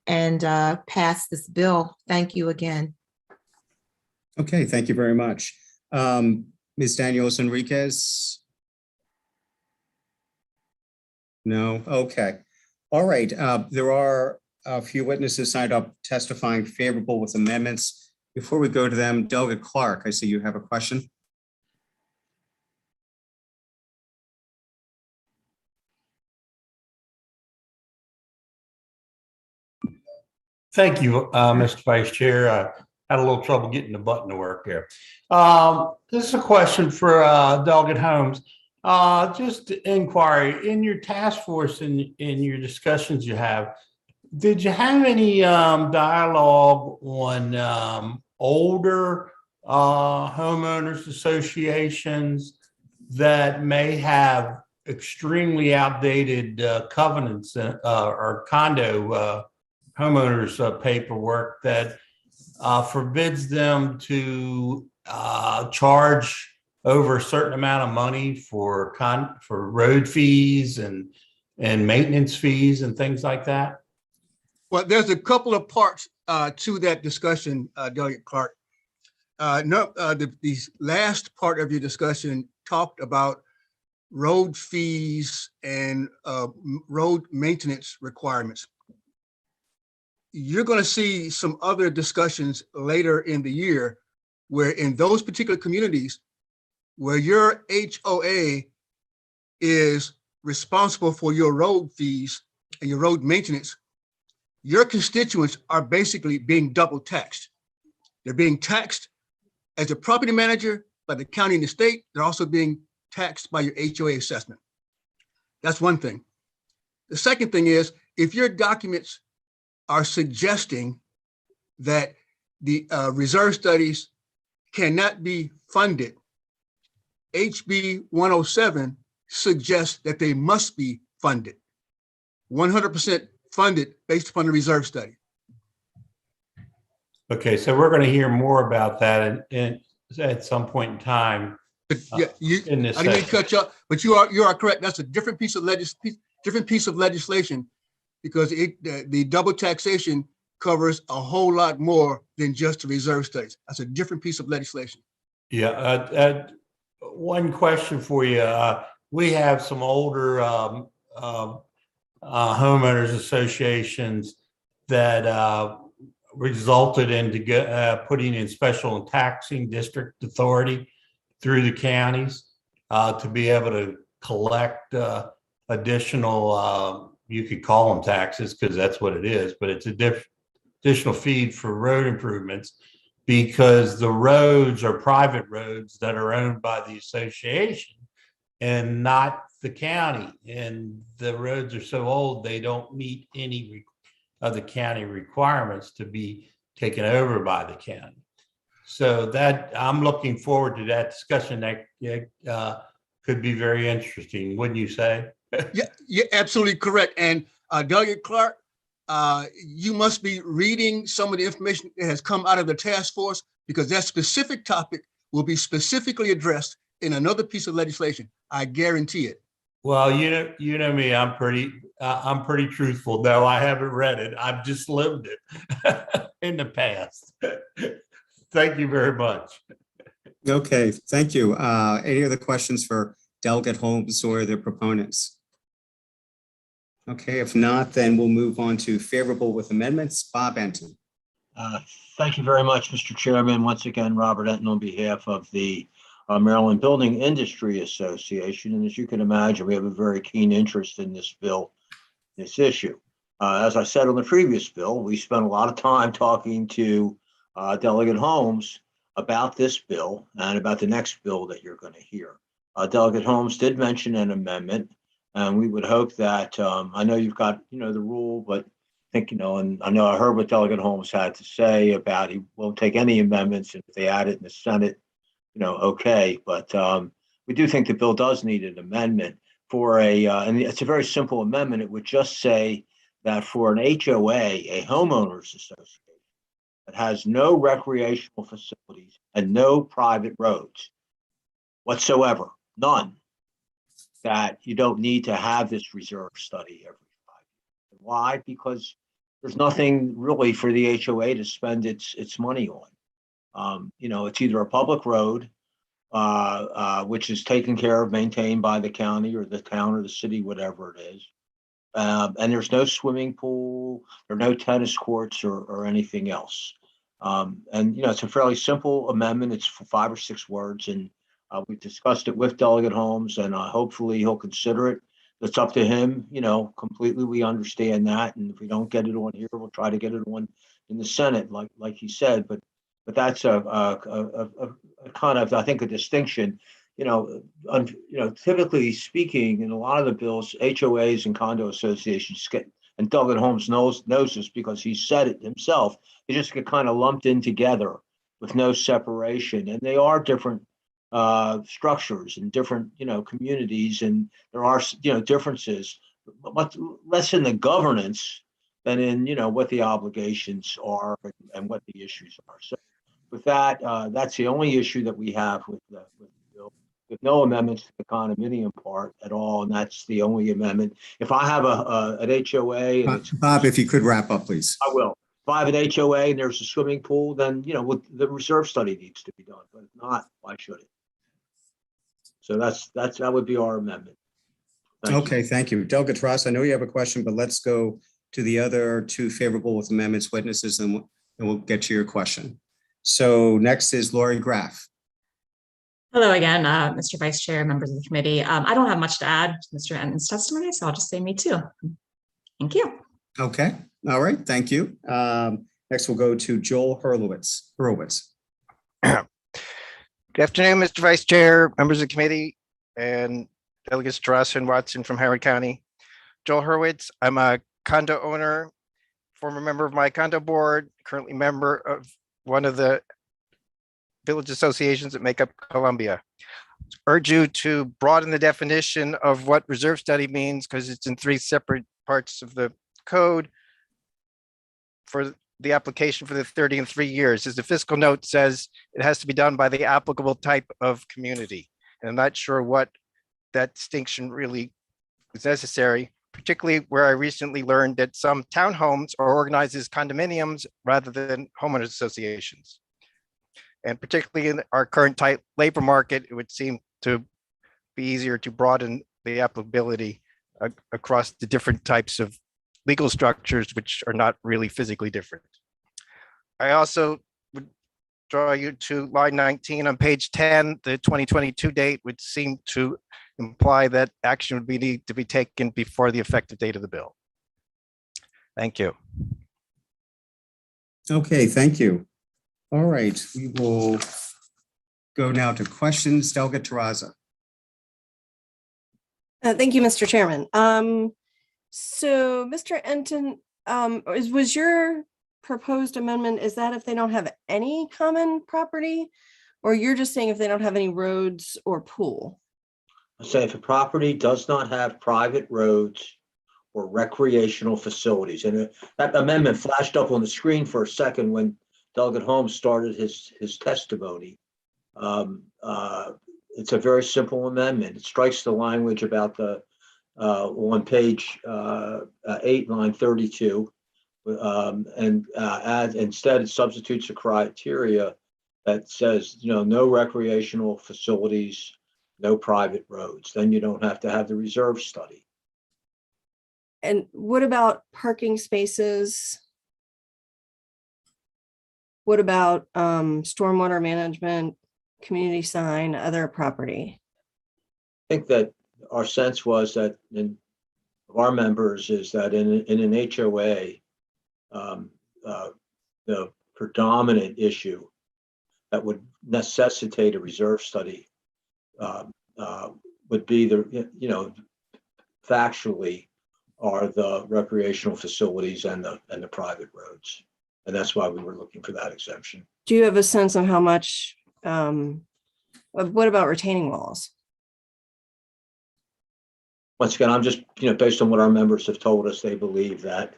and pass this bill. Thank you again. Okay, thank you very much. Ms. Daniels Enriquez? No, okay. All right, there are a few witnesses signed up testifying favorable with amendments. Before we go to them, Delegate Clark, I see you have a question. Thank you, Mr. Vice Chair. I had a little trouble getting the button to work there. This is a question for Delegate Holmes. Just inquiry, in your task force and in your discussions you have, did you have any dialogue on older homeowners associations that may have extremely outdated covenants or condo homeowners paperwork that forbids them to charge over a certain amount of money for road fees and maintenance fees and things like that? Well, there's a couple of parts to that discussion, Delegate Clark. The last part of your discussion talked about road fees and road maintenance requirements. You're going to see some other discussions later in the year where in those particular communities where your HOA is responsible for your road fees and your road maintenance, your constituents are basically being double taxed. They're being taxed as a property manager by the county and the state. They're also being taxed by your HOA assessment. That's one thing. The second thing is, if your documents are suggesting that the reserve studies cannot be funded, HB 107 suggests that they must be funded, 100% funded based upon the reserve study. Okay, so we're going to hear more about that at some point in time. Yeah, in this I didn't mean to cut you off, but you are correct. That's a different piece of legislation because the double taxation covers a whole lot more than just the reserve studies. That's a different piece of legislation. Yeah, one question for you. We have some older homeowners associations that resulted in putting in special and taxing district authority through the counties to be able to collect additional, you could call them taxes because that's what it is, but it's additional feed for road improvements because the roads are private roads that are owned by the association and not the county. And the roads are so old, they don't meet any of the county requirements to be taken over by the county. So that I'm looking forward to that discussion. That could be very interesting, wouldn't you say? Yeah, you're absolutely correct. And Delegate Clark, you must be reading some of the information that has come out of the task force because that specific topic will be specifically addressed in another piece of legislation. I guarantee it. Well, you know me. I'm pretty truthful. No, I haven't read it. I've just lived it in the past. Thank you very much. Okay, thank you. Any other questions for Delegate Holmes or the proponents? Okay, if not, then we'll move on to favorable with amendments. Bob Enton. Thank you very much, Mr. Chairman. Once again, Robert Enton on behalf of the Maryland Building Industry Association. And as you can imagine, we have a very keen interest in this bill, this issue. As I said on the previous bill, we spent a lot of time talking to Delegate Holmes about this bill and about the next bill that you're going to hear. Delegate Holmes did mention an amendment, and we would hope that, I know you've got, the rule, but I think, and I know I heard what Delegate Holmes had to say about he won't take any amendments, and if they add it in the Senate, okay. But we do think the bill does need an amendment for and it's a very simple amendment. It would just say that for an HOA, a homeowners association, that has no recreational facilities and no private roads whatsoever, none, that you don't need to have this reserve study every 5 years. Why? Because there's nothing really for the HOA to spend its money on. It's either a public road, which is taken care of, maintained by the county or the town or the city, whatever it is. And there's no swimming pool or no tennis courts or anything else. It's a fairly simple amendment. It's 5 or 6 words, and we've discussed it with Delegate Holmes, and hopefully he'll consider it. It's up to him, completely. We understand that, and if we don't get it on here, we'll try to get it on in the Senate, like he said. But that's a kind of, I think, a distinction. Typically speaking, in a lot of the bills, HOAs and condo associations get, and Delegate Holmes knows this because he said it himself, they just get kind of lumped in together with no separation, and they are different structures and different, communities, and there are, differences, but less in the governance than in, what the obligations are and what the issues are. So with that, that's the only issue that we have with the bill. With no amendments to the condominium part at all, and that's the only amendment. If I have an HOA, and Bob, if you could wrap up, please. I will. If I have an HOA and there's a swimming pool, then the reserve study needs to be done. But if not, why should it? So that would be our amendment. Okay, thank you. Delegate Ross, I know you have a question, but let's go to the other 2 favorable with amendments witnesses, and we'll get to your question. So next is Lori Graff. Hello again, Mr. Vice Chair, members of the committee. I don't have much to add to Mr. Enton's testimony, so I'll just say me too. Thank you. Okay, all right, thank you. Next, we'll go to Joel Hurwitz. Good afternoon, Mr. Vice Chair, members of the committee, and delegates Dross and Watson from Howard County. Joel Hurwitz, I'm a condo owner, former member of my condo board, currently member of one of the village associations that make up Columbia. Urge you to broaden the definition of what reserve study means because it's in 3 separate parts of the code for the application for the 30 and 3 years. As the fiscal note says, it has to be done by the applicable type of community. And I'm not sure what that distinction really is necessary, particularly where I recently learned that some townhomes are organized as condominiums rather than homeowners associations. And particularly in our current tight labor market, it would seem to be easier to broaden the applicability across the different types of legal structures, which are not really physically different. I also would draw you to line 19 on page 10. The 2022 date would seem to imply that action would need to be taken before the effective date of the bill. Thank you. Okay, thank you. All right, we will go now to questions. Delegate Terraza. Thank you, Mr. Chairman. So Mr. Enton, was your proposed amendment, is that if they don't have any common property? Or you're just saying if they don't have any roads or pool? I say if a property does not have private roads or recreational facilities, and that amendment flashed up on the screen for a second when Delegate Holmes started his testimony. It's a very simple amendment. It strikes the language about the on page 8, line 32, and instead it substitutes a criteria that says, no recreational facilities, no private roads. Then you don't have to have the reserve study. And what about parking spaces? What about stormwater management, community sign, other property? I think that our sense was that of our members is that in an HOA, the predominant issue that would necessitate a reserve study would be factually are the recreational facilities and the private roads. And that's why we were looking for that exemption. Do you have a sense of how much, what about retaining walls? Once again, I'm just, based on what our members have told us, they believe that.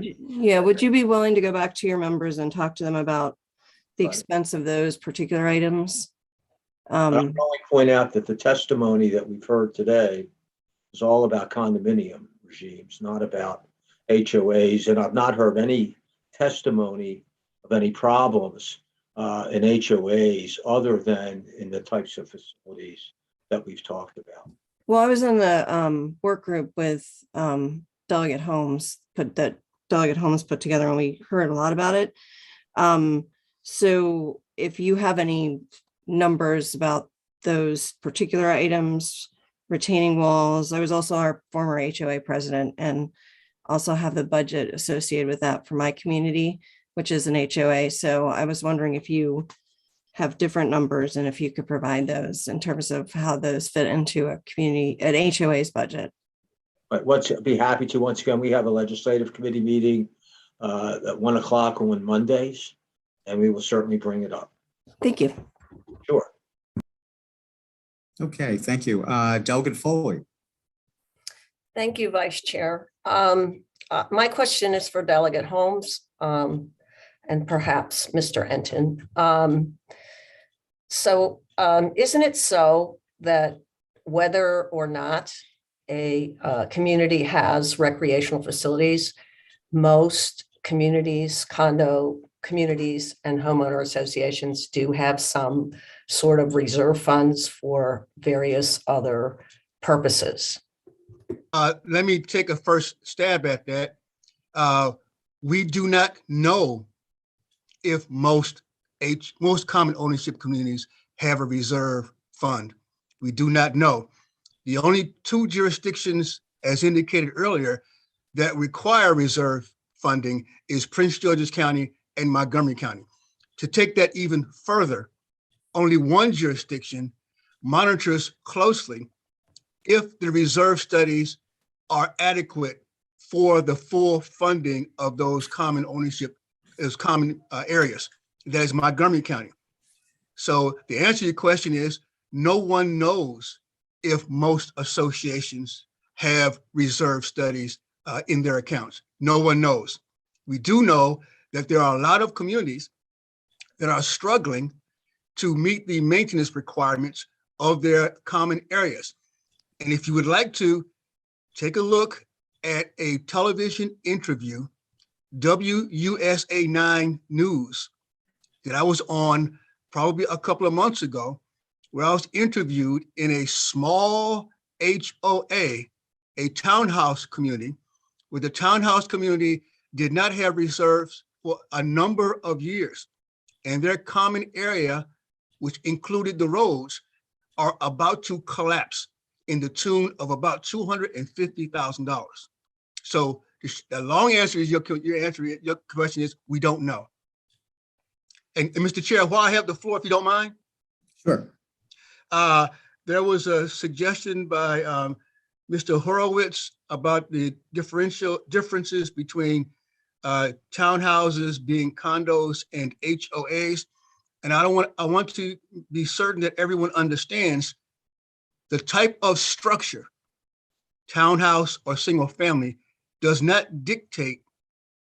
Yeah, would you be willing to go back to your members and talk to them about the expense of those particular items? I'll only point out that the testimony that we've heard today is all about condominium regimes, not about HOAs. And I've not heard any testimony of any problems in HOAs other than in the types of facilities that we've talked about. Well, I was in the work group with Delegate Holmes, that Delegate Holmes put together, and we heard a lot about it. So if you have any numbers about those particular items, retaining walls, I was also our former HOA president and also have the budget associated with that for my community, which is an HOA. So I was wondering if you have different numbers and if you could provide those in terms of how those fit into a community, an HOA's budget. But I'd be happy to. Once again, we have a legislative committee meeting at 1 o'clock on Mondays, and we will certainly bring it up. Thank you. Sure. Okay, thank you. Delegate Foley. Thank you, Vice Chair. My question is for Delegate Holmes and perhaps Mr. Enton. Isn't it so that whether or not a community has recreational facilities, most communities, condo communities and homeowner associations do have some sort of reserve funds for various other purposes? Let me take a first stab at that. We do not know if most common ownership communities have a reserve fund. We do not know. The only two jurisdictions, as indicated earlier, that require reserve funding is Prince George's County and Montgomery County. To take that even further, only one jurisdiction monitors closely if the reserve studies are adequate for the full funding of those common ownership, those common areas. That is Montgomery County. So the answer to your question is no one knows if most associations have reserve studies in their accounts. No one knows. We do know that there are a lot of communities that are struggling to meet the maintenance requirements of their common areas. And if you would like to take a look at a television interview, WUSA 9 News, that I was on probably a couple of months ago, where I was interviewed in a small HOA, a townhouse community, where the townhouse community did not have reserves for a number of years. And their common area, which included the roads, are about to collapse in the tune of about $250,000. So the long answer is your question is, we don't know. And Mr. Chair, while I have the floor, if you don't mind. Sure. There was a suggestion by Mr. Horowitz about the differences between townhouses being condos and HOAs. And I want to be certain that everyone understands the type of structure, townhouse or single family, does not dictate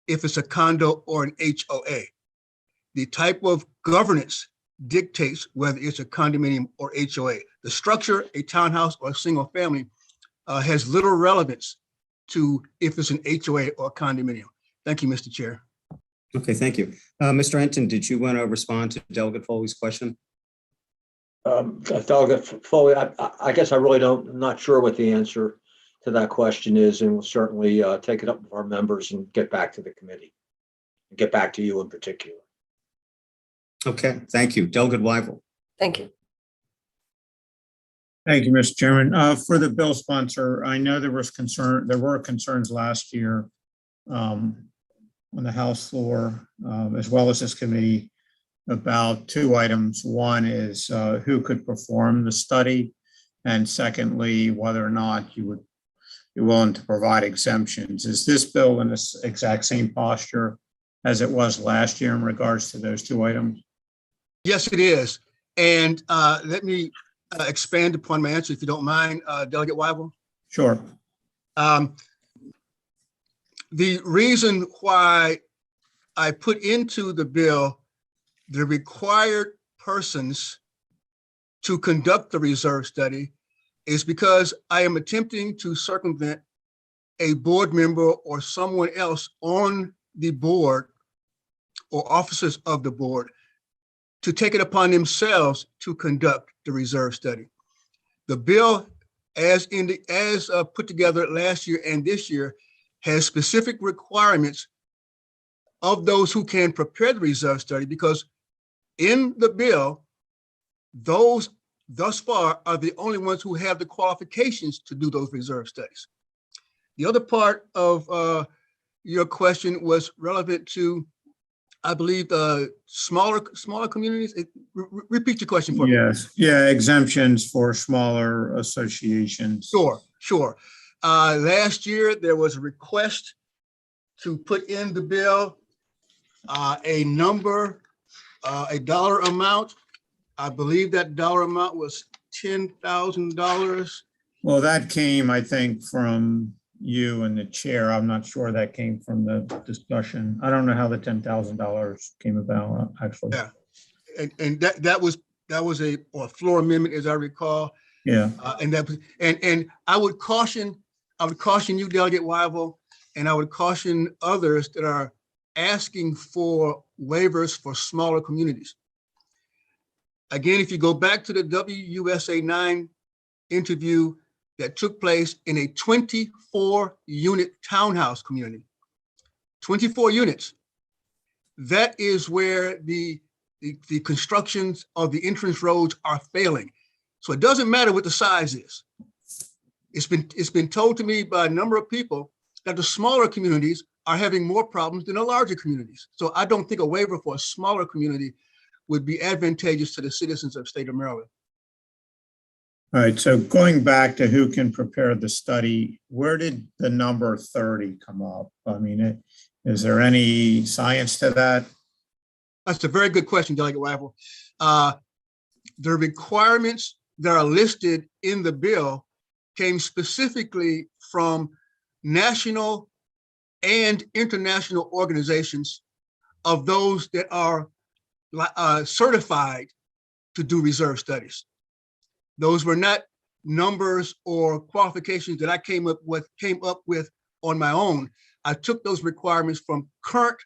if it's a condo or an HOA. The type of governance dictates whether it's a condominium or HOA. The structure, a townhouse or a single family, has little relevance to if it's an HOA or a condominium. Thank you, Mr. Chair. Okay, thank you. Mr. Enton, did you want to respond to Delegate Foley's question? Delegate Foley, I guess I really I'm not sure what the answer to that question is, and we'll certainly take it up with our members and get back to the committee, and get back to you in particular. Okay, thank you. Delegate Weigel. Thank you. Thank you, Mr. Chairman. For the bill sponsor, I know there were concerns last year on the House floor, as well as this committee, about two items. One is who could perform the study, and secondly, whether or not you would be willing to provide exemptions. Is this bill in this exact same posture as it was last year in regards to those two items? Yes, it is. And let me expand upon my answer, if you don't mind, Delegate Weigel. Sure. The reason why I put into the bill the required persons to conduct the reserve study is because I am attempting to circumvent a board member or someone else on the board or officers of the board to take it upon themselves to conduct the reserve study. The bill, as put together last year and this year, has specific requirements of those who can prepare the reserve study, because in the bill, those thus far are the only ones who have the qualifications to do those reserve studies. The other part of your question was relevant to, I believe, smaller communities. Repeat your question for me. Yes, yeah, exemptions for smaller associations. Sure. Last year, there was a request to put in the bill a dollar amount. I believe that dollar amount was $10,000. Well, that came, I think, from you and the chair. I'm not sure that came from the discussion. I don't know how the $10,000 came about, actually. Yeah, and that was a floor amendment, as I recall. Yeah. And I would caution you, Delegate Weigel, and I would caution others that are asking for waivers for smaller communities. Again, if you go back to the WUSA 9 interview that took place in a 24-unit townhouse community, 24 units, that is where the constructions of the entrance roads are failing. So it doesn't matter what the size is. It's been told to me by a number of people that the smaller communities are having more problems than the larger communities. So I don't think a waiver for a smaller community would be advantageous to the citizens of the state of Maryland. All right, so going back to who can prepare the study, where did the number 30 come up? I mean, is there any science to that? That's a very good question, Delegate Weigel. The requirements that are listed in the bill came specifically from national and international organizations of those that are certified to do reserve studies. Those were not numbers or qualifications that I came up with on my own. I took those requirements from current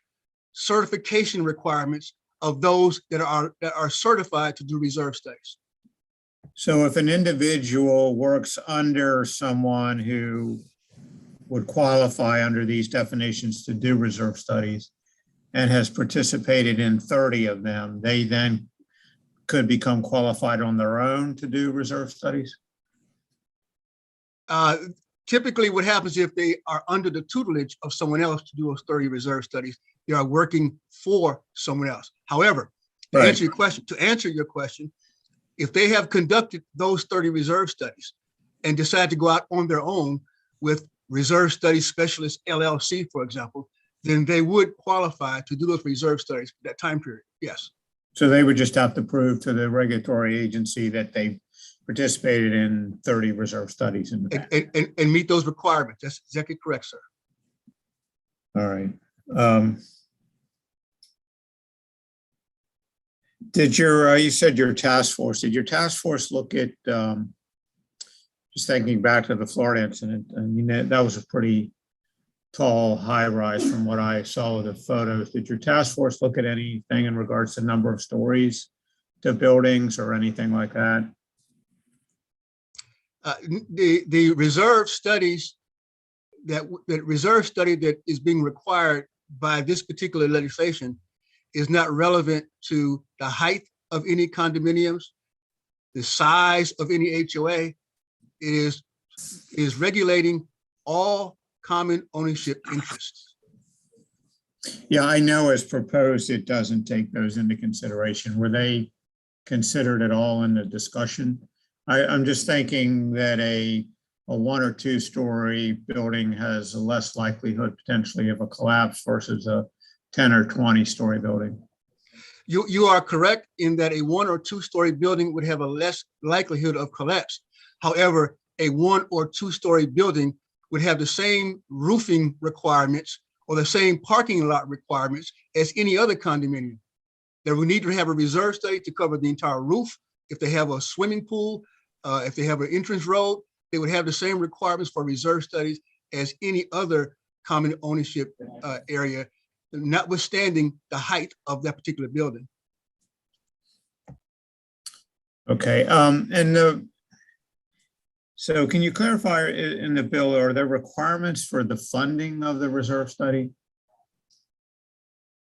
certification requirements of those that are certified to do reserve studies. So if an individual works under someone who would qualify under these definitions to do reserve studies, and has participated in 30 of them, they then could become qualified on their own to do reserve studies? Typically, what happens if they are under the tutelage of someone else to do those 30 reserve studies, they are working for someone else. However, to answer your question, if they have conducted those 30 reserve studies and decide to go out on their own with Reserve Studies Specialist LLC, for example, then they would qualify to do those reserve studies for that time period. Yes. So they would just have to prove to the regulatory agency that they participated in 30 reserve studies in the past. And meet those requirements. That's exactly correct, sir. All right. Did you said your task force, did your task force look at, just thinking back to the Florida incident, I mean, that was a pretty tall high rise from what I saw of the photos. Did your task force look at anything in regards to number of stories to buildings or anything like that? The reserve studies that reserve study that is being required by this particular legislation is not relevant to the height of any condominiums, the size of any HOA. It is regulating all common ownership interests. Yeah, I know as proposed, it doesn't take those into consideration. Were they considered at all in the discussion? I'm just thinking that a 1 or 2 story building has a less likelihood potentially of a collapse versus a 10 or 20 story building. You are correct in that a 1 or 2 story building would have a less likelihood of collapse. However, a 1 or 2 story building would have the same roofing requirements or the same parking lot requirements as any other condominium. They would need to have a reserve study to cover the entire roof. If they have a swimming pool, if they have an entrance road, they would have the same requirements for reserve studies as any other common ownership area, notwithstanding the height of that particular building. Okay, so can you clarify in the bill, are there requirements for the funding of the reserve study?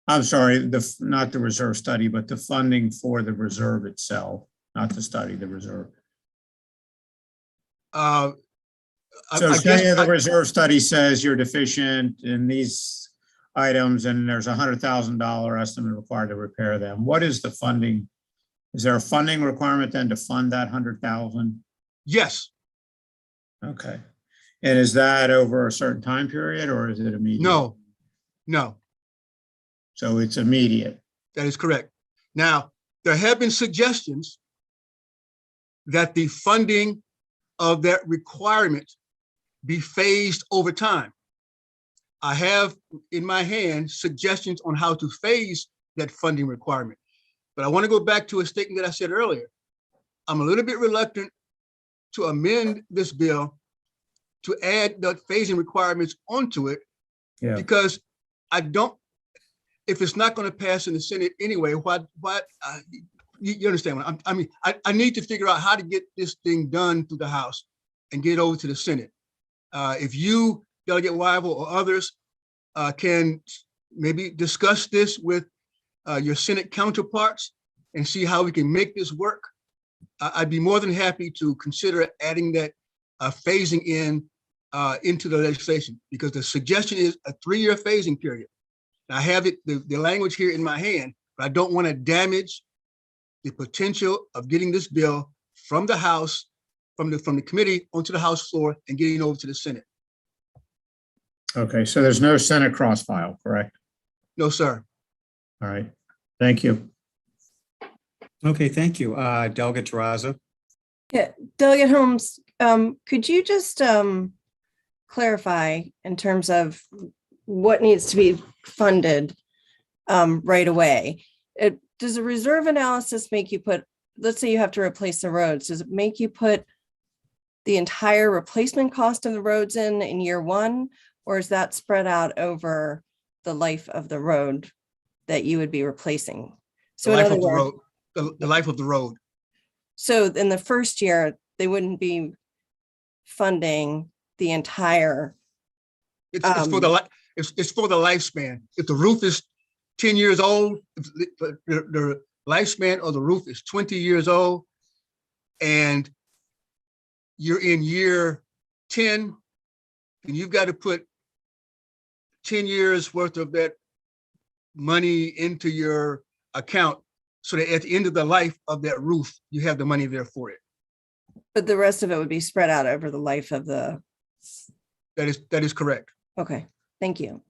I'm sorry, not the reserve study, but the funding for the reserve itself, not the study, the reserve. So say the reserve study says you're deficient in these items and there's $100,000 estimate required to repair them. What is the funding? Is there a funding requirement then to fund that 100,000? Yes. Okay. And is that over a certain time period or is it immediate? No. So it's immediate. That is correct. Now, there have been suggestions that the funding of that requirement be phased over time. I have in my hand suggestions on how to phase that funding requirement. But I want to go back to a statement that I said earlier. I'm a little bit reluctant to amend this bill to add the phasing requirements onto it because I don't, if it's not going to pass in the Senate anyway, you understand what I mean? I need to figure out how to get this thing done through the House and get over to the Senate. If you, Delegate Weibel, or others can maybe discuss this with your Senate counterparts and see how we can make this work, I'd be more than happy to consider adding that phasing into the legislation, because the suggestion is a 3-year phasing period. I have it, the language here in my hand, but I don't want to damage the potential of getting this bill from the House, from the committee onto the House floor and getting over to the Senate. Okay, so there's no Senate crossfile, correct? No, sir. All right, thank you. Okay, thank you. Delegate Terrazza. Yeah, Delegate Holmes, could you just clarify in terms of what needs to be funded right away? Does a reserve analysis make you put, let's say you have to replace the roads, does it make you put the entire replacement cost of the roads in year 1, or is that spread out over the life of the road that you would be replacing? So the life of the road, the life of the road. So in the first year, they wouldn't be funding the entire. It's for the lifespan. If the roof is 10 years old, the lifespan of the roof is 20 years old, and you're in year 10, and you've got to put 10 years worth of that money into your account so that at the end of the life of that roof, you have the money there for it. But the rest of it would be spread out over the life of the. That is correct. Okay, thank you.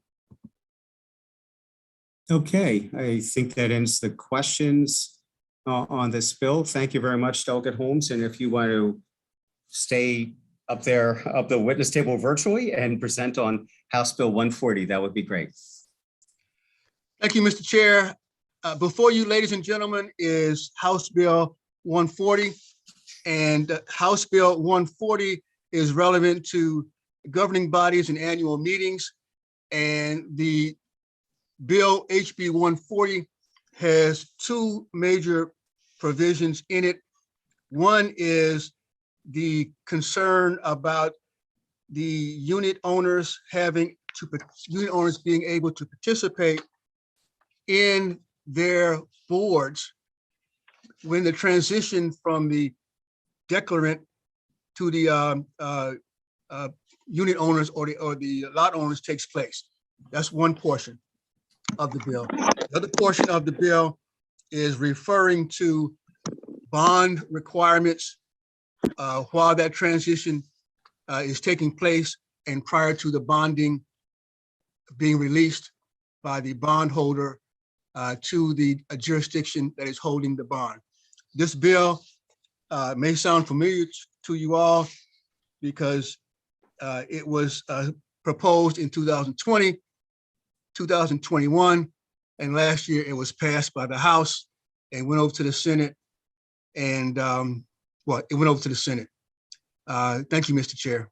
Okay, I think that ends the questions on this bill. Thank you very much, Delegate Holmes. And if you want to stay up there, up the witness table virtually and present on House Bill 140, that would be great. Thank you, Mr. Chair. Before you, ladies and gentlemen, is House Bill 140. And House Bill 140 is relevant to governing bodies and annual meetings. And the bill HB 140 has two major provisions in it. One is the concern about the unit owners being able to participate in their boards when the transition from the declarant to the unit owners or the lot owners takes place. That's one portion of the bill. The other portion of the bill is referring to bond requirements while that transition is taking place and prior to the bonding being released by the bondholder to the jurisdiction that is holding the bond. This bill may sound familiar to you all because it was proposed in 2020, 2021, and last year it was passed by the House and went over to the Senate. And it went over to the Senate. Thank you, Mr. Chair.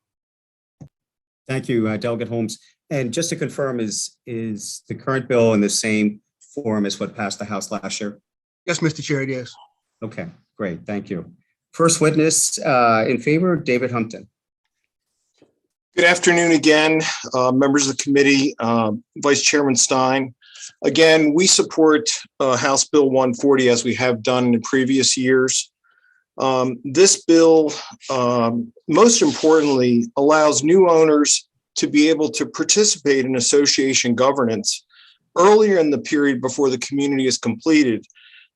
Thank you, Delegate Holmes. And just to confirm, is the current bill in the same form as what passed the House last year? Yes, Mr. Chair, it is. Okay, great. Thank you. First witness in favor, David Humpton. Good afternoon again, members of the committee, Vice Chairman Stein. Again, we support House Bill 140 as we have done in previous years. This bill, most importantly, allows new owners to be able to participate in association governance earlier in the period before the community is completed,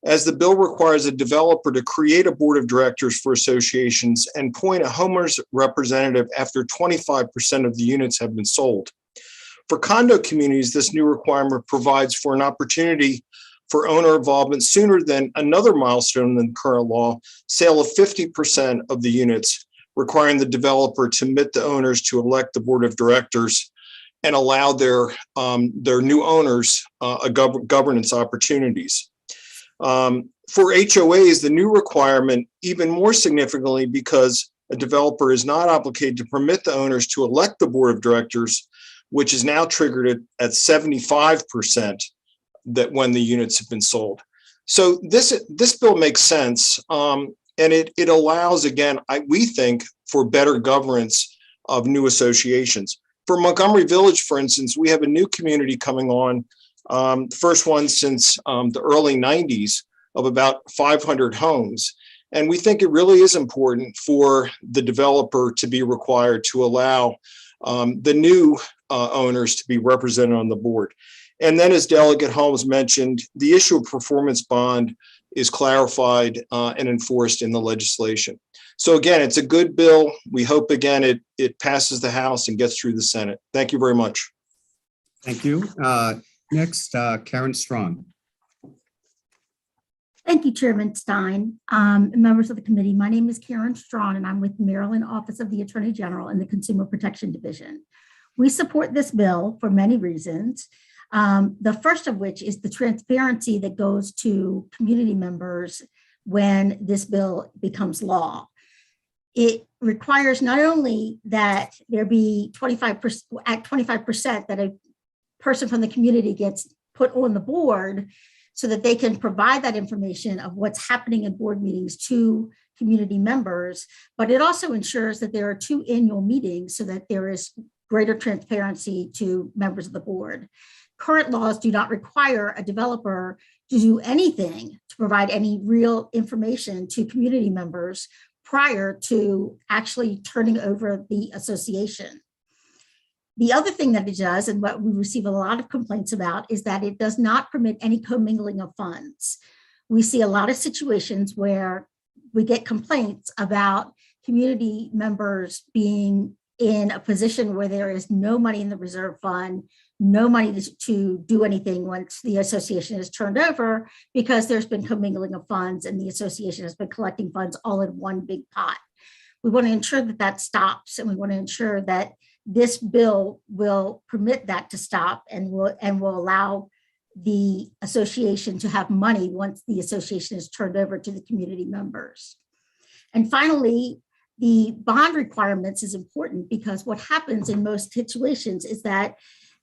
as the bill requires a developer to create a board of directors for associations and appoint a homeowners representative after 25% of the units have been sold. For condo communities, this new requirement provides for an opportunity for owner involvement sooner than another milestone in current law, sale of 50% of the units, requiring the developer to admit the owners to elect the board of directors and allow their new owners governance opportunities. For HOAs, the new requirement, even more significantly, because a developer is not obligated to permit the owners to elect the board of directors, which is now triggered at 75% that when the units have been sold. So this bill makes sense, and it allows, again, we think, for better governance of new associations. For Montgomery Village, for instance, we have a new community coming on, first one since the early 90s, of about 500 homes. And we think it really is important for the developer to be required to allow the new owners to be represented on the board. And then, as Delegate Holmes mentioned, the issue of performance bond is clarified and enforced in the legislation. So again, it's a good bill. We hope, again, it passes the House and gets through the Senate. Thank you very much. Thank you. Next, Karen Strong. Thank you, Chairman Stein. Members of the committee, my name is Karen Strong, and I'm with the Maryland Office of the Attorney General in the Consumer Protection Division. We support this bill for many reasons. The first of which is the transparency that goes to community members when this bill becomes law. It requires not only that there be 25% that a person from the community gets put on the board so that they can provide that information of what's happening in board meetings to community members, but it also ensures that there are 2 annual meetings so that there is greater transparency to members of the board. current laws do not require a developer to do anything to provide any real information to community members prior to actually turning over the association. The other thing that it does, and what we receive a lot of complaints about, is that it does not permit any commingling of funds. We see a lot of situations where we get complaints about community members being in a position where there is no money in the reserve fund, no money to do anything once the association is turned over, because there's been commingling of funds and the association has been collecting funds all in one big pot. We want to ensure that that stops, and we want to ensure that this bill will permit that to stop and will allow the association to have money once the association is turned over to the community members. And finally, the bond requirements is important, because what happens in most situations is that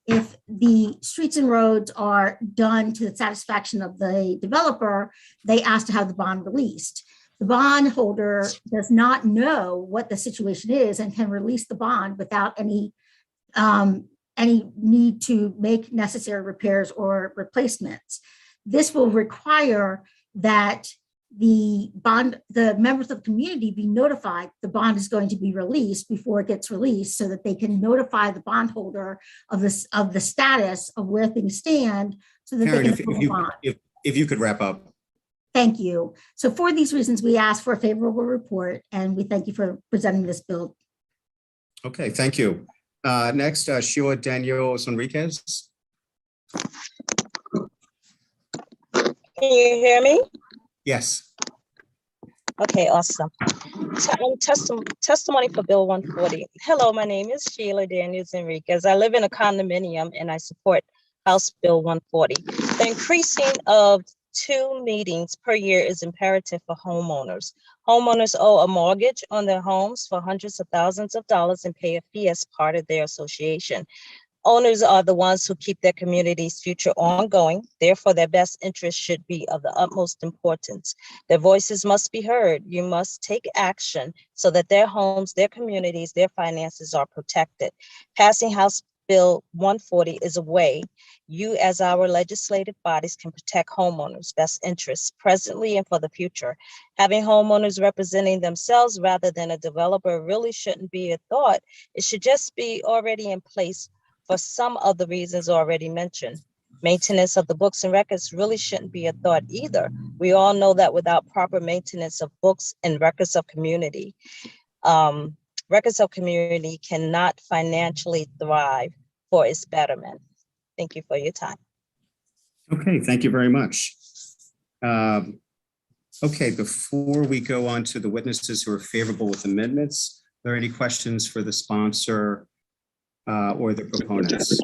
if the streets and roads are done to the satisfaction of the developer, they ask to have the bond released. The bondholder does not know what the situation is and can release the bond without any need to make necessary repairs or replacements. This will require that the members of the community be notified the bond is going to be released before it gets released, so that they can notify the bondholder of the status of where things stand, so that Karen, they can approve the bond. if you could wrap up. Thank you. So for these reasons, we ask for a favorable report, and we thank you for presenting this bill. Okay, thank you. Next, Sheila Daniels Enriquez. Can you hear me? Yes. Okay, awesome. Testimony for Bill 140. Hello, my name is Sheila Daniels Enriquez. I live in a condominium and I support House Bill 140. The increasing of 2 meetings per year is imperative for homeowners. Homeowners owe a mortgage on their homes for hundreds of thousands of dollars and pay a fee as part of their association. Owners are the ones who keep their community's future ongoing. Therefore, their best interest should be of the utmost importance. Their voices must be heard. You must take action so that their homes, their communities, their finances are protected. Passing House Bill 140 is a way you, as our legislative bodies, can protect homeowners' best interests presently and for the future. Having homeowners representing themselves rather than a developer really shouldn't be a thought. It should just be already in place for some of the reasons already mentioned. Maintenance of the books and records really shouldn't be a thought either. We all know that without proper maintenance of books and records of community cannot financially thrive for its betterment. Thank you for your time. Okay, thank you very much. Okay, before we go on to the witnesses who are favorable with amendments, are there any questions for the sponsor or the proponents?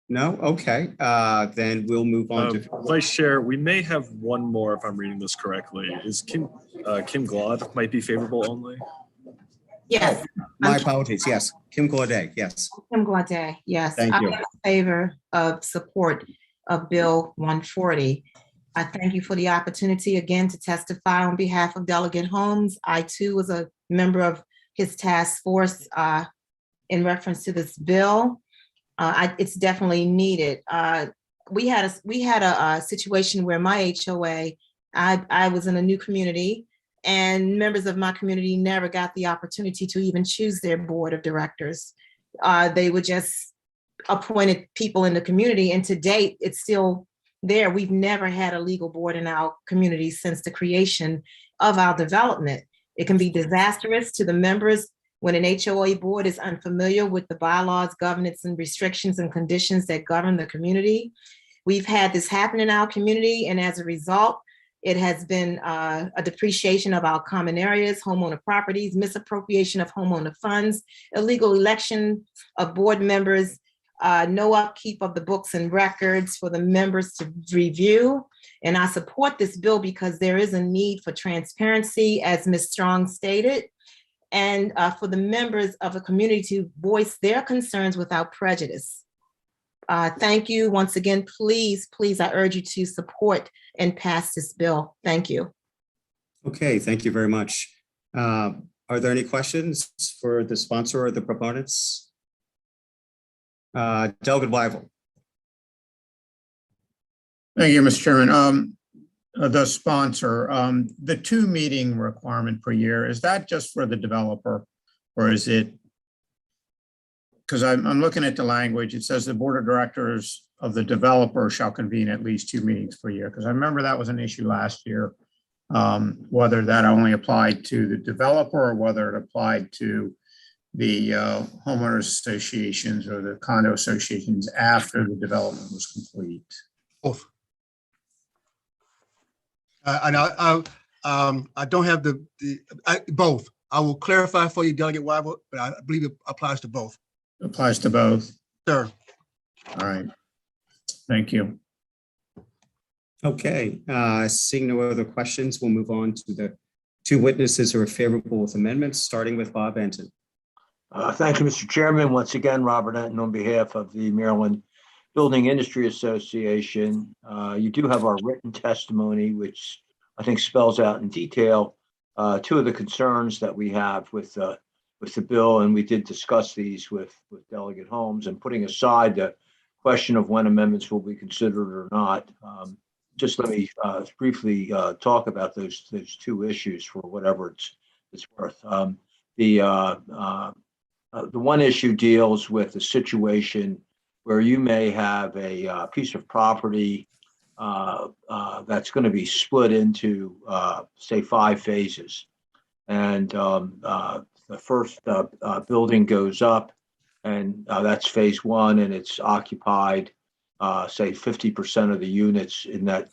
No? Okay, then we'll move on to Vice Chair. We may have one more if I'm reading this correctly. Is Kim Glad might be favorable only? Yes. My apologies. Yes, Kim Gaudet. Yes. Kim Gaudet, yes. Thank you. I'm in favor of support of Bill 140. I thank you for the opportunity again to testify on behalf of Delegate Holmes. I too was a member of his task force in reference to this bill. It's definitely needed. We had a situation where my HOA, I was in a new community, and members of my community never got the opportunity to even choose their board of directors. They were just appointed people in the community, and to date, it's still there. We've never had a legal board in our community since the creation of our development. It can be disastrous to the members when an HOA board is unfamiliar with the bylaws, governance, and restrictions and conditions that govern the community. We've had this happen in our community, and as a result, it has been a depreciation of our common areas, homeowner properties, misappropriation of homeowner funds, illegal election of board members, no upkeep of the books and records for the members to review. And I support this bill because there is a need for transparency, as Ms. Strong stated, and for the members of the community to voice their concerns without prejudice. Thank you once again. Please, I urge you to support and pass this bill. Thank you. Okay, thank you very much. Are there any questions for the sponsor or the proponents? Delegate Wyval. Thank you, Mr. Chairman. The sponsor, the 2 meeting requirement per year, is that just for the developer? Or is it, because I'm looking at the language, it says the board of directors of the developer shall convene at least 2 meetings per year. Because I remember that was an issue last year, whether that only applied to the developer or whether it applied to the homeowners associations or the condo associations after the development was complete. Both. And I don't have both. I will clarify for you, Delegate Wyval, but I believe it applies to both. Applies to both. Sure. All right. Thank you. Okay, seeing no other questions, we'll move on to the 2 witnesses who are favorable with amendments, starting with Bob Enton. Thank you, Mr. Chairman. Once again, Robert Enton on behalf of the Maryland Building Industry Association. You do have our written testimony, which I think spells out in detail 2 of the concerns that we have with the bill, and we did discuss these with Delegate Holmes. And putting aside the question of when amendments will be considered or not, just let me briefly talk about those 2 issues for whatever it's worth. The one issue deals with the situation where you may have a piece of property that's going to be split into, say, 5 phases. And the first building goes up, and that's phase 1, and it's occupied, say, 50% of the units in that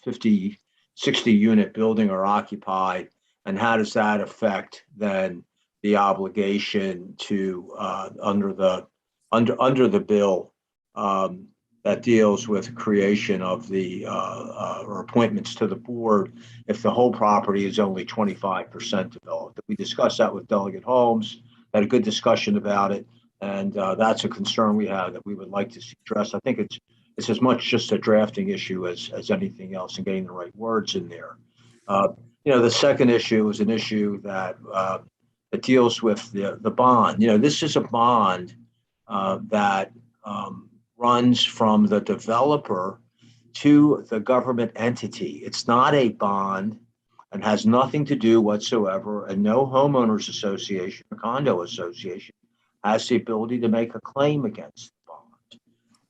50, 60 unit building are occupied. And how does that affect then the obligation to under the bill that deals with creation of the or appointments to the board if the whole property is only 25% developed? We discussed that with Delegate Holmes, had a good discussion about it, and that's a concern we have that we would like to see addressed. I think it's as much just a drafting issue as anything else, and getting the right words in there. The second issue is an issue that that deals with the bond. This is a bond that runs from the developer to the government entity. It's not a bond and has nothing to do whatsoever, and no homeowners association or condo association has the ability to make a claim against the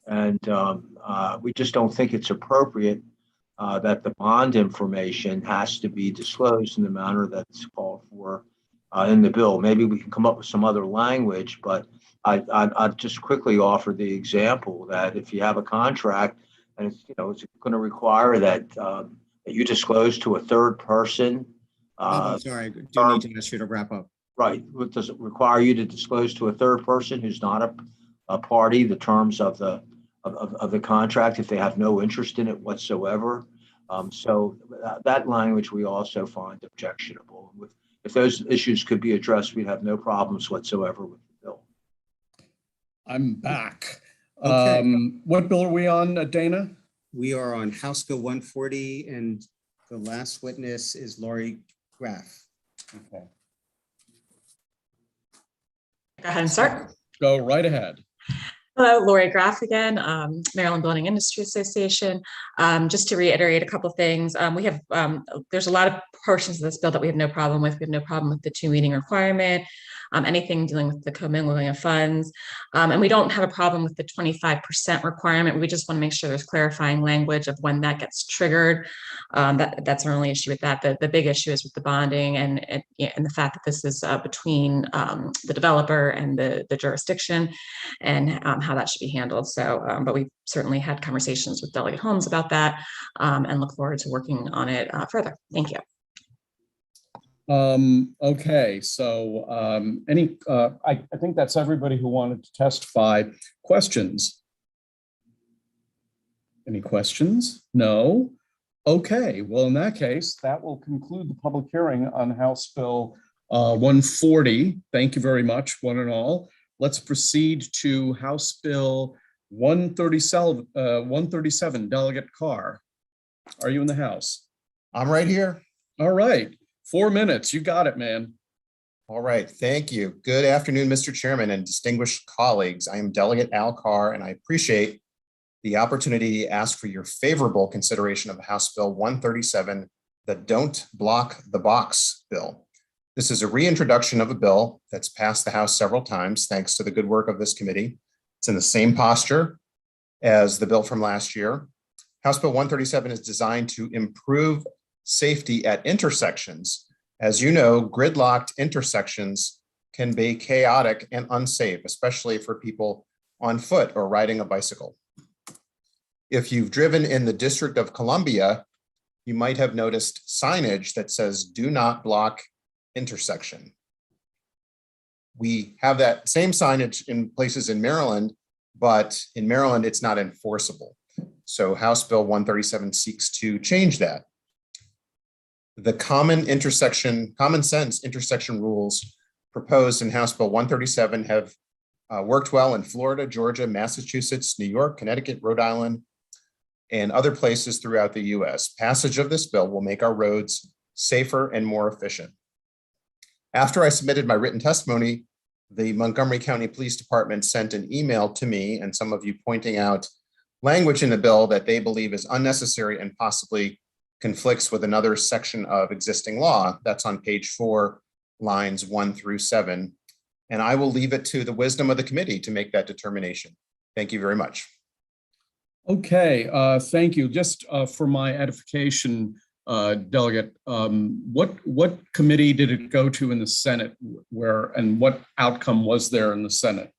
bond. And we just don't think it's appropriate that the bond information has to be disclosed in the manner that's called for in the bill. Maybe we can come up with some other language, but I'd just quickly offer the example that if you have a contract and it's going to require that that you disclose to a third person. I'm sorry, I do need to ask you to wrap up. Right. Does it require you to disclose to a third person who's not a party the terms of the contract if they have no interest in it whatsoever? So that language we also find objectionable. If those issues could be addressed, we'd have no problems whatsoever with the bill. I'm back. Okay. What bill are we on, Dana? We are on House Bill 140, and the last witness is Lori Graff. Okay. Go ahead and start. Go right ahead. Hello, Lori Graff again, Maryland Building Industry Association. Just to reiterate a couple things, we have there's a lot of portions of this bill that we have no problem with. We have no problem with the 2 meeting requirement, anything dealing with the commingling of funds, and we don't have a problem with the 25% requirement. We just want to make sure there's clarifying language of when that gets triggered. That's our only issue with that. The big issue is with the bonding and the fact that this is between the developer and the jurisdiction, and how that should be handled. So, but we certainly had conversations with Delegate Holmes about that, and look forward to working on it further. Thank you. Okay, so I think that's everybody who wanted to testify. Questions? Any questions? No? Okay, well, in that case, that will conclude the public hearing on House Bill 140. Thank you very much, one and all. Let's proceed to House Bill 137, Delegate Carr. Are you in the House? I'm right here. All right. 4 minutes. You got it, man. All right, thank you. Good afternoon, Mr. Chairman and distinguished colleagues. I am Delegate Al Carr, and I appreciate the opportunity to ask for your favorable consideration of House Bill 137, the Don't Block the Box bill. This is a reintroduction of a bill that's passed the House several times, thanks to the good work of this committee. It's in the same posture as the bill from last year. House Bill 137 is designed to improve safety at intersections. As you know, gridlocked intersections can be chaotic and unsafe, especially for people on foot or riding a bicycle. If you've driven in the District of Columbia, you might have noticed signage that says, "Do not block intersection." We have that same signage in places in Maryland, but in Maryland, it's not enforceable. So House Bill 137 seeks to change that. The common sense intersection rules proposed in House Bill 137 have worked well in Florida, Georgia, Massachusetts, New York, Connecticut, Rhode Island, and other places throughout the US. Passage of this bill will make our roads safer and more efficient. After I submitted my written testimony, the Montgomery County Police Department sent an email to me and some of you pointing out language in the bill that they believe is unnecessary and possibly conflicts with another section of existing law. That's on page 4, lines 1 through 7. And I will leave it to the wisdom of the committee to make that determination. Thank you very much. Okay, thank you. Just for my edification, Delegate, what committee did it go to in the Senate and what outcome was there in the Senate?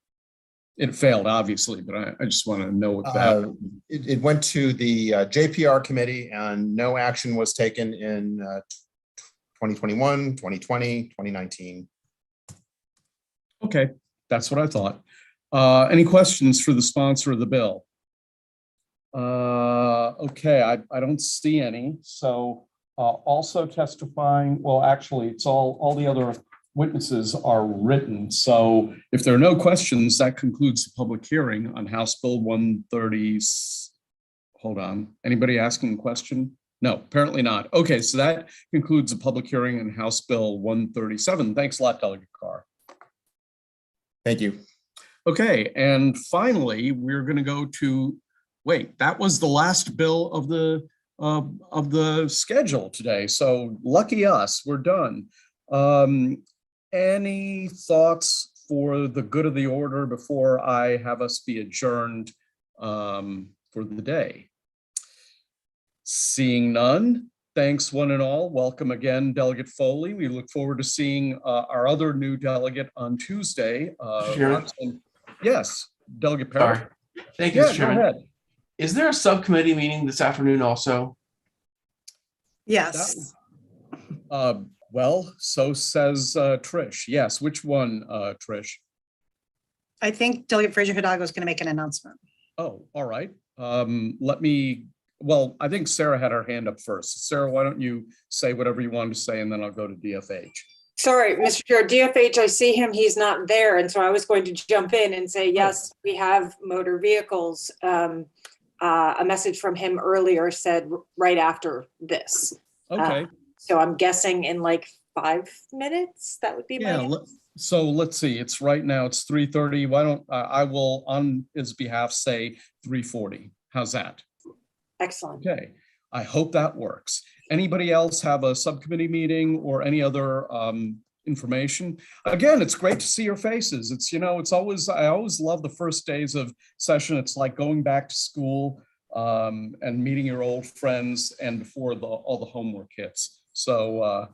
It failed, obviously, but I just want to know what that. It went to the JPR committee and no action was taken in 2021, 2020, 2019. Okay, that's what I thought. Any questions for the sponsor of the bill? Okay, I don't see any. So also testifying, well, actually, it's all the other witnesses are written. So if there are no questions, that concludes the public hearing on House Bill 130. Hold on, anybody asking a question? No, apparently not. Okay, so that concludes the public hearing on House Bill 137. Thanks a lot, Delegate Carr. Thank you. Okay, and finally, we're going to go to, wait, that was the last bill of the schedule today. So lucky us, we're done. Any thoughts for the good of the order before I have us be adjourned for the day? Seeing none, thanks one and all. Welcome again, Delegate Foley. We look forward to seeing our other new delegate on Tuesday. Yes, Delegate Perry. Sorry. Thank you, Yeah, Mr. Chairman. go ahead. Is there a subcommittee meeting this afternoon also? Yes. Well, so says Trish. Yes, which one, Trish? I think Delegate Fraser Hidalgo is going to make an announcement. Oh, all right. I think Sarah had her hand up first. Sarah, why don't you say whatever you wanted to say and then I'll go to DFH. Sorry, Mr. Chair, DFH, I see him, he's not there. And so I was going to jump in and say, yes, we have motor vehicles. A message from him earlier said right after this. Okay. So I'm guessing in like 5 minutes, that would be my. So let's see, it's right now, it's 3:30. Why don't I will on his behalf say 3:40. How's that? Excellent. Okay, I hope that works. Anybody else have a subcommittee meeting or any other information? Again, it's great to see your faces. It's, it's always, I always love the first days of session. It's like going back to school and meeting your old friends and before all the homework hits. So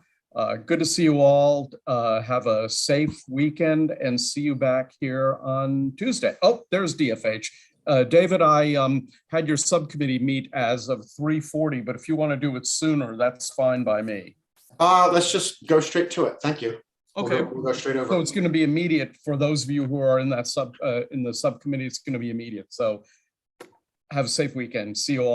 good to see you all. Have a safe weekend and see you back here on Tuesday. Oh, there's DFH. David, I had your subcommittee meet as of 3:40, but if you want to do it sooner, that's fine by me. Let's just go straight to it. Thank you. Okay, we'll go straight over. So it's going to be immediate for those of you who are in that subcommittee. It's going to be immediate. So have a safe weekend. See you all.